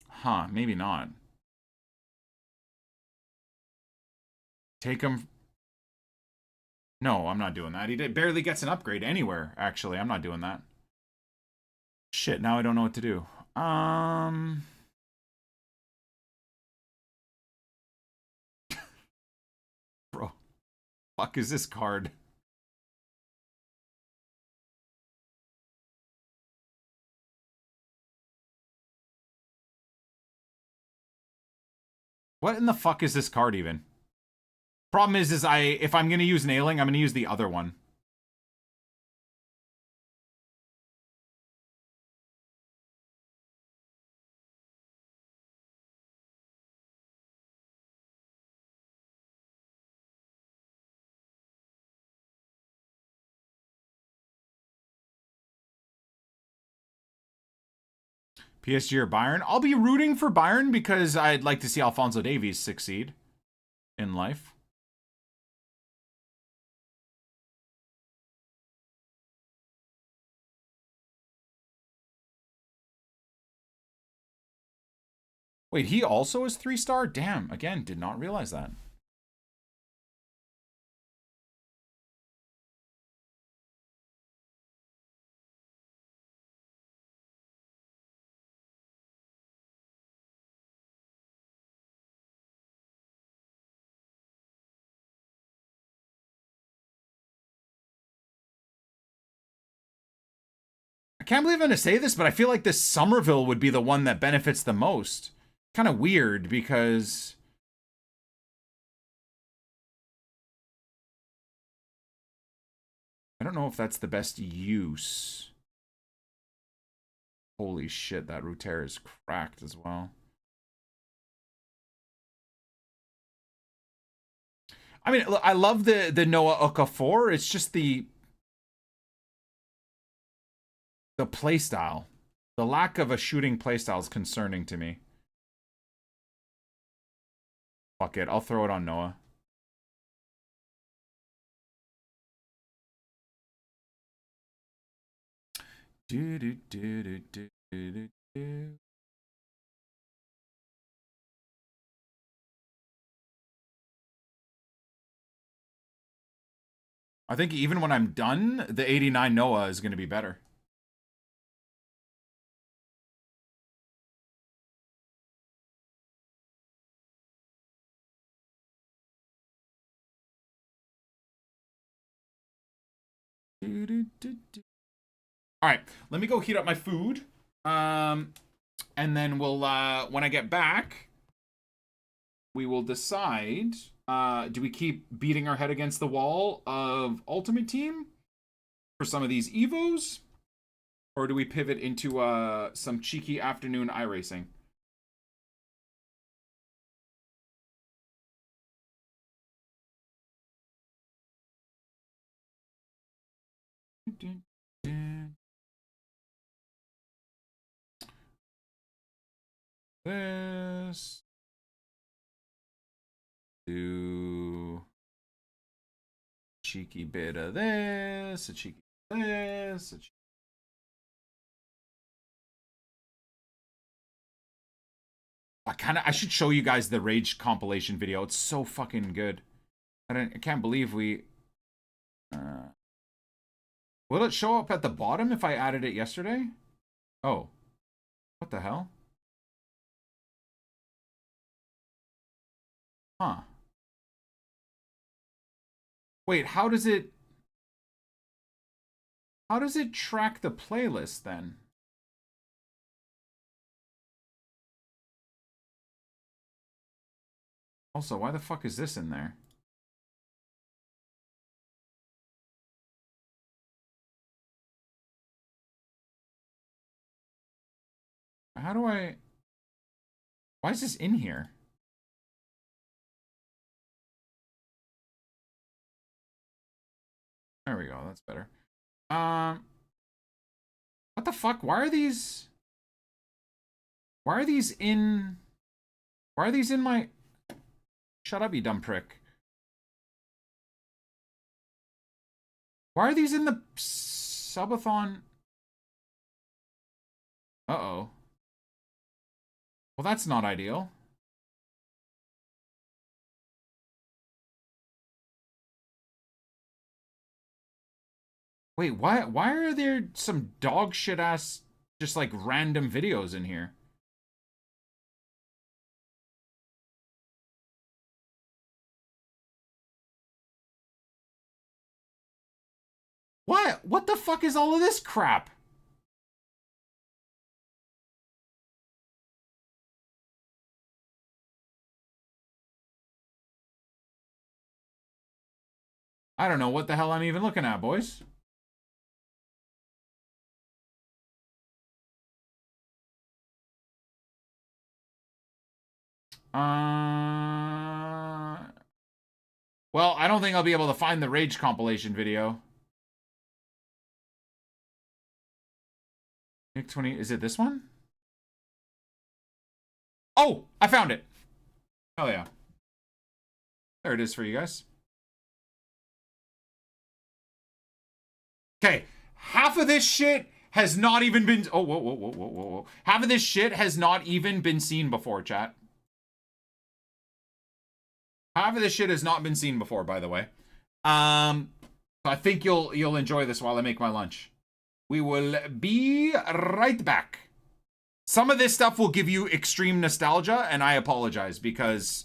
Huh, maybe not. Take him. No, I'm not doing that. He barely gets an upgrade anywhere, actually. I'm not doing that. Shit, now I don't know what to do. Bro. Fuck is this card? What in the fuck is this card even? Problem is if I'm gonna use nailing, I'm gonna use the other one. PSG or Bayern? I'll be rooting for Bayern because I'd like to see Alphonso Davies succeed in life. Wait, he also is 3-star? Damn, again, did not realize that. I can't believe I'm gonna say this, but I feel like this Somerville would be the one that benefits the most. Kind of weird because I don't know if that's the best use. Holy shit, that Ruter is cracked as well. I mean, I love the Noah Okafor. It's just the playstyle. The lack of a shooting playstyle is concerning to me. Fuck it, I'll throw it on Noah. Do do do do do do do. I think even when I'm done, the 89 Noah is going to be better. All right, let me go heat up my food. And then we'll, when I get back, we will decide, do we keep beating our head against the wall of Ultimate Team for some of these Evos? Or do we pivot into some cheeky afternoon iRacing? This. Do cheeky bit of this, a cheeky bit of this, a cheeky... I should show you guys the Rage compilation video. It's so fucking good. I can't believe we... Will it show up at the bottom if I added it yesterday? Oh. What the hell? Huh. Wait, how does it track the playlist then? Also, why the fuck is this in there? How do I... Why is this in here? There we go, that's better. What the fuck? Why are these in my... Shut up, you dumb prick. Why are these in the subathon? Uh-oh. Well, that's not ideal. Wait, why are there some dog shit ass just like random videos in here? What the fuck is all of this crap? I don't know what the hell I'm even looking at, boys. Well, I don't think I'll be able to find the Rage compilation video. Nick 20, is it this one? Oh, I found it. Hell yeah. There it is for you guys. Okay, half of this shit has not even been... Oh, whoa. Half of this shit has not even been seen before, chat. Half of this shit has not been seen before, by the way. I think you'll enjoy this while I make my lunch. We will be right back. Some of this stuff will give you extreme nostalgia, and I apologize because,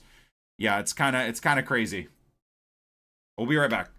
yeah, it's kind of crazy. We'll be right back.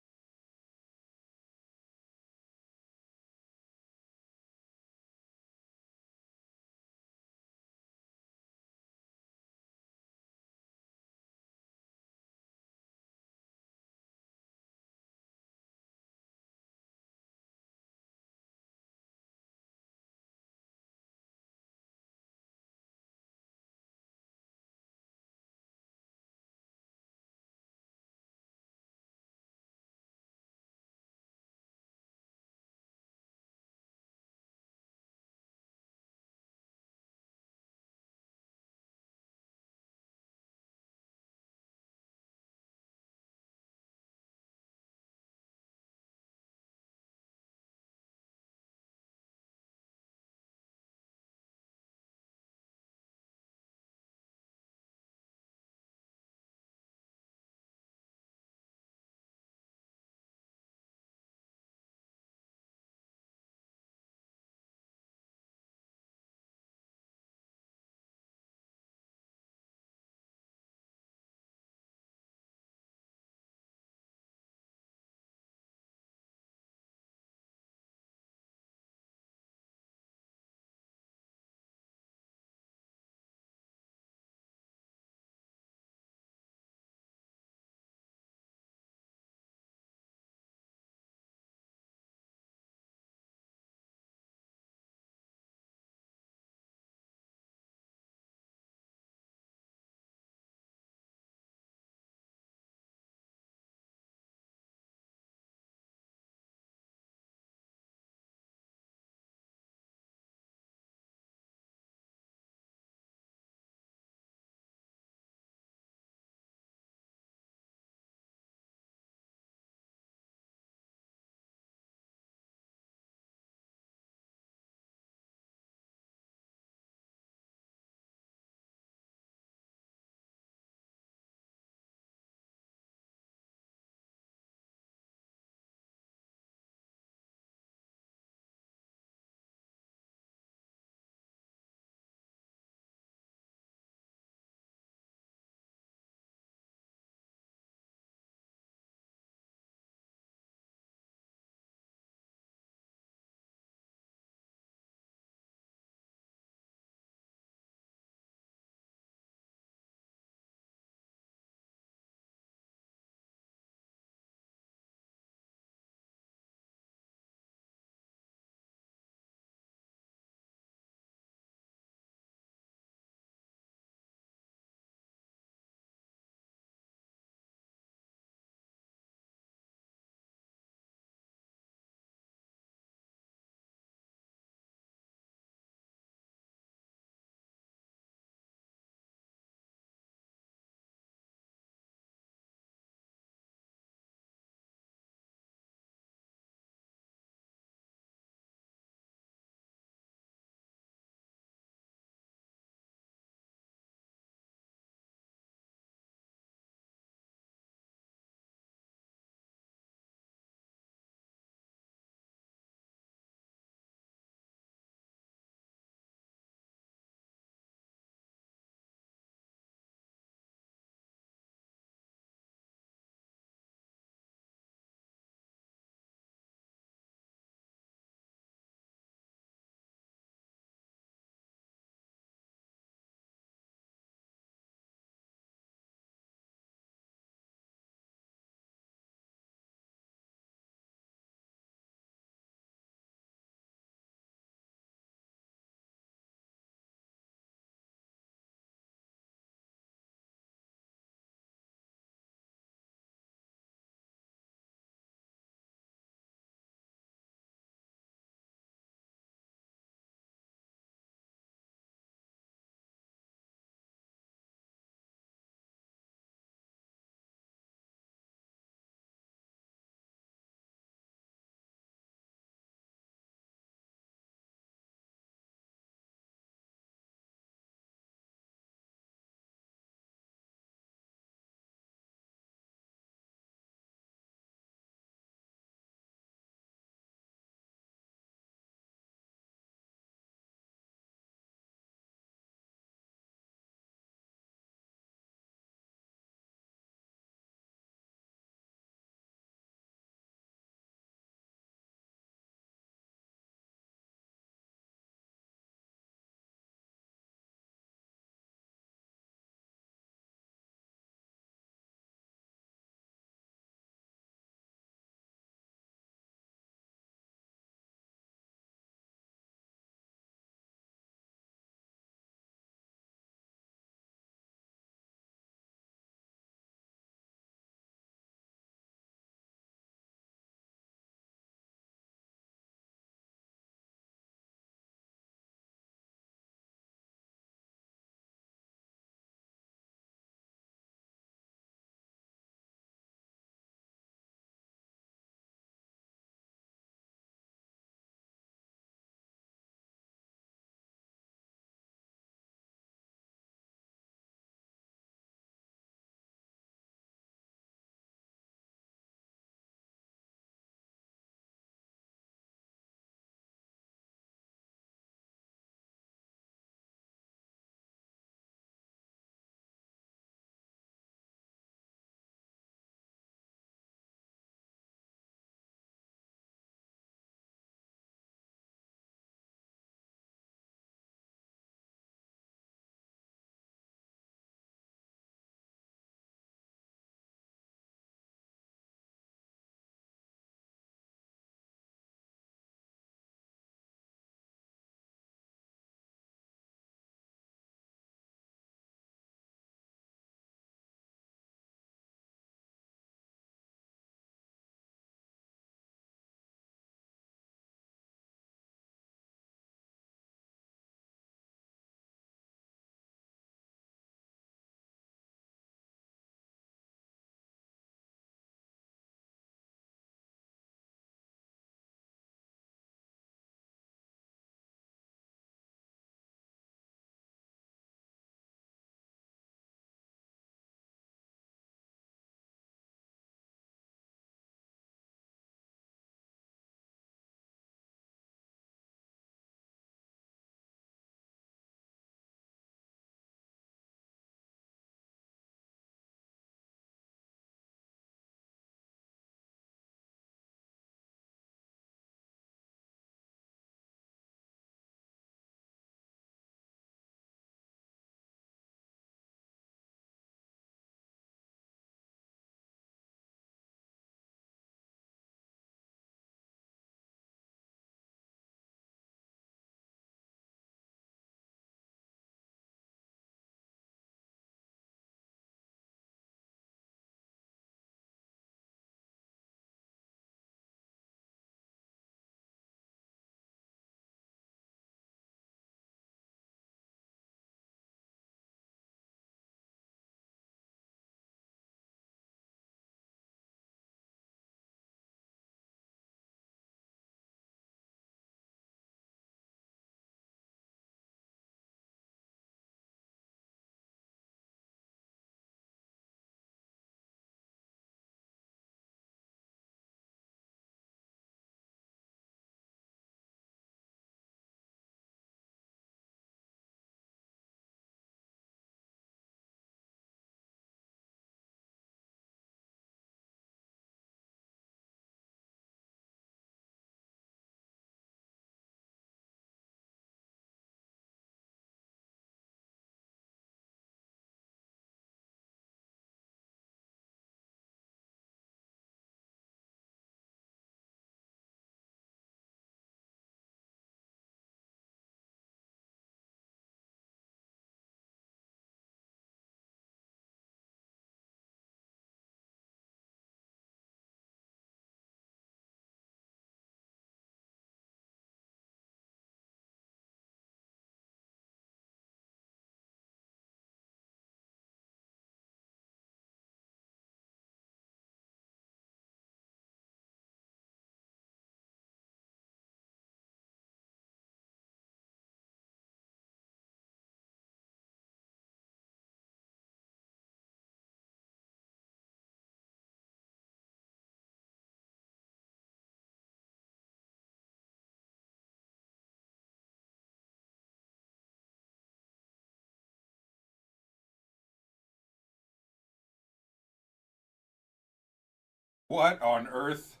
What on earth?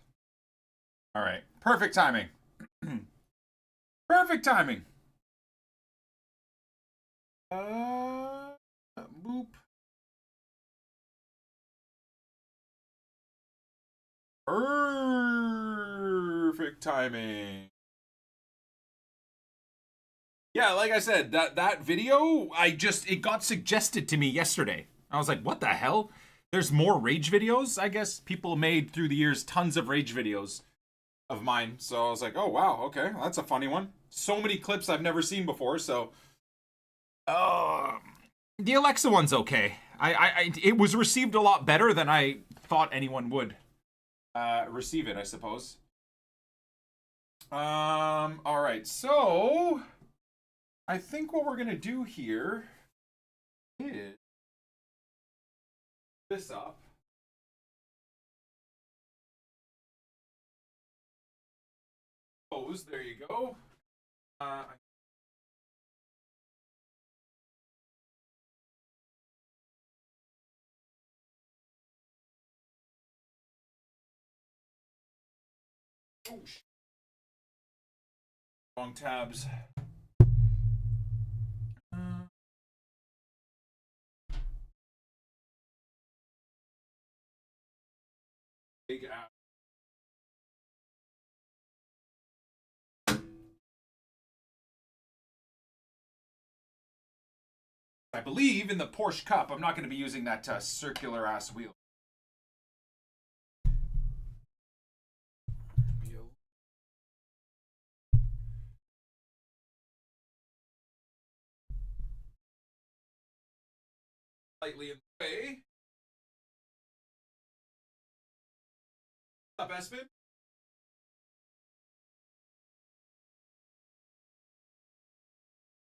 All right. Perfect timing. Perfect timing. Boop. Perfect timing. Yeah, like I said, that video, it got suggested to me yesterday. I was like, what the hell? There's more rage videos? I guess people made through the years tons of rage videos of mine. So I was like, oh wow, okay, that's a funny one. So many clips I've never seen before, so the Alexa one's okay. It was received a lot better than I thought anyone would receive it, I suppose. All right, so I think what we're gonna do here is this up. Pose, there you go. Oh, wrong tabs. Big app. I believe in the Porsche Cup, I'm not going to be using that circular ass wheel. Slightly in the way. What's up, Espen?